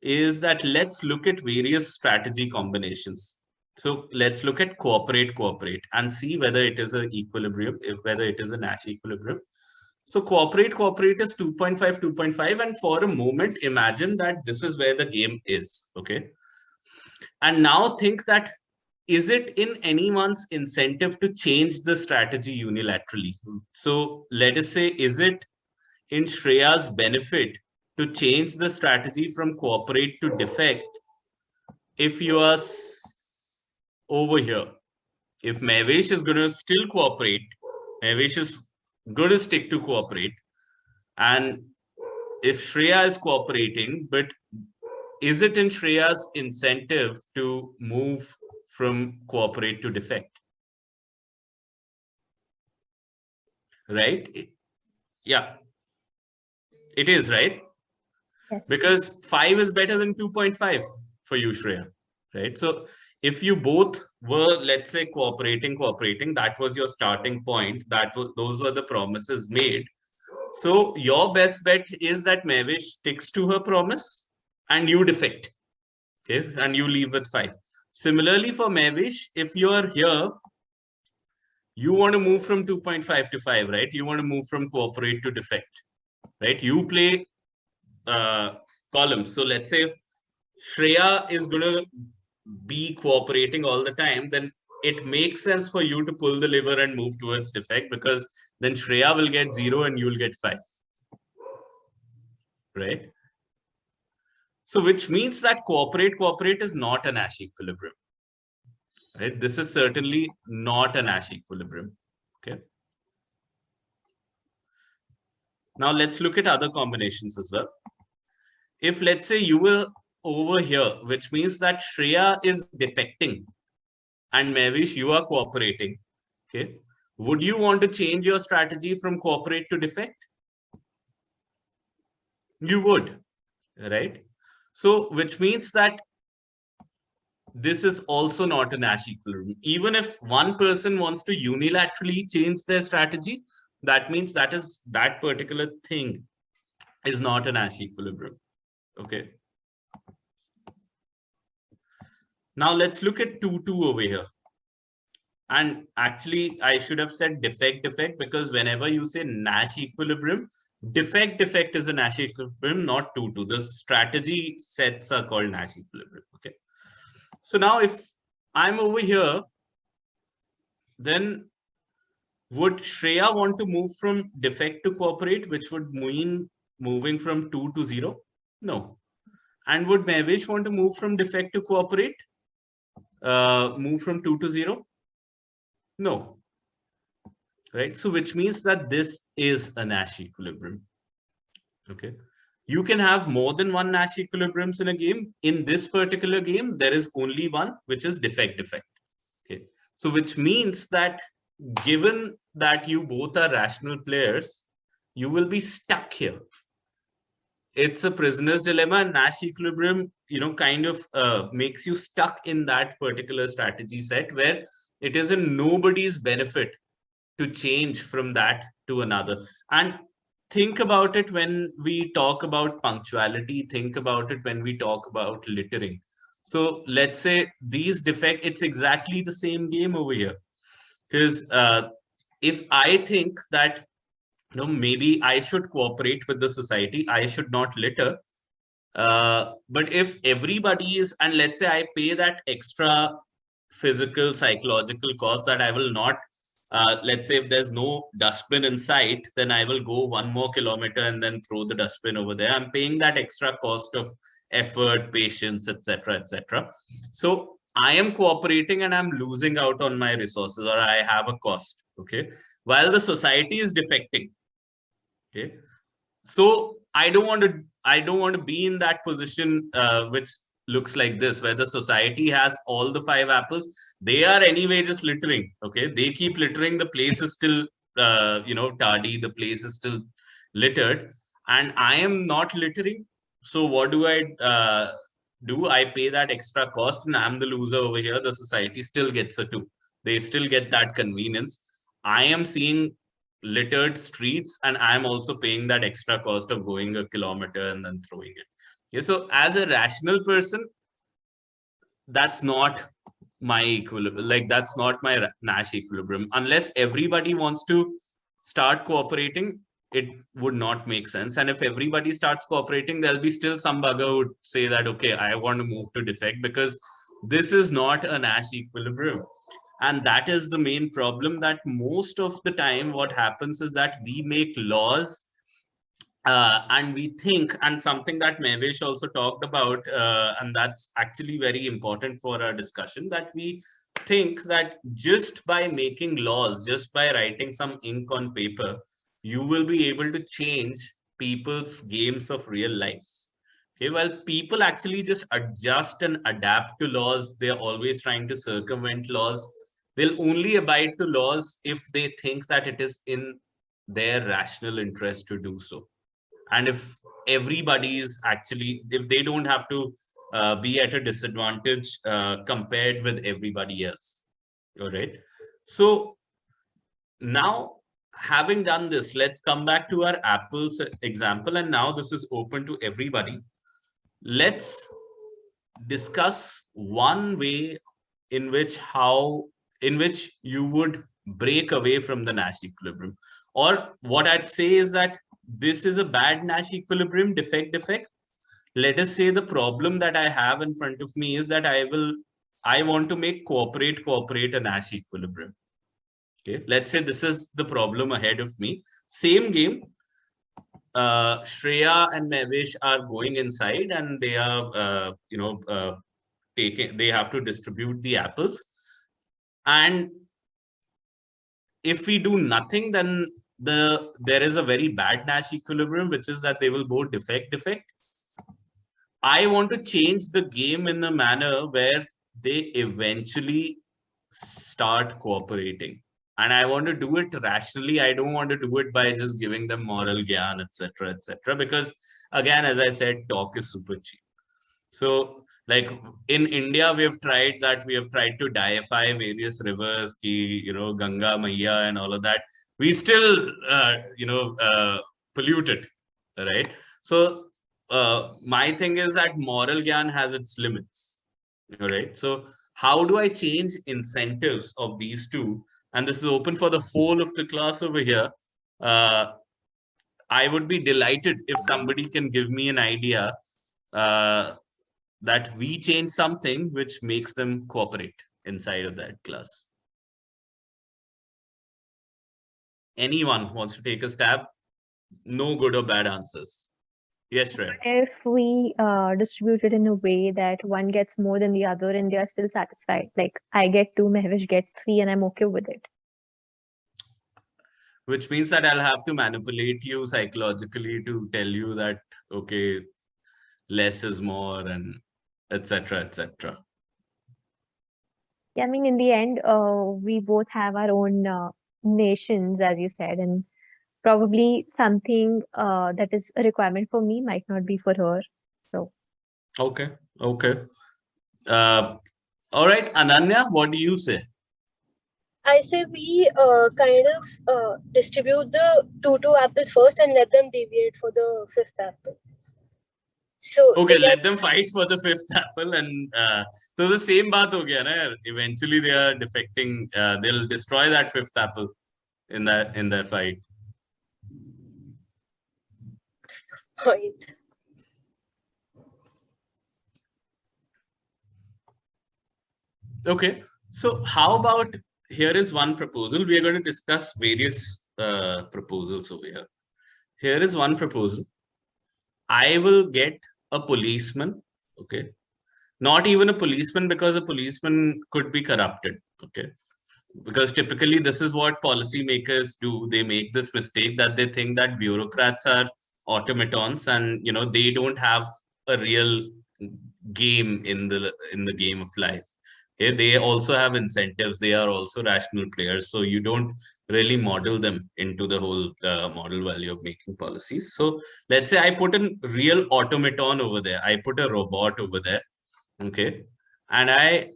Speaker 6: is that let's look at various strategy combinations. So let's look at cooperate and see whether it is an equilibrium, whether it is a Nash equilibrium. So cooperate is 2.5, 2.5. And for a moment, imagine that this is where the game is. Okay. And now think that, is it in anyone's incentive to change the strategy unilaterally? So let us say, is it in Shreya's benefit to change the strategy from cooperate to defect if you are over here? If Mehvish is going to still cooperate, Mehvish is going to stick to cooperate, and if Shreya is cooperating, but is it in Shreya's incentive to move from cooperate to defect? Right? Yeah, it is, right?
Speaker 4: Yes.
Speaker 6: Because 5 is better than 2.5 for you, Shreya, right? So if you both were, let's say, cooperating, that was your starting point, those were the promises made. So your best bet is that Mehvish sticks to her promise and you defect, okay, and you leave with 5. Similarly for Mehvish, if you are here, you want to move from 2.5 to 5, right? You want to move from cooperate to defect, right? You play columns. So let's say if Shreya is going to be cooperating all the time, then it makes sense for you to pull the lever and move towards defect, because then Shreya will get 0 and you'll get 5. Right? So which means that cooperate is not a Nash equilibrium. Right? This is certainly not a Nash equilibrium. Okay. Now let's look at other combinations as well. If let's say you were over here, which means that Shreya is defecting and Mehvish, you are cooperating. Okay. Would you want to change your strategy from cooperate to defect? You would, right? So which means that this is also not a Nash equilibrium. Even if one person wants to unilaterally change their strategy, that means that particular thing is not a Nash equilibrium. Okay. Now let's look at 2-2 over here. And actually, I should have said defect, because whenever you say Nash equilibrium, defect is a Nash equilibrium, not 2-2. The strategy sets are called Nash equilibrium. Okay. So now if I'm over here, then would Shreya want to move from defect to cooperate, which would mean moving from 2 to 0? No. And would Mehvish want to move from defect to cooperate? Move from 2 to 0? No. right? So which means that this is a Nash equilibrium. Okay. You can have more than one Nash equilibriums in a game. In this particular game, there is only one, which is defect. Okay. So which means that given that you both are rational players, you will be stuck here. It's a prisoner's dilemma, and Nash equilibrium, kind of makes you stuck in that particular strategy set where it is in nobody's benefit to change from that to another. And think about it when we talk about punctuality, think about it when we talk about littering. So let's say these defects, it's exactly the same game over here. Because if I think that maybe I should cooperate with the society, I should not litter. But if everybody is, and let's say I pay that extra physical, psychological cost that I will not, let's say if there's no dustbin in sight, then I will go 1 more kilometer and then throw the dustbin over there. I'm paying that extra cost of effort, patience, etc., etc. So I am cooperating and I'm losing out on my resources, or I have a cost. Okay, while the society is defecting. Okay, so I don't want to be in that position which looks like this, where the society has all the 5 apples. They are anyway just littering. Okay, they keep littering. The place is still tardy. The place is still littered, and I am not littering. So what do I do? I pay that extra cost, and I'm the loser over here. The society still gets a 2. They still get that convenience. I am seeing littered streets, and I'm also paying that extra cost of going a kilometer and then throwing it. Okay, so as a rational person, that's not my equilibrium. Like, that's not my Nash equilibrium. Unless everybody wants to start cooperating, it would not make sense. And if everybody starts cooperating, there'll be still some bugger who would say that, okay, I want to move to defect, because this is not a Nash equilibrium. And that is the main problem, that most of the time what happens is that we make laws and we think, and something that Mevesh also talked about, and that's actually very important for our discussion, that we think that just by making laws, just by writing some ink on paper, you will be able to change people's games of real lives. Okay, well, people actually just adjust and adapt to laws. They're always trying to circumvent laws. They'll only abide to laws if they think that it is in their rational interest to do so. And if everybody is actually, if they don't have to be at a disadvantage compared with everybody else. All right. So now, having done this, let's come back to our apples example. And now this is open to everybody. Let's discuss one way in which you would break away from the Nash equilibrium. Or what I'd say is that this is a bad Nash equilibrium, defect. Let us say the problem that I have in front of me is that I want to make cooperate a Nash equilibrium. Okay, let's say this is the problem ahead of me. Same game. Shreya and Mevesh are going inside, and they are, they have to distribute the apples. And if we do nothing, then there is a very bad Nash equilibrium, which is that they will both defect. I want to change the game in a manner where they eventually start cooperating. And I want to do it rationally. I don't want to do it by just giving them moral gyan, etc., etc. Because again, as I said, talk is super cheap. So, like in India, we have tried to deify various rivers, Ganga, Maiya, and all of that. We still, pollute it, right? So, my thing is that moral gyan has its limits, right? So, how do I change incentives of these two? And this is open for the whole of the class over here. I would be delighted if somebody can give me an idea that we change something which makes them cooperate inside of that class. Anyone wants to take a stab? No good or bad answers. Yes, Shreya.
Speaker 4: If we distribute it in a way that one gets more than the other and they are still satisfied, like I get 2, Mehvish gets 3, and I'm okay with it.
Speaker 6: which means that I'll have to manipulate you psychologically to tell you that, okay, less is more, and etc. etc.
Speaker 4: Yeah, I mean, in the end, we both have our own nations, as you said, and probably something that is a requirement for me might not be for her. So,
Speaker 6: okay. All right, Ananya, what do you say?
Speaker 14: I say we kind of distribute the two apples first and let them deviate for the fifth apple. So
Speaker 6: okay, let them fight for the fifth apple, and so the same baat ho gaya na. Eventually, they are defecting. They'll destroy that fifth apple in their fight.
Speaker 14: Point.
Speaker 6: Okay, so how about, here is one proposal. We are going to discuss various proposals over here. Here is one proposal. I will get a policeman, okay? Not even a policeman, because a policeman could be corrupted, okay? Because typically this is what policymakers do. They make this mistake that they think that bureaucrats are automatons, and they don't have a real game in the game of life. Okay, they also have incentives. They are also rational players. So you don't really model them into the whole model value of making policies. So let's say I put a real automaton over there. I put a robot over there. Okay. And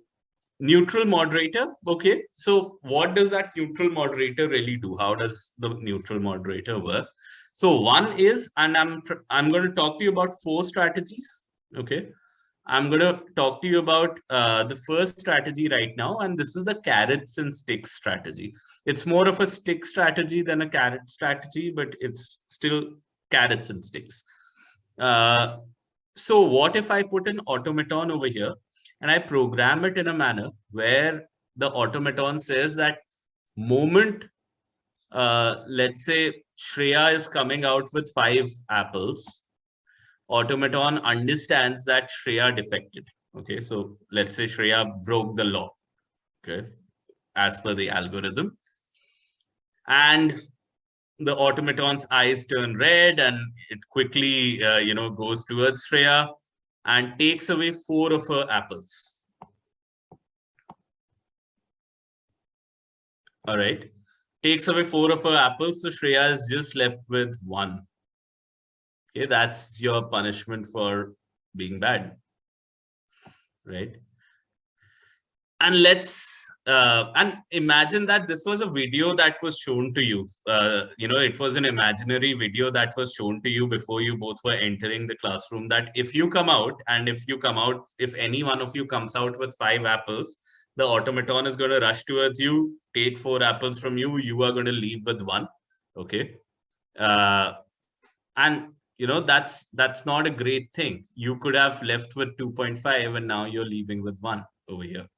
Speaker 6: neutral moderator. Okay. So what does that neutral moderator really do? How does the neutral moderator work? So one is, and I'm going to talk to you about 4 strategies. Okay. I'm going to talk to you about the first strategy right now, and this is the carrots and sticks strategy. It's more of a stick strategy than a carrot strategy, but it's still carrots and sticks. So what if I put an automaton over here and I program it in a manner where the automaton says that moment, let's say Shreya is coming out with 5 apples, automaton understands that Shreya defected. Okay, so let's say Shreya broke the law, okay, as per the algorithm. And the automaton's eyes turn red, and it quickly, goes towards Shreya and takes away 4 of her apples. All right, takes away 4 of her apples, so Shreya is just left with 1. Okay, that's your punishment for being bad, right? And let's and imagine that this was a video that was shown to you. It was an imaginary video that was shown to you before you both were entering the classroom, that if you come out, and if any one of you comes out with 5 apples, the automaton is going to rush towards you, take 4 apples from you. You are going to leave with 1. Okay. And that's not a great thing. You could have left with 2.5 and now you're leaving with 1 over here,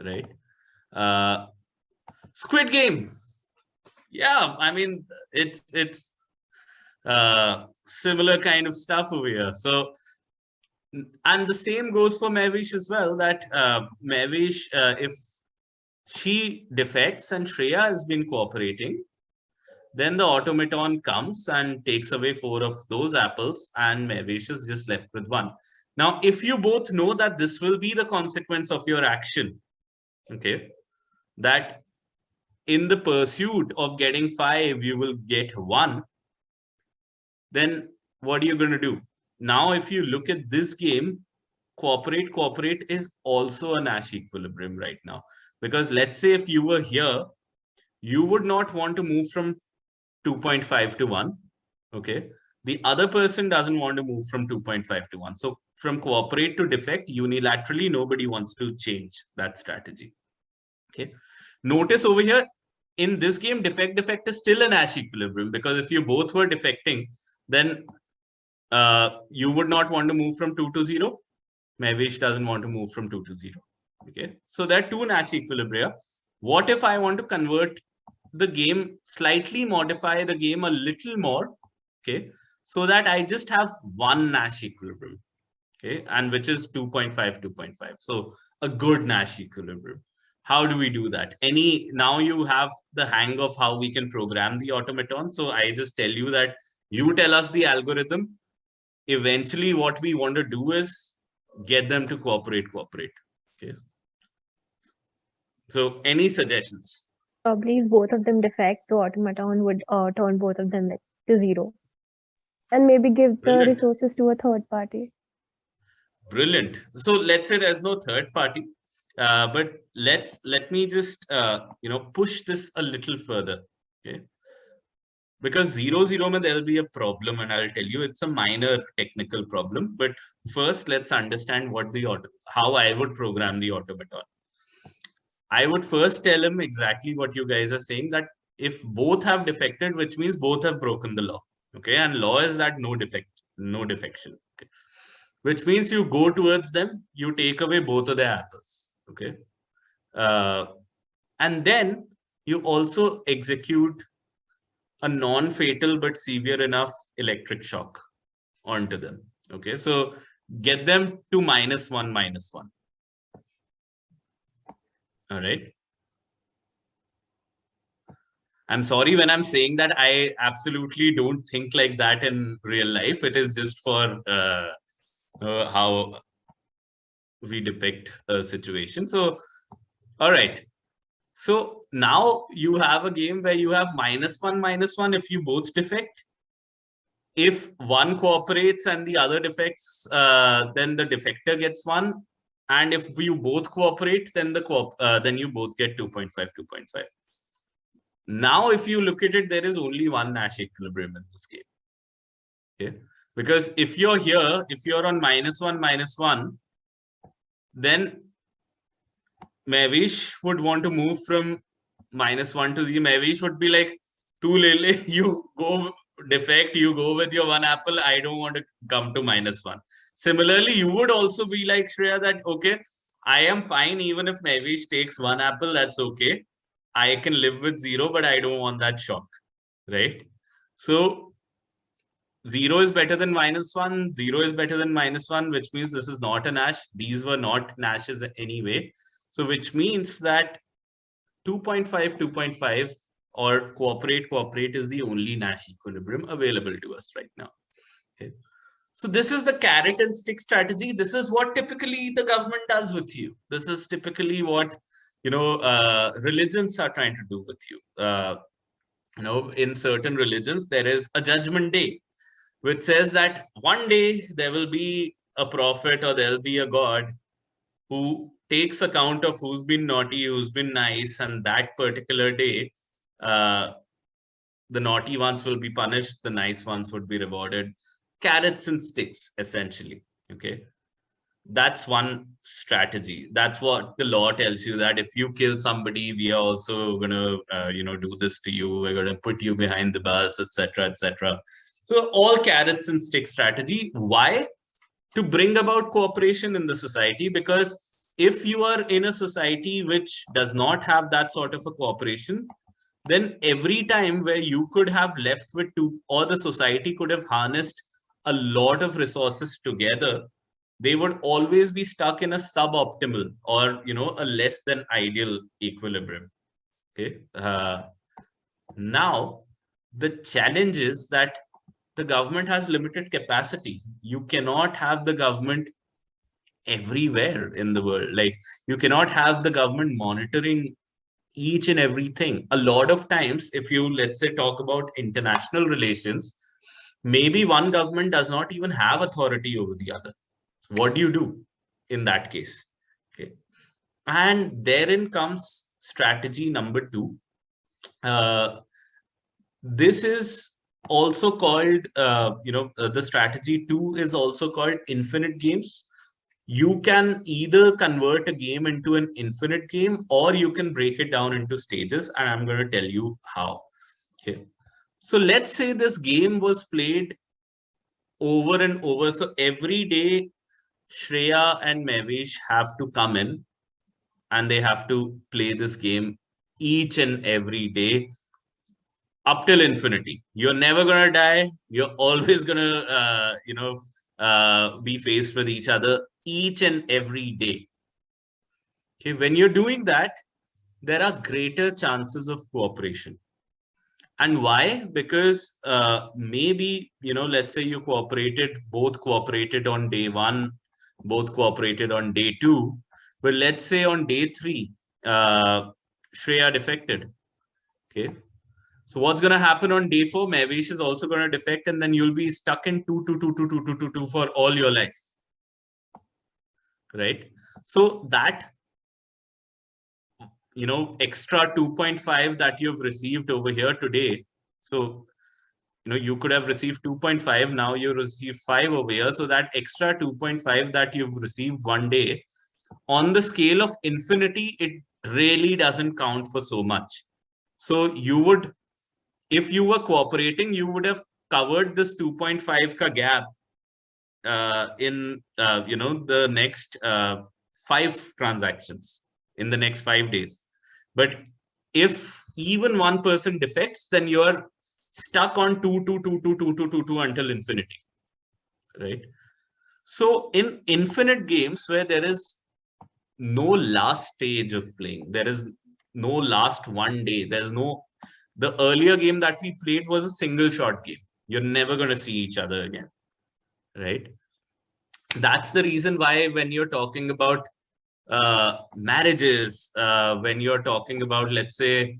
Speaker 6: right? Squid Game. Yeah, I mean, it's similar kind of stuff over here. So, and the same goes for Mehwish as well, that Mehwish, if she defects and Shreya has been cooperating, then the automaton comes and takes away 4 of those apples, and Mehwish is just left with 1. Now, if you both know that this will be the consequence of your action, okay, that in the pursuit of getting 5, you will get 1, then what are you going to do? Now, if you look at this game, cooperate is also a Nash equilibrium right now. Because let's say if you were here, you would not want to move from 2.5 to 1. Okay. The other person doesn't want to move from 2.5 to 1. So from cooperate to defect, unilaterally, nobody wants to change that strategy. Okay. Notice over here, in this game, defect is still a Nash equilibrium, because if you both were defecting, then you would not want to move from 2 to 0. Mehwish doesn't want to move from 2 to 0. Okay. So there are 2 Nash equilibria. What if I want to convert the game, slightly modify the game a little more, okay, so that I just have 1 Nash equilibrium, okay, and which is 2.5. So a good Nash equilibrium. How do we do that? Now you have the hang of how we can program the automaton. So I just tell you that you tell us the algorithm. Eventually, what we want to do is get them to cooperate. Okay. So any suggestions?
Speaker 4: Probably if both of them defect, the automaton would turn both of them to 0.
Speaker 7: And maybe give the
Speaker 6: Brilliant.
Speaker 7: resources to a third party.
Speaker 6: Brilliant. So let's say there's no third party, but let me just push this a little further. Okay. Because 0-0 mein there'll be a problem, and I'll tell you it's a minor technical problem. But first, let's understand how I would program the automaton. I would first tell him exactly what you guys are saying, that if both have defected, which means both have broken the law. Okay, and law is that no defection. Okay, which means you go towards them, you take away both of their apples. Okay, and then you also execute a non-fatal but severe enough electric shock onto them. Okay, so get them to -1. All right. I'm sorry when I'm saying that. I absolutely don't think like that in real life. It is just for how we depict a situation. So, all right. So now you have a game where you have -1 if you both defect. If one cooperates and the other defects, then the defector gets 1. And if you both cooperate, then then you both get 2.5. Now, if you look at it, there is only one Nash equilibrium in this game. Okay, because if you're here, if you're on -1, then Mavish would want to move from -1 to 0. Mavish would be like, "Tu lele, you go defect, you go with your 1 apple. I don't want to come to -1." Similarly, you would also be like, Shreya, that, okay, I am fine even if Mavish takes 1 apple, that's okay. I can live with 0, but I don't want that shock, right? So 0 is better than -1, 0 is better than -1, which means this is not a Nash. These were not Nashes anyway. So which means that 2.5 or cooperate is the only Nash equilibrium available to us right now. Okay. So this is the carrot and stick strategy. This is what typically the government does with you. This is typically what religions are trying to do with you. In certain religions, there is a judgment day, which says that one day there will be a prophet or there'll be a God who takes account of who's been naughty, who's been nice, and that particular day, the naughty ones will be punished, the nice ones would be rewarded. Carrots and sticks, essentially. Okay, that's one strategy. That's what the law tells you, that if you kill somebody, we are also gonna do this to you. We're gonna put you behind the bars, etc., etc. So all carrots and stick strategy. Why? To bring about cooperation in the society, because if you are in a society which does not have that sort of a cooperation, then every time where you could have left with 2, or the society could have harnessed a lot of resources together, they would always be stuck in a suboptimal or a less than ideal equilibrium. Okay. Now the challenge is that the government has limited capacity. You cannot have the government everywhere in the world. Like, you cannot have the government monitoring each and everything. A lot of times, if you, let's say, talk about international relations, maybe one government does not even have authority over the other. What do you do in that case? Okay. And therein comes strategy number 2. This is also called, the strategy 2 is also called infinite games. You can either convert a game into an infinite game, or you can break it down into stages, and I'm going to tell you how. Okay. So let's say this game was played over and over. So every day, Shreya and Mavish have to come in and they have to play this game each and every day up till infinity. You're never going to die. You're always going to, be faced with each other each and every day. Okay, when you're doing that, there are greater chances of cooperation. And why? Because maybe, let's say you both cooperated on day 1, both cooperated on day 2, but let's say on day 3, Shreya defected. Okay. So what's going to happen on day 4? Mavish is also going to defect, and then you'll be stuck in 2 for all your life. Right? So that, extra 2.5 that you've received over here today. So, you could have received 2.5. Now you receive 5 over here. So that extra 2.5 that you've received one day, on the scale of infinity, it really doesn't count for so much. So you would, if you were cooperating, you would have covered this 2.5 ka gap in, the next 5 transactions in the next 5 days. But if even one person defects, then you're stuck on 2 until infinity, right? So in infinite games where there is no last stage of playing, there is no last one day, there's no, the earlier game that we played was a single shot game. You're never going to see each other again, right? That's the reason why when you're talking about marriages, when you're talking about, let's say,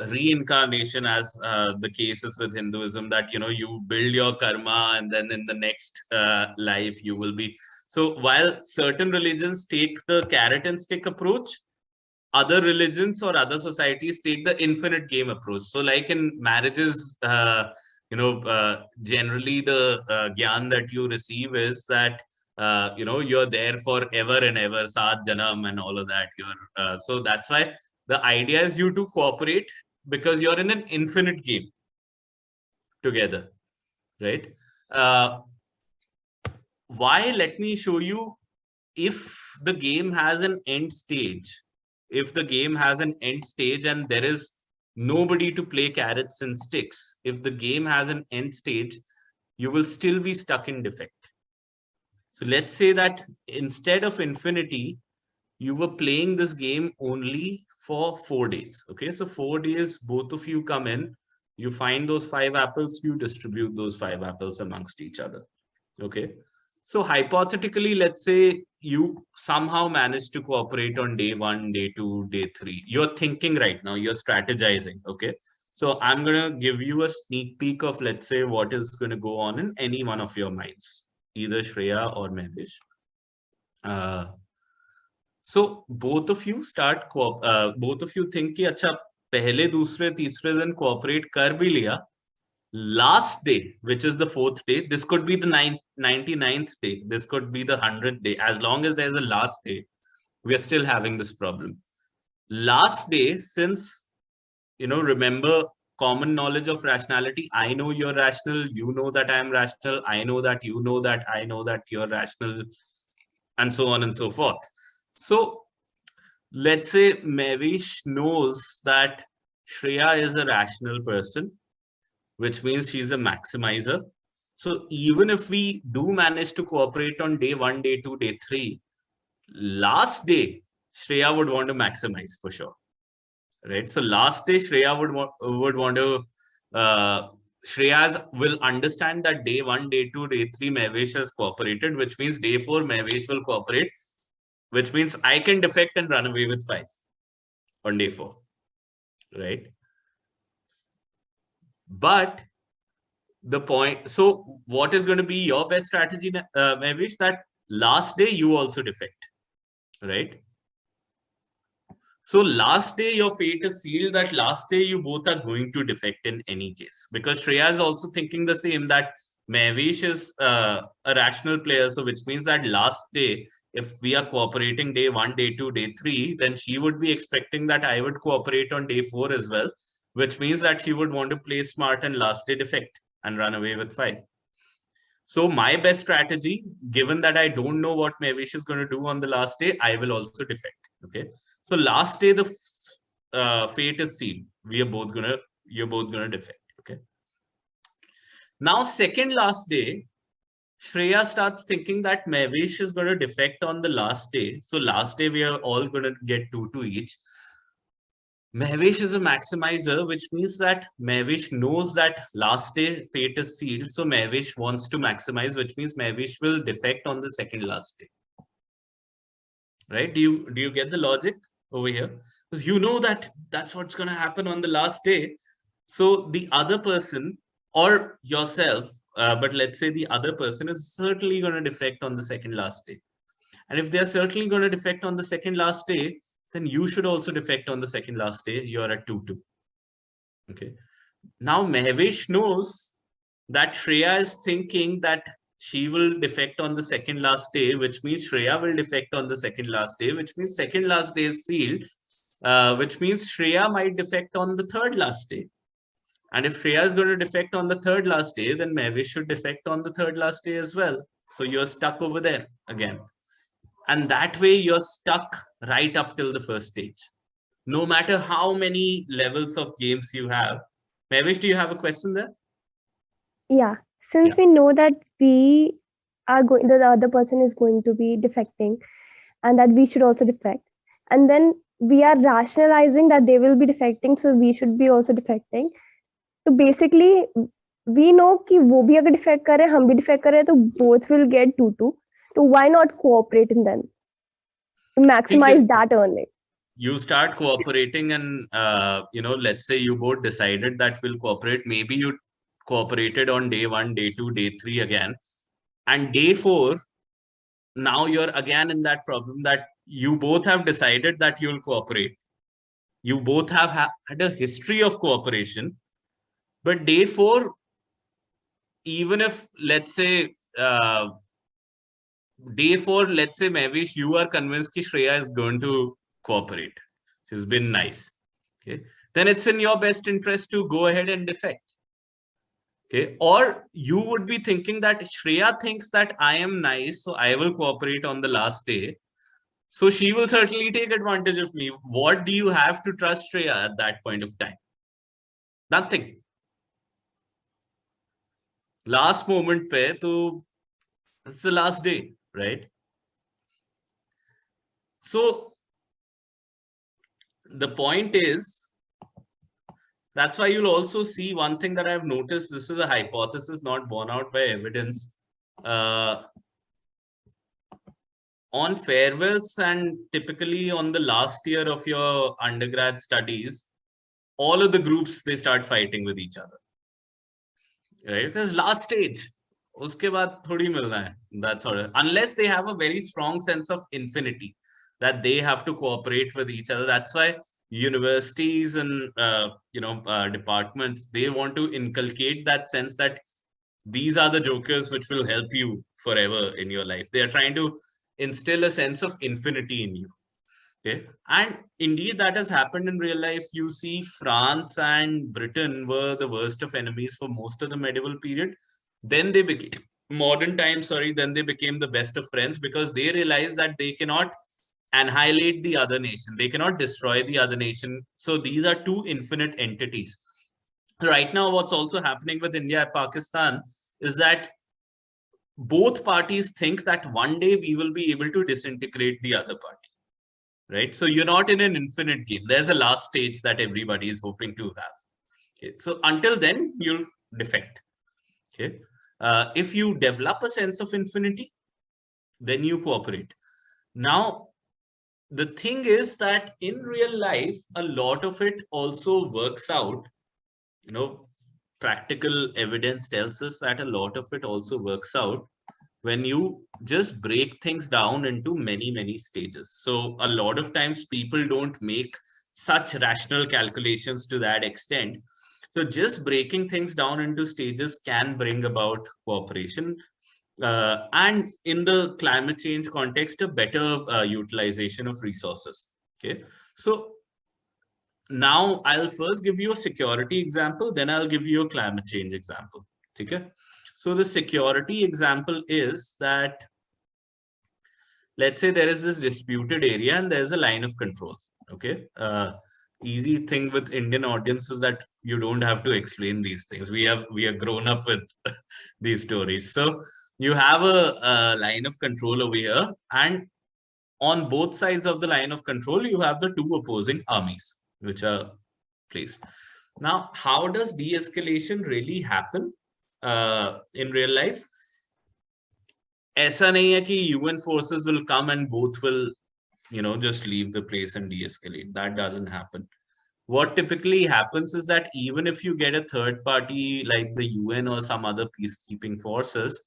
Speaker 6: reincarnation, as the case is with Hinduism, that you build your karma and then in the next life you will be. So while certain religions take the carrot and stick approach, other religions or other societies take the infinite game approach. So like in marriages, generally the gyan that you receive is that you're there forever and ever, saat janam and all of that. So that's why the idea is you to cooperate, because you're in an infinite game together, right? Why? Let me show you. If the game has an end stage, and there is nobody to play carrots and sticks, if the game has an end stage, you will still be stuck in defect. So let's say that instead of infinity, you were playing this game only for 4 days. Okay, so 4 days, both of you come in, you find those 5 apples, you distribute those 5 apples amongst each other. Okay, so hypothetically, let's say you somehow manage to cooperate on day 1, day 2, day 3. You're thinking right now, you're strategizing. Okay, so I'm going to give you a sneak peek of, let's say, what is going to go on in any one of your minds, either Shreya or Mavish. So both of you start, both of you think कि अच्छा पहले दूसरे तीसरे दिन cooperate कर भी लिया. Last day, which is the 4th day, this could be the 99th day, this could be the 100th day. As long as there's a last day, we are still having this problem. Last day, since, remember common knowledge of rationality, I know you're rational, you know that I am rational, I know that you know that, I know that you're rational, and so on and so forth. So let's say Mavish knows that Shreya is a rational person, which means she's a maximizer. So even if we do manage to cooperate on day 1, day 2, day 3, last day, Shreya would want to maximize for sure, right? So last day, Shreya would want to, Shreya will understand that day 1, day 2, day 3, Mavish has cooperated, which means day 4, Mavish will cooperate, which means I can defect and run away with 5 on day 4, right? But the point, so what is going to be your best strategy, Mavish? That last day you also defect, right? So last day your fate is sealed, that last day you both are going to defect in any case, because Shreya is also thinking the same, that Mavish is a rational player. So which means that last day, if we are cooperating day 1, day 2, day 3, then she would be expecting that I would cooperate on day 4 as well, which means that she would want to play smart and last day defect and run away with 5. So my best strategy, given that I don't know what Mavish is going to do on the last day, I will also defect. Okay, so last day the fate is sealed. You're both gonna defect. Okay. Now second last day, Shreya starts thinking that Mavish is going to defect on the last day. So last day we are all going to get 2 each. Mehwish is a maximizer, which means that Mehwish knows that last day fate is sealed. So Mehwish wants to maximize, which means Mehwish will defect on the second last day. Right? Do you get the logic over here? Because you know that that's what's going to happen on the last day. So the other person or yourself, but let's say the other person is certainly going to defect on the second last day. And if they're certainly going to defect on the second last day, then you should also defect on the second last day. You're at 2-2. Okay. Now Mehwish knows that Shreya is thinking that she will defect on the second last day, which means Shreya will defect on the second last day, which means second last day is sealed, which means Shreya might defect on the third last day. And if Shreya is going to defect on the third last day, then Mehwish should defect on the third last day as well. So you're stuck over there again. And that way you're stuck right up till the first stage. No matter how many levels of games you have. Mehwish, do you have a question there?
Speaker 7: Yeah. Since we know that we are going, the other person is going to be defecting and that we should also defect. And then we are rationalizing that they will be defecting, so we should be also defecting. So basically, we know कि वो भी अगर defect करे, हम भी defect करे, तो both will get 2-2. So why not cooperate in them to maximize that earning?
Speaker 6: You start cooperating and, let's say you both decided that we'll cooperate. Maybe you cooperated on day 1, day 2, day 3 again. And day 4, now you're again in that problem that you both have decided that you'll cooperate. You both have had a history of cooperation. But day 4, even if, let's say, day 4, let's say, Mehwish, you are convinced that Shreya is going to cooperate. She's been nice. Okay. Then it's in your best interest to go ahead and defect. Okay. Or you would be thinking that Shreya thinks that I am nice, so I will cooperate on the last day. So she will certainly take advantage of me. What do you have to trust Shreya at that point of time? Nothing. Last moment pe, to it's the last day, right? So the point is, that's why you'll also see one thing that I've noticed. This is a hypothesis not borne out by evidence. On farewells and typically on the last year of your undergrad studies, all of the groups, they start fighting with each other. Right? Because last stage, uske baad thodi milna hai. That's all. Unless they have a very strong sense of infinity, that they have to cooperate with each other. That's why universities and departments, they want to inculcate that sense that these are the jokers which will help you forever in your life. They are trying to instill a sense of infinity in you. Okay. And indeed, that has happened in real life. You see, France and Britain were the worst of enemies for most of the medieval period. Then they became modern times, then they became the best of friends because they realized that they cannot annihilate the other nation. They cannot destroy the other nation. So these are two infinite entities. Right now, what's also happening with India and Pakistan is that both parties think that one day we will be able to disintegrate the other party. Right? So you're not in an infinite game. There's a last stage that everybody is hoping to have. Okay. So until then, you'll defect. Okay. If you develop a sense of infinity, then you cooperate. Now, the thing is that in real life, a lot of it also works out. Practical evidence tells us that a lot of it also works out when you just break things down into many, many stages. So a lot of times people don't make such rational calculations to that extent. So just breaking things down into stages can bring about cooperation. And in the climate change context, a better utilization of resources. Okay. So now I'll first give you a security example, then I'll give you a climate change example. Okay. So the security example is that, let's say there is this disputed area and there's a line of control. Okay. Easy thing with Indian audience is that you don't have to explain these things. We are grown up with these stories. So you have a line of control over here, and on both sides of the line of control, you have the two opposing armies. which are placed. Now, how does de-escalation really happen in real life? ऐसा नहीं है कि UN forces will come and both will, just leave the place and de-escalate. That doesn't happen. What typically happens is that even if you get a third party like the UN or some other peacekeeping forces,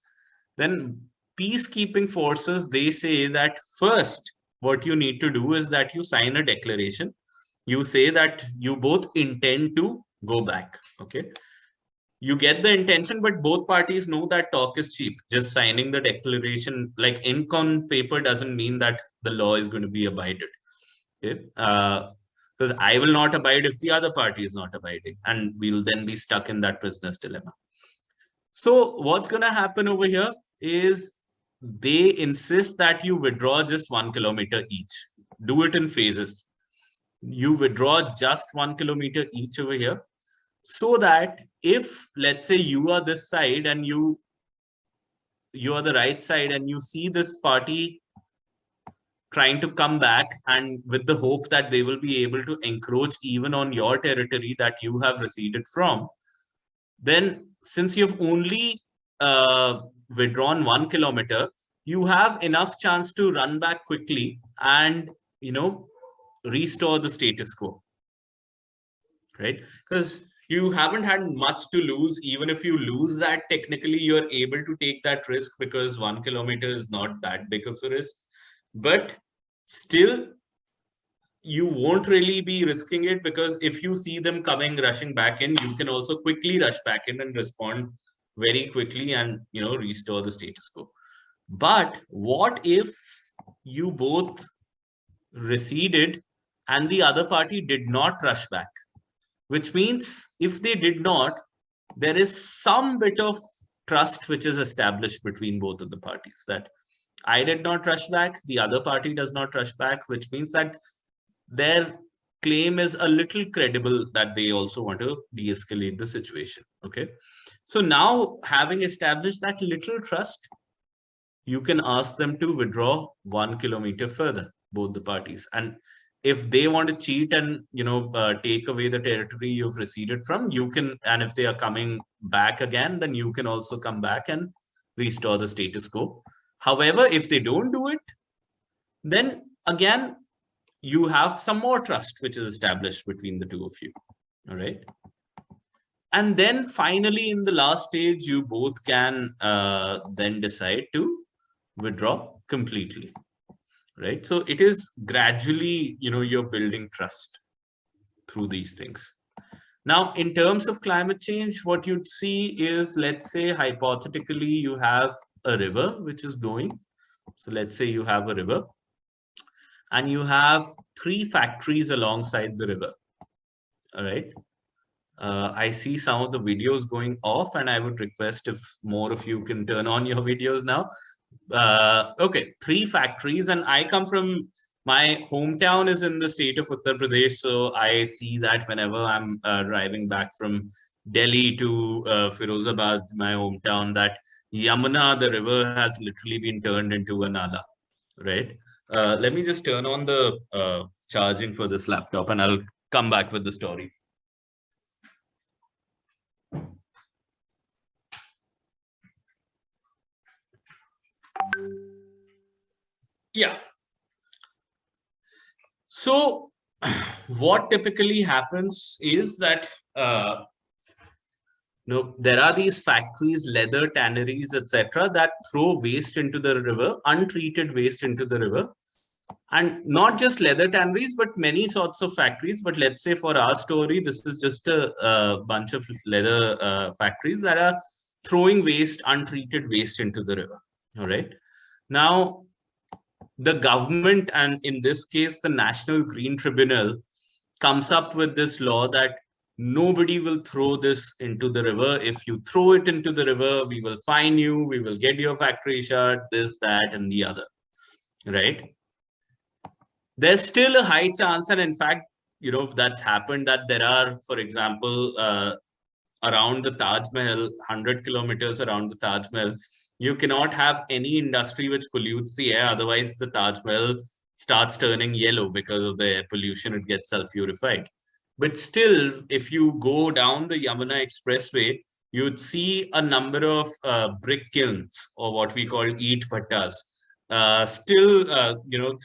Speaker 6: then peacekeeping forces, they say that first, what you need to do is that you sign a declaration. You say that you both intend to go back. Okay. You get the intention, but both parties know that talk is cheap. Just signing the declaration, like ink on paper, doesn't mean that the law is going to be abided. Okay. Because I will not abide if the other party is not abiding, and we'll then be stuck in that prisoner's dilemma. So what's going to happen over here is they insist that you withdraw just 1 kilometer each. Do it in phases. You withdraw just 1 kilometer each over here, so that if, let's say, you are this side and you are the right side, and you see this party trying to come back, and with the hope that they will be able to encroach even on your territory that you have receded from, then since you've only withdrawn 1 kilometer, you have enough chance to run back quickly and, restore the status quo, right? Because you haven't had much to lose. Even if you lose that, technically you're able to take that risk because 1 kilometer is not that big of a risk. But still, you won't really be risking it, because if you see them rushing back in, you can also quickly rush back in and respond very quickly and, restore the status quo. But what if you both receded and the other party did not rush back? Which means if they did not, there is some bit of trust which is established between both of the parties, that I did not rush back, the other party does not rush back, which means that their claim is a little credible that they also want to de-escalate the situation. Okay. So now, having established that little trust, you can ask them to withdraw 1 kilometer further, both the parties. And if they want to cheat and, take away the territory you've receded from, you can, and if they are coming back again, then you can also come back and restore the status quo. However, if they don't do it, then again, you have some more trust which is established between the two of you. All right. And then finally, in the last stage, you both can then decide to withdraw completely. Right. So it is gradually, you're building trust through these things. Now, in terms of climate change, what you'd see is, let's say, hypothetically, you have a river which is going. So let's say you have a river and you have 3 factories alongside the river. All right. I see some of the videos going off, and I would request if more of you can turn on your videos now. Okay, 3 factories, and I come from, my hometown is in the state of Uttar Pradesh, so I see that whenever I'm driving back from Delhi to Firozabad, my hometown, that Yamuna, the river, has literally been turned into a nala, right? Let me just turn on the charging for this laptop, and I'll come back with the story. Yeah. So what typically happens is that there are these factories, leather tanneries, etc., that throw waste into the river, untreated waste into the river. And not just leather tanneries, but many sorts of factories. But let's say for our story, this is just a bunch of leather factories that are throwing waste, untreated waste into the river. All right. Now, the government, and in this case, the National Green Tribunal, comes up with this law that nobody will throw this into the river. If you throw it into the river, we will fine you, we will get your factory shut, this, that, and the other, right? There's still a high chance, and in fact, that's happened, that there are, for example, around the Taj Mahal, 100 kilometers around the Taj Mahal, you cannot have any industry which pollutes the air. Otherwise, the Taj Mahal starts turning yellow because of the air pollution. It gets sulfurified. But still, if you go down the Yamuna Expressway, you'd see a number of brick kilns, or what we call eat bhattas, still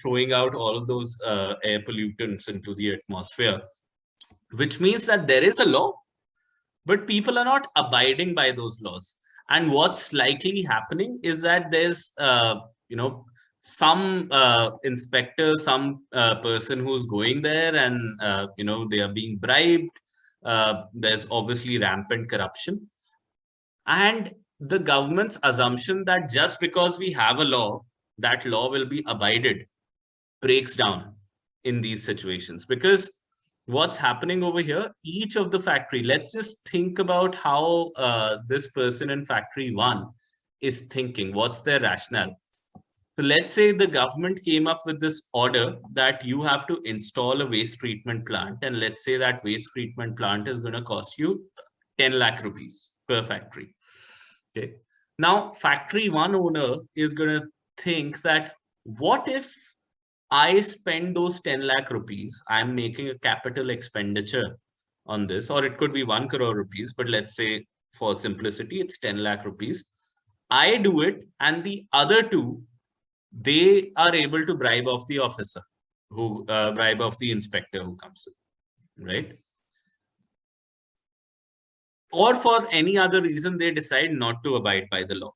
Speaker 6: throwing out all of those air pollutants into the atmosphere, which means that there is a law, but people are not abiding by those laws. And what's likely happening is that there's some inspector, some person who's going there, and they are being bribed. There's obviously rampant corruption, and the government's assumption that just because we have a law, that law will be abided, breaks down in these situations. Because what's happening over here, each of the factory, let's just think about how this person in factory 1 is thinking. What's their rationale? So let's say the government came up with this order that you have to install a waste treatment plant, and let's say that waste treatment plant is going to cost you 10 lakh rupees per factory. Okay. Now, factory 1 owner is going to think that, what if I spend those 10 lakh rupees, I'm making a capital expenditure on this, or it could be 1 crore rupees, but let's say for simplicity, it's 10 lakh rupees. I do it, and the other two, they are able to bribe off the officer, who bribe off the inspector who comes in, right? Or for any other reason, they decide not to abide by the law.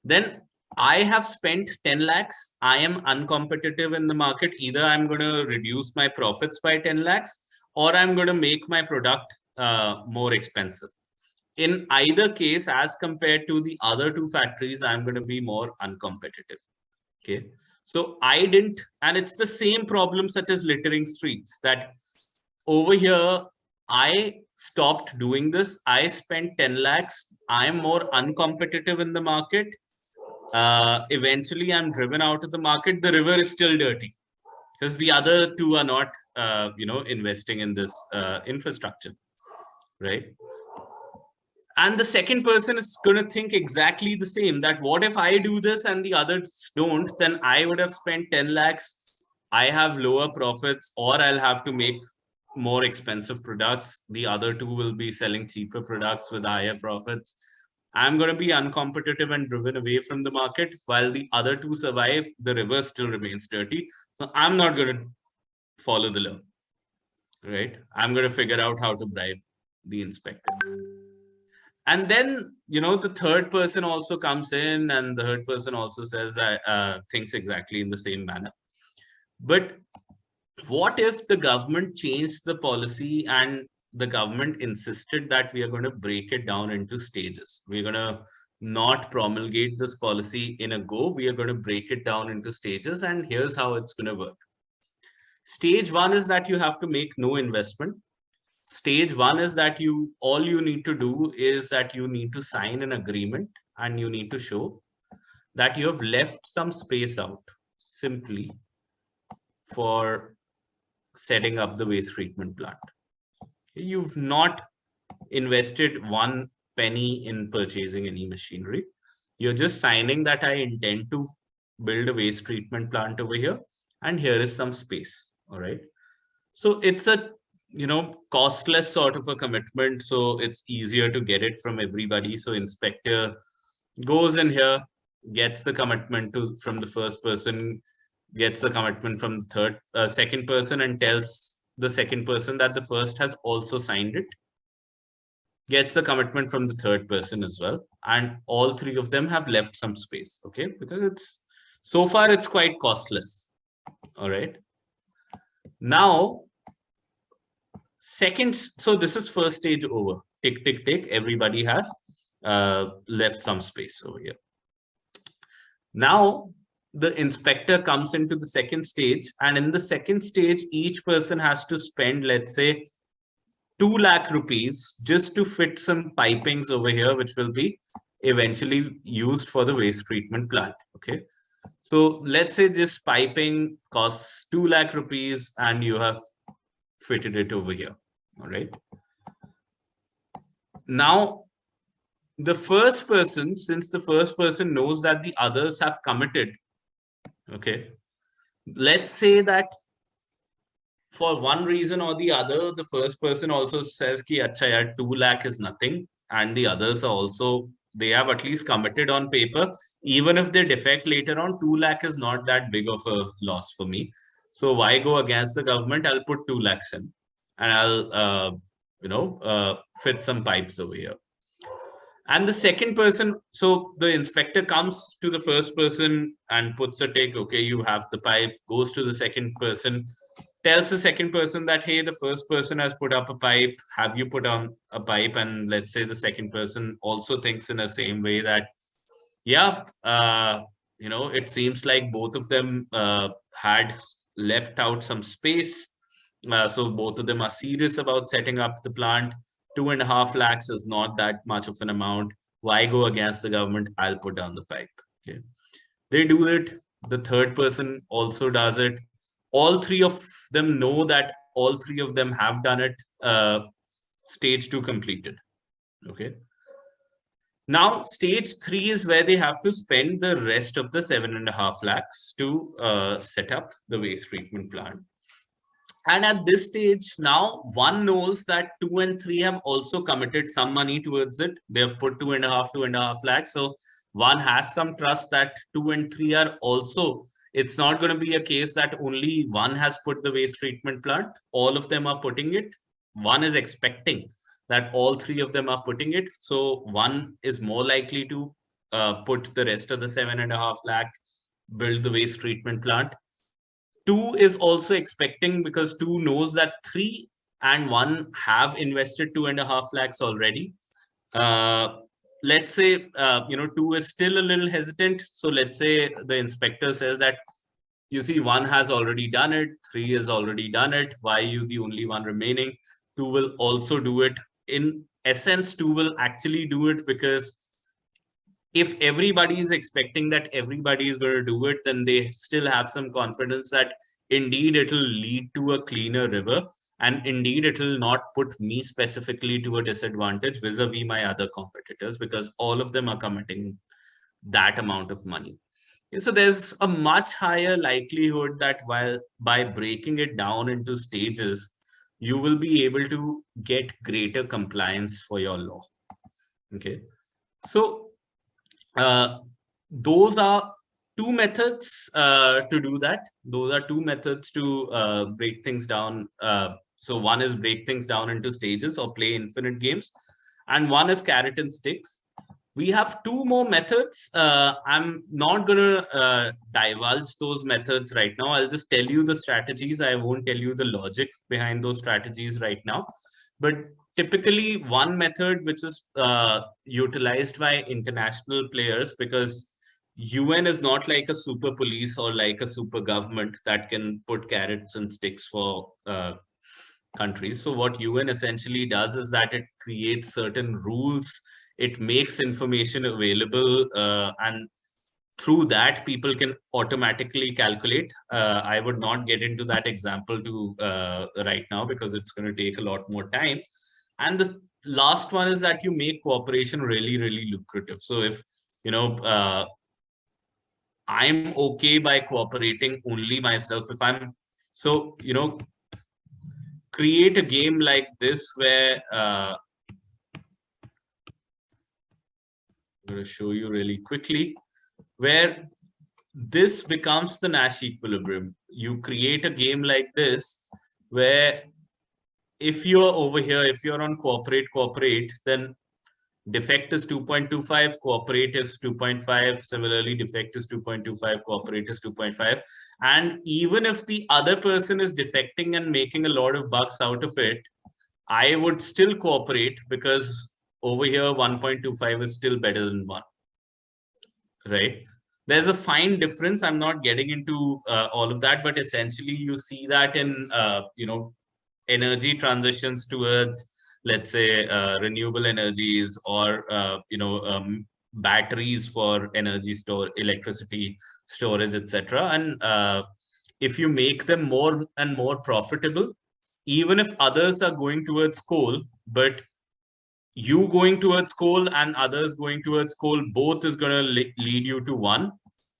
Speaker 6: Then I have spent 10 lakhs. I am uncompetitive in the market. Either I'm going to reduce my profits by 10 lakhs, or I'm going to make my product more expensive. In either case, as compared to the other two factories, I'm going to be more uncompetitive. Okay. So I didn't, and it's the same problem such as littering streets, that over here, I stopped doing this. I spent 10 lakhs. I'm more uncompetitive in the market. Eventually, I'm driven out of the market. The river is still dirty because the other two are not, investing in this infrastructure, right? And the second person is going to think exactly the same, that what if I do this and the others don't, then I would have spent 10 lakhs. I have lower profits, or I'll have to make more expensive products. The other two will be selling cheaper products with higher profits. I'm going to be uncompetitive and driven away from the market. While the other two survive, the river still remains dirty. So I'm not going to follow the law, right? I'm going to figure out how to bribe the inspector. And then, the third person also comes in, and the third person also says, thinks exactly in the same manner. But what if the government changed the policy and the government insisted that we are going to break it down into stages? We're going to not promulgate this policy in a go. We are going to break it down into stages, and here's how it's going to work. Stage 1 is that you have to make no investment. Stage 1 is that all you need to do is that you need to sign an agreement, and you need to show that you have left some space out simply for setting up the waste treatment plant. You've not invested 1 penny in purchasing any machinery. You're just signing that I intend to build a waste treatment plant over here, and here is some space. All right. So it's a costless sort of a commitment. So it's easier to get it from everybody. So inspector goes in here, gets the commitment from the first person, gets the commitment from the second person, and tells the second person that the first has also signed it, gets the commitment from the third person as well. And all three of them have left some space. Okay. Because so far it's quite costless. All right. Now, so this is first stage over. Tick, tick, tick. Everybody has left some space over here. Now, the inspector comes into the second stage, and in the second stage, each person has to spend, let's say, 2 lakh rupees just to fit some pipings over here, which will be eventually used for the waste treatment plant. Okay. So let's say this piping costs 2 lakh rupees, and you have fitted it over here. All right. Now, the first person, since the first person knows that the others have committed, okay, let's say that for one reason or the other, the first person also says ki acha yaar, 2 lakh is nothing, and the others are also, they have at least committed on paper. Even if they defect later on, 2 lakh is not that big of a loss for me. So why go against the government? I'll put 2 lakhs in, and I'll fit some pipes over here. And the second person, so the inspector comes to the first person and puts a tick, okay, you have the pipe, goes to the second person, tells the second person that, hey, the first person has put up a pipe, have you put on a pipe? And let's say the second person also thinks in the same way that, yeah, it seems like both of them had left out some space. So both of them are serious about setting up the plant. 2.5 lakhs is not that much of an amount. Why go against the government? I'll put down the pipe. Okay. They do it. The third person also does it. All three of them know that all three of them have done it. Stage 2 completed. Okay. Now, stage 3 is where they have to spend the rest of the 7.5 lakhs to set up the waste treatment plant. And at this stage, now one knows that 2 and 3 have also committed some money towards it. They have put 2.5 lakhs. So one has some trust that 2 and 3 are also, it's not going to be a case that only one has put the waste treatment plant. All of them are putting it. One is expecting that all three of them are putting it. So one is more likely to put the rest of the 7.5 lakh, build the waste treatment plant. 2 is also expecting, because 2 knows that 3 and 1 have invested 2.5 lakhs already. Let's say, 2 is still a little hesitant. So let's say the inspector says that, you see, 1 has already done it, 3 has already done it. Why are you the only one remaining? 2 will also do it. In essence, 2 will actually do it, because if everybody is expecting that everybody is going to do it, then they still have some confidence that indeed it will lead to a cleaner river, and indeed it will not put me specifically to a disadvantage vis-a-vis my other competitors, because all of them are committing that amount of money. So there's a much higher likelihood that by breaking it down into stages, you will be able to get greater compliance for your law. Okay, so those are 2 methods to do that. Those are 2 methods to break things down. So one is break things down into stages or play infinite games, and one is carrot and sticks. We have 2 more methods. I'm not going to divulge those methods right now. I'll just tell you the strategies. I won't tell you the logic behind those strategies right now. But typically, one method which is utilized by international players, because UN is not like a super police or like a super government that can put carrots and sticks for countries. So what UN essentially does is that it creates certain rules. It makes information available, and through that, people can automatically calculate. I would not get into that example right now, because it's going to take a lot more time. And the last one is that you make cooperation really, really lucrative. So if, I'm okay by cooperating only myself, if I'm, so, create a game like this where, I'm going to show you really quickly, where this becomes the Nash equilibrium. You create a game like this, where if you're over here, if you're on cooperate, then defect is 2.25, cooperate is 2.5. Similarly, defect is 2.25, cooperate is 2.5. And even if the other person is defecting and making a lot of bucks out of it, I would still cooperate, because over here 1.25 is still better than 1, right? There's a fine difference. I'm not getting into all of that, but essentially you see that in energy transitions towards, let's say, renewable energies, or batteries for energy electricity storage, etc. And if you make them more and more profitable, even if others are going towards coal, but you going towards coal and others going towards coal, both is going to lead you to 1.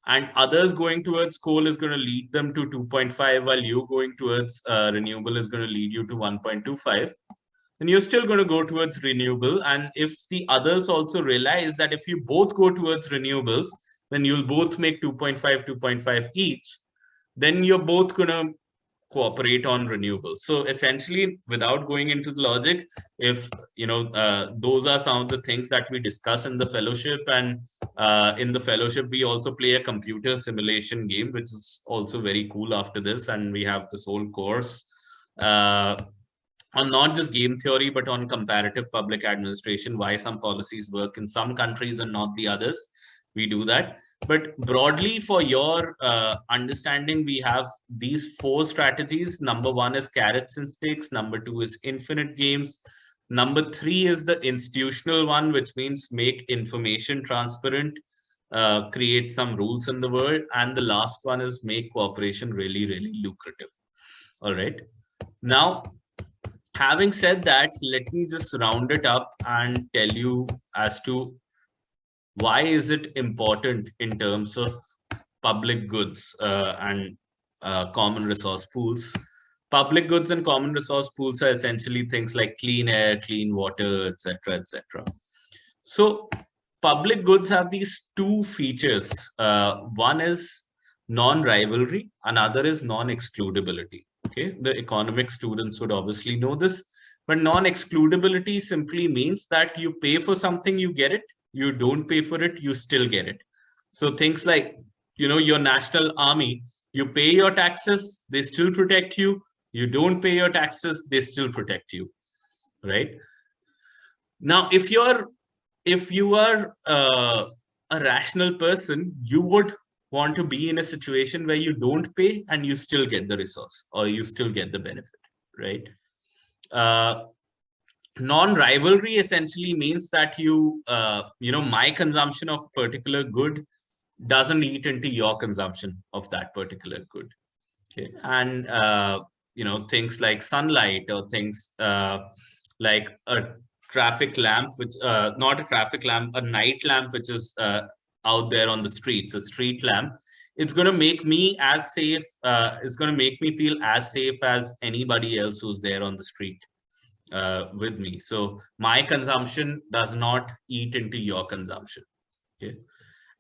Speaker 6: and others going towards coal is going to lead them to 2.5, while you going towards renewable is going to lead you to 1.25, then you're still going to go towards renewable. And if the others also realize that if you both go towards renewables, then you'll both make 2.5, 2.5 each, then you're both going to cooperate on renewables. So essentially, without going into the logic, if those are some of the things that we discuss in the fellowship, and in the fellowship we also play a computer simulation game, which is also very cool after this, and we have this whole course on not just game theory but on comparative public administration, why some policies work in some countries and not the others. We do that. But broadly, for your understanding, we have these 4 strategies. Number 1 is carrots and sticks. Number 2 is infinite games. Number 3 is the institutional one, which means make information transparent, create some rules in the world. And the last one is make cooperation really, really lucrative. All right. Now, having said that, let me just round it up and tell you as to why is it important in terms of public goods and common resource pools. Public goods and common resource pools are essentially things like clean air, clean water, etc., etc. So public goods have these 2 features. One is non-rivalry, another is non-excludability. Okay, the economic students would obviously know this, but non-excludability simply means that you pay for something, you get it. You don't pay for it, you still get it. So things like, your national army, you pay your taxes, they still protect you. You don't pay your taxes, they still protect you, right? Now, if you are a rational person, you would want to be in a situation where you don't pay and you still get the resource, or you still get the benefit, right? Non-rivalry essentially means that my consumption of a particular good doesn't eat into your consumption of that particular good. Okay, and things like sunlight, or things like a traffic lamp, which not a traffic lamp, a night lamp, which is out there on the streets, a street lamp. It's going to make me as safe. It's going to make me feel as safe as anybody else who's there on the street with me. So my consumption does not eat into your consumption. Okay,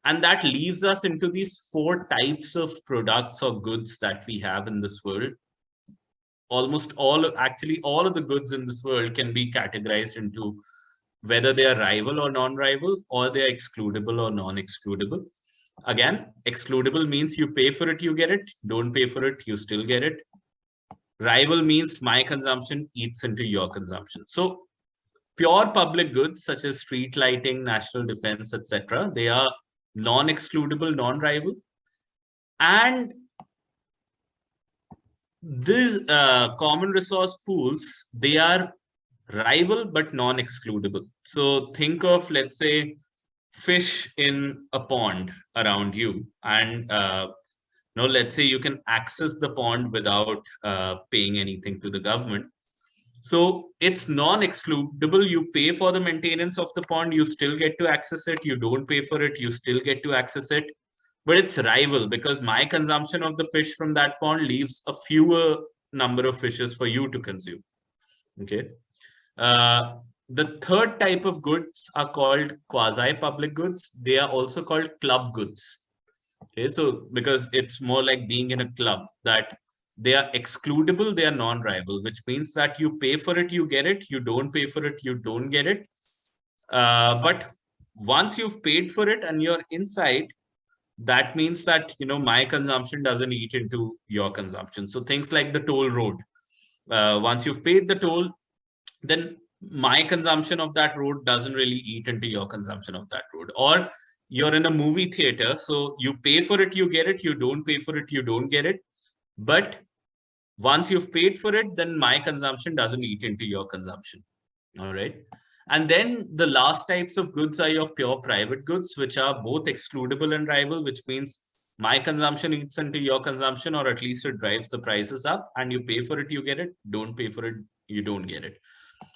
Speaker 6: and that leaves us into these 4 types of products or goods that we have in this world. Almost all of the goods in this world can be categorized into whether they are rival or non-rival, or they are excludable or non-excludable. Again, excludable means you pay for it, you get it. Don't pay for it, you still get it. Rival means my consumption eats into your consumption. So pure public goods such as street lighting, national defense, etc., they are non-excludable, non-rival. And these common resource pools, they are rival but non-excludable. So think of, let's say, fish in a pond around you, and let's say you can access the pond without paying anything to the government. So it's non-excludable. You pay for the maintenance of the pond, you still get to access it. You don't pay for it, you still get to access it. But it's rival because my consumption of the fish from that pond leaves a fewer number of fishes for you to consume. Okay. The third type of goods are called quasi-public goods. They are also called club goods. Okay, so because it's more like being in a club, that they are excludable, they are non-rival, which means that you pay for it, you get it. You don't pay for it, you don't get it. But once you've paid for it and you're inside, that means that, my consumption doesn't eat into your consumption. So things like the toll road, once you've paid the toll, then my consumption of that road doesn't really eat into your consumption of that road. Or you're in a movie theater, so you pay for it, you get it. You don't pay for it, you don't get it. But once you've paid for it, then my consumption doesn't eat into your consumption. All right. And then the last types of goods are your pure private goods, which are both excludable and rival, which means my consumption eats into your consumption, or at least it drives the prices up, and you pay for it, you get it. Don't pay for it, you don't get it.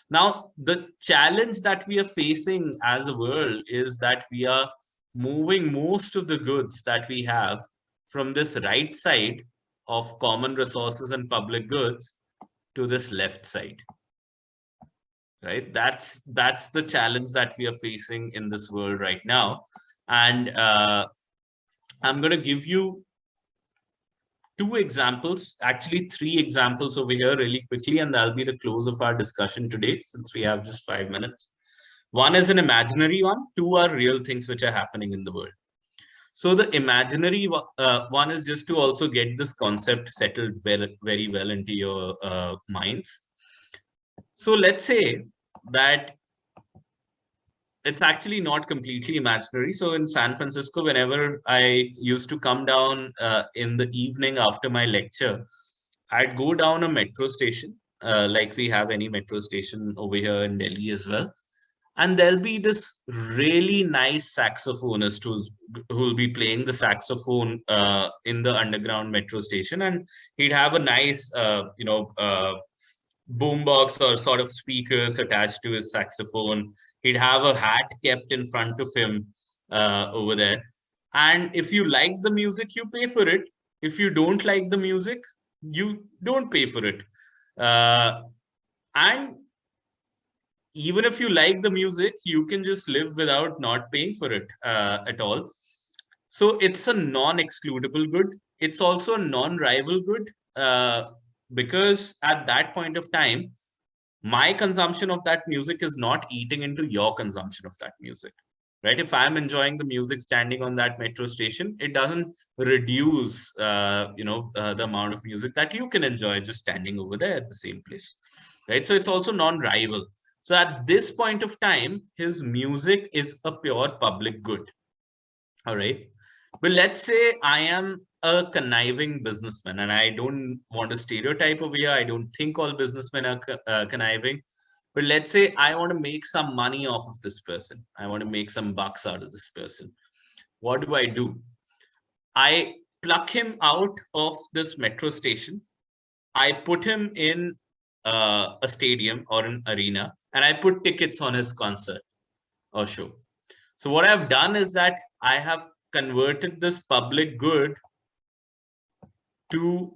Speaker 6: Now, the challenge that we are facing as a world is that we are moving most of the goods that we have from this right side of common resources and public goods to this left side. Right? That's the challenge that we are facing in this world right now. And I'm going to give you 2 examples, actually 3 examples over here really quickly, and that'll be the close of our discussion today since we have just 5 minutes. One is an imaginary one, 2 are real things which are happening in the world. So the imaginary one is just to also get this concept settled very well into your minds. So let's say that it's actually not completely imaginary. So in San Francisco, whenever I used to come down in the evening after my lecture, I'd go down a metro station, like we have any metro station over here in Delhi as well. And there'll be this really nice saxophonist who'll be playing the saxophone in the underground metro station. And he'd have a nice, boombox or sort of speakers attached to his saxophone. He'd have a hat kept in front of him over there. And if you like the music, you pay for it. If you don't like the music, you don't pay for it. And even if you like the music, you can just live without not paying for it at all. So it's a non-excludable good. It's also a non-rival good because at that point of time, my consumption of that music is not eating into your consumption of that music, right? If I'm enjoying the music standing on that metro station, it doesn't reduce, the amount of music that you can enjoy just standing over there at the same place, right? So it's also non-rival. So at this point of time, his music is a pure public good, all right? But let's say I am a conniving businessman, and I don't want to stereotype over here. I don't think all businessmen are conniving. But let's say I want to make some money off of this person. I want to make some bucks out of this person. What do? I pluck him out of this metro station. I put him in a stadium or an arena, and I put tickets on his concert or show. So what I've done is that I have converted this public good to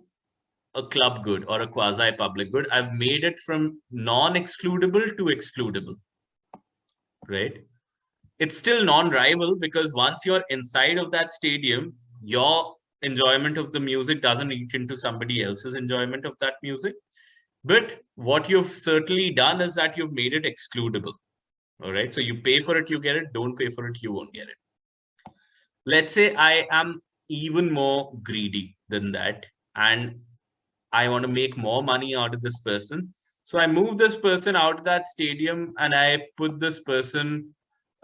Speaker 6: a club good or a quasi-public good. I've made it from non-excludable to excludable, right? It's still non-rival because once you're inside of that stadium, your enjoyment of the music doesn't eat into somebody else's enjoyment of that music. But what you've certainly done is that you've made it excludable, all right? So you pay for it, you get it. Don't pay for it, you won't get it. Let's say I am even more greedy than that, and I want to make more money out of this person. So I move this person out of that stadium and I put this person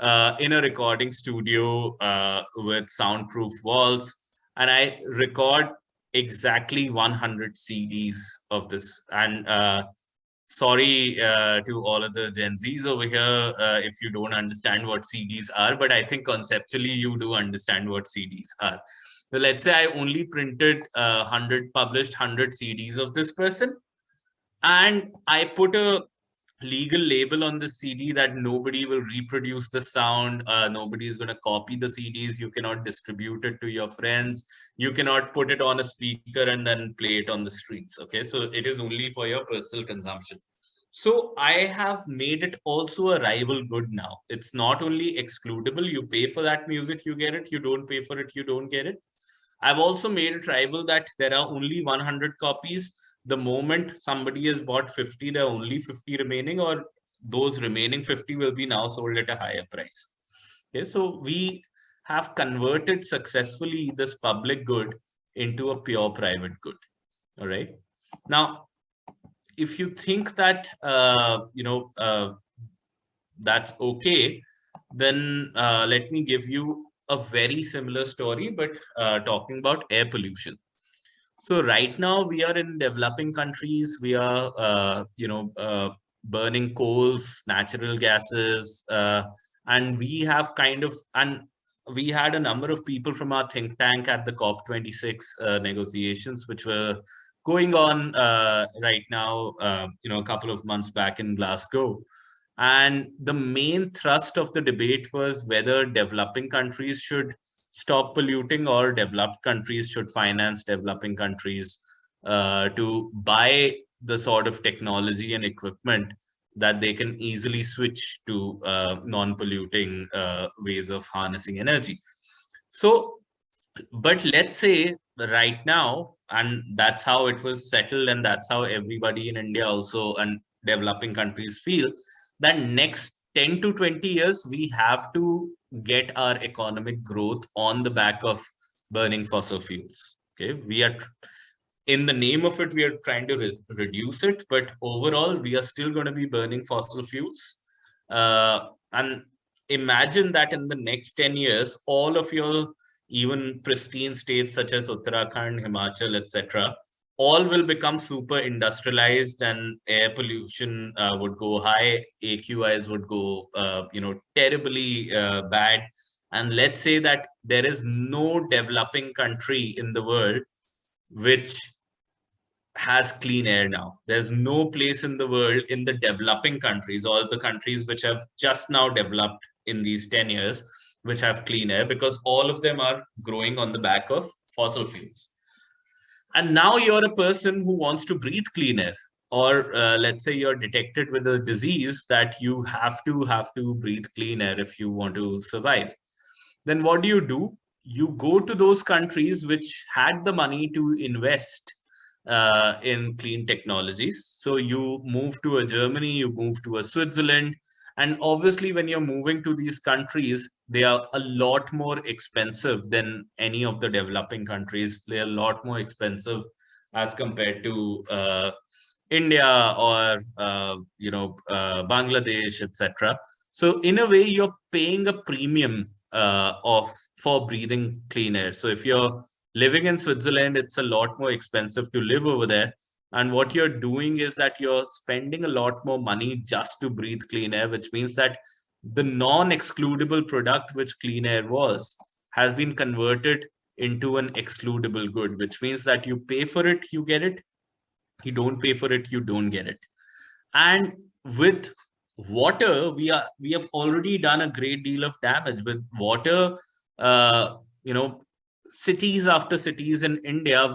Speaker 6: in a recording studio with soundproof walls, and I record exactly 100 CDs of this. And sorry to all of the Gen Zs over here if you don't understand what CDs are, but I think conceptually you do understand what CDs are. So let's say I only printed published 100 CDs of this person, and I put a legal label on the CD that nobody will reproduce the sound, nobody is going to copy the CDs, you cannot distribute it to your friends, you cannot put it on a speaker and then play it on the streets, okay? So it is only for your personal consumption. So I have made it also a rival good now. It's not only excludable, you pay for that music, you get it, you don't pay for it, you don't get it. I've also made it rival that there are only 100 copies. The moment somebody has bought 50, there are only 50 remaining, or those remaining 50 will be now sold at a higher price. Okay, so we have converted successfully this public good into a pure private good. All right. Now, if you think that, that's okay, then let me give you a very similar story, but talking about air pollution. So right now we are in developing countries. We are, burning coals, natural gases, and we have we had a number of people from our think tank at the COP26 negotiations, which were going on right now, a couple of months back in Glasgow. And the main thrust of the debate was whether developing countries should stop polluting or developed countries should finance developing countries to buy the sort of technology and equipment that they can easily switch to non-polluting ways of harnessing energy. So, but let's say right now, and that's how it was settled, and that's how everybody in India also and developing countries feel, that next 10 to 20 years, we have to get our economic growth on the back of burning fossil fuels. Okay, we are in the name of it, we are trying to reduce it, but overall, we are still going to be burning fossil fuels. And imagine that in the next 10 years, all of your even pristine states such as Uttarakhand, Himachal, etc., all will become super industrialized, and air pollution would go high, AQIs would go, terribly bad. And let's say that there is no developing country in the world which has clean air now. There's no place in the world, in the developing countries, all the countries which have just now developed in these 10 years, which have clean air, because all of them are growing on the back of fossil fuels. And now you're a person who wants to breathe clean air, or let's say you're detected with a disease that you have to breathe clean air if you want to survive. Then what do? You go to those countries which had the money to invest in clean technologies. So you move to a Germany, you move to a Switzerland, and obviously when you're moving to these countries, they are a lot more expensive than any of the developing countries. They're a lot more expensive as compared to India or Bangladesh, etc. So in a way, you're paying a premium for breathing clean air. So if you're living in Switzerland, it's a lot more expensive to live over there. And what you're doing is that you're spending a lot more money just to breathe clean air, which means that the non-excludable product, which clean air was, has been converted into an excludable good, which means that you pay for it, you get it. You don't pay for it, you don't get it. And with water, we have already done a great deal of damage. With water, cities after cities in India,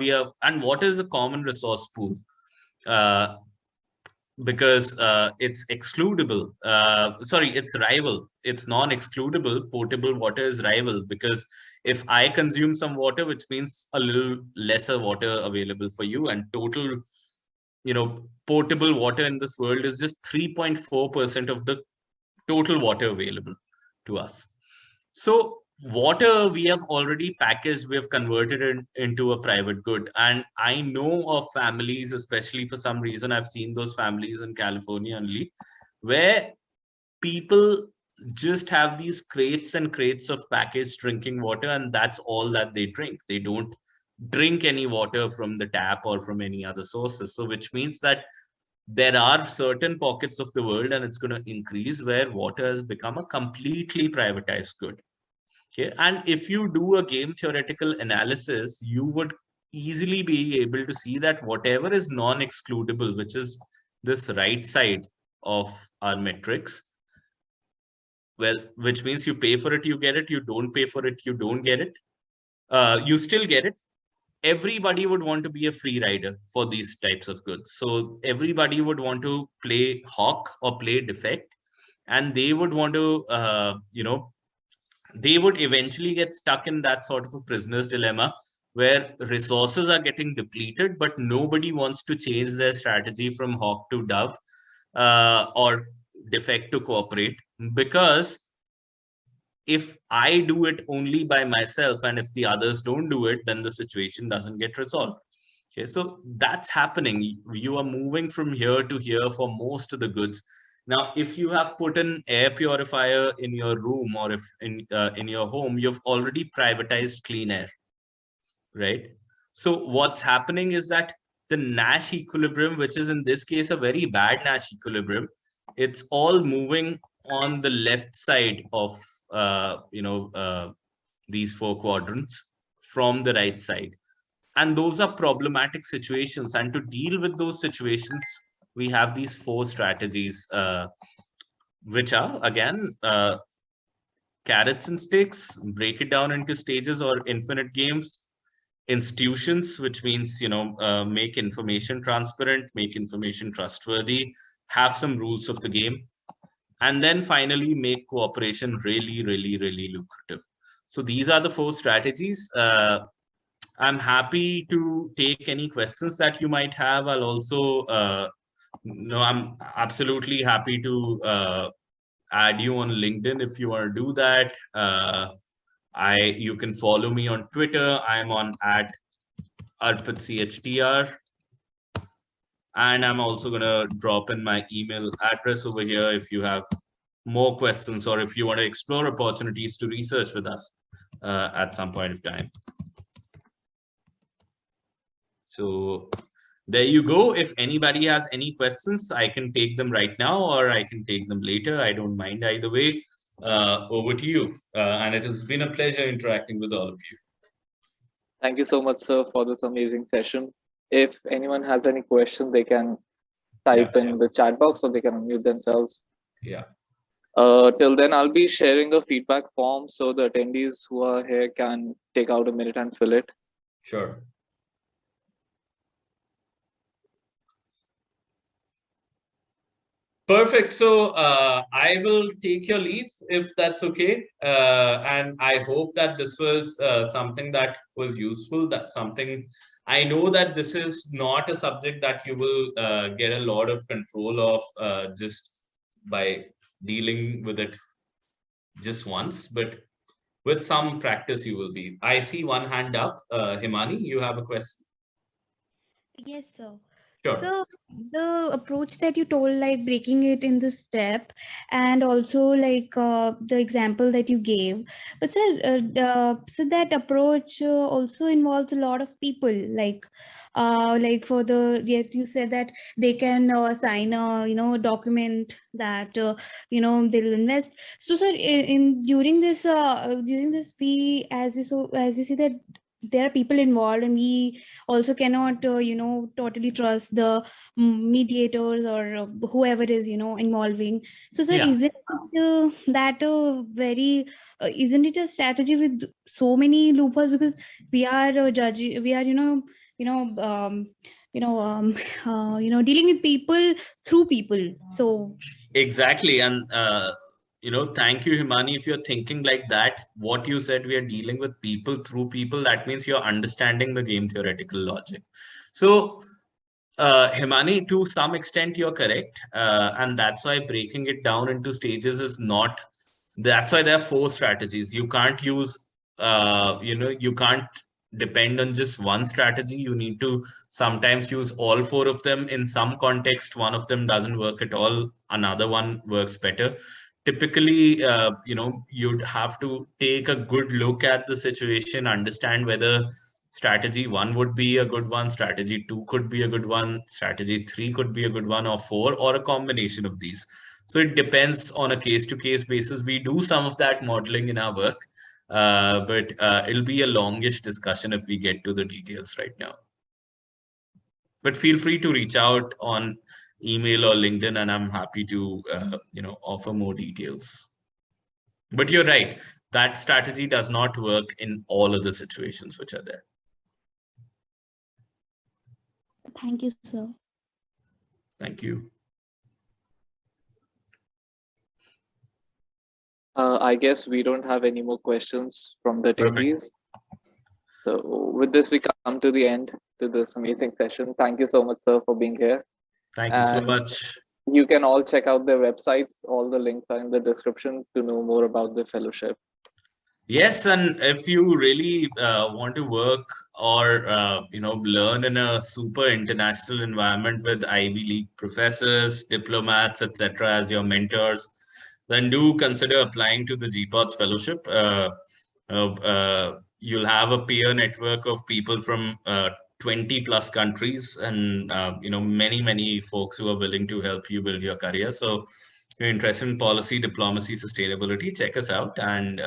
Speaker 6: and water is a common resource pool because it's excludable. It's rival. It's non-excludable. Potable water is rival, because if I consume some water, which means a little lesser water available for you, and total, potable water in this world is just 3.4% of the total water available to us. So water, we have already packaged, we have converted it into a private good. And I know of families, especially for some reason, I've seen those families in California only, where people just have these crates and crates of packaged drinking water, and that's all that they drink. They don't drink any water from the tap or from any other sources. So which means that there are certain pockets of the world, and it's going to increase, where water has become a completely privatized good. Okay, and if you do a game theoretical analysis, you would easily be able to see that whatever is non-excludable, which is this right side of our metrics, well, which means you pay for it, you get it, you don't pay for it, you don't get it, you still get it. Everybody would want to be a free rider for these types of goods. So everybody would want to play hawk or play defect, and they would want to, they would eventually get stuck in that sort of a prisoner's dilemma, where resources are getting depleted, but nobody wants to change their strategy from hawk to dove or defect to cooperate, because if I do it only by myself and if the others don't do it, then the situation doesn't get resolved. Okay, so that's happening. You are moving from here to here for most of the goods. Now, if you have put an air purifier in your room, or if in your home, you've already privatized clean air, right? So what's happening is that the Nash equilibrium, which is in this case a very bad Nash equilibrium, it's all moving on the left side of these four quadrants from the right side. And those are problematic situations. And to deal with those situations, we have these four strategies which are again carrots and sticks. Break it down into stages or infinite games. Institutions, which means make information transparent, make information trustworthy, have some rules of the game, and then finally make cooperation really, really, really lucrative. So these are the 4 strategies. I'm happy to take any questions that you might have. I'll also, I'm absolutely happy to add you on LinkedIn if you want to do that. You can follow me on Twitter. I'm on @ArpitCHTR. And I'm also going to drop in my email address over here if you have more questions or if you want to explore opportunities to research with us at some point of time. So there you go. If anybody has any questions, I can take them right now or I can take them later. I don't mind either way. Over to you. And it has been a pleasure interacting with all of you.
Speaker 1: Thank you so much, sir, for this amazing session. If anyone has any questions, they can type in the chat box or they can unmute themselves.
Speaker 6: Yeah.
Speaker 1: Till then, I'll be sharing a feedback form so the attendees who are here can take out a minute and fill it.
Speaker 6: Sure. Perfect. So I will take your leave if that's okay. And I hope that this was something that was useful. That's something I know that this is not a subject that you will get a lot of control of just by dealing with it just once, but with some practice you will be. I see one hand up. Himani, you have a question?
Speaker 15: Yes, sir.
Speaker 6: Sure.
Speaker 15: So the approach that you told, like breaking it in the step, and also like the example that you gave, but sir, so that approach also involves a lot of people. Like for the you said that they can sign a document that they'll invest. So sir, during this we as we see that there are people involved, and we also cannot totally trust the mediators or whoever is involving. So sir, isn't it that very isn't it a strategy with so many loopholes, because we are judging, we are dealing with people through people. So
Speaker 6: exactly. And thank you, Himani. If you're thinking like that, what you said, we are dealing with people through people, that means you're understanding the game theoretical logic. So Himani, to some extent you're correct, and that's why breaking it down into stages is not, that's why there are 4 strategies. You can't use you can't depend on just one strategy. You need to sometimes use all 4 of them. In some context, one of them doesn't work at all, another one works better. Typically you'd have to take a good look at the situation, understand whether strategy 1 would be a good one, strategy 2 could be a good one, strategy 3 could be a good one, or 4, or a combination of these. So it depends on a case-to-case basis. We do some of that modeling in our work, but it'll be a longish discussion if we get to the details right now. But feel free to reach out on email or LinkedIn, and I'm happy to offer more details. But you're right, that strategy does not work in all of the situations which are there.
Speaker 15: thank you, sir.
Speaker 6: Thank you.
Speaker 1: I guess we don't have any more questions from the attendees. So with this, we come to the end to this amazing session. Thank you so much, sir, for being here.
Speaker 6: Thank you so much.
Speaker 1: You can all check out their websites. All the links are in the description to know more about the fellowship.
Speaker 6: Yes, and if you really want to work or learn in a super international environment with Ivy League professors, diplomats, etc. as your mentors, then do consider applying to the GPODS fellowship. You'll have a peer network of people from 20 plus countries, and many folks who are willing to help you build your career. So if you're interested in policy, diplomacy, sustainability, check us out and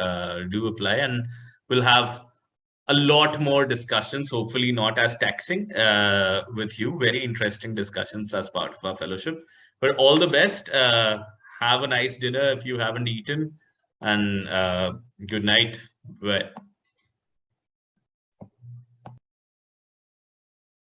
Speaker 6: do apply, and we'll have a lot more discussions, hopefully not as taxing with you, very interesting discussions as part of our fellowship. But all the best. have a nice dinner if you haven't eaten, and good night. Bye.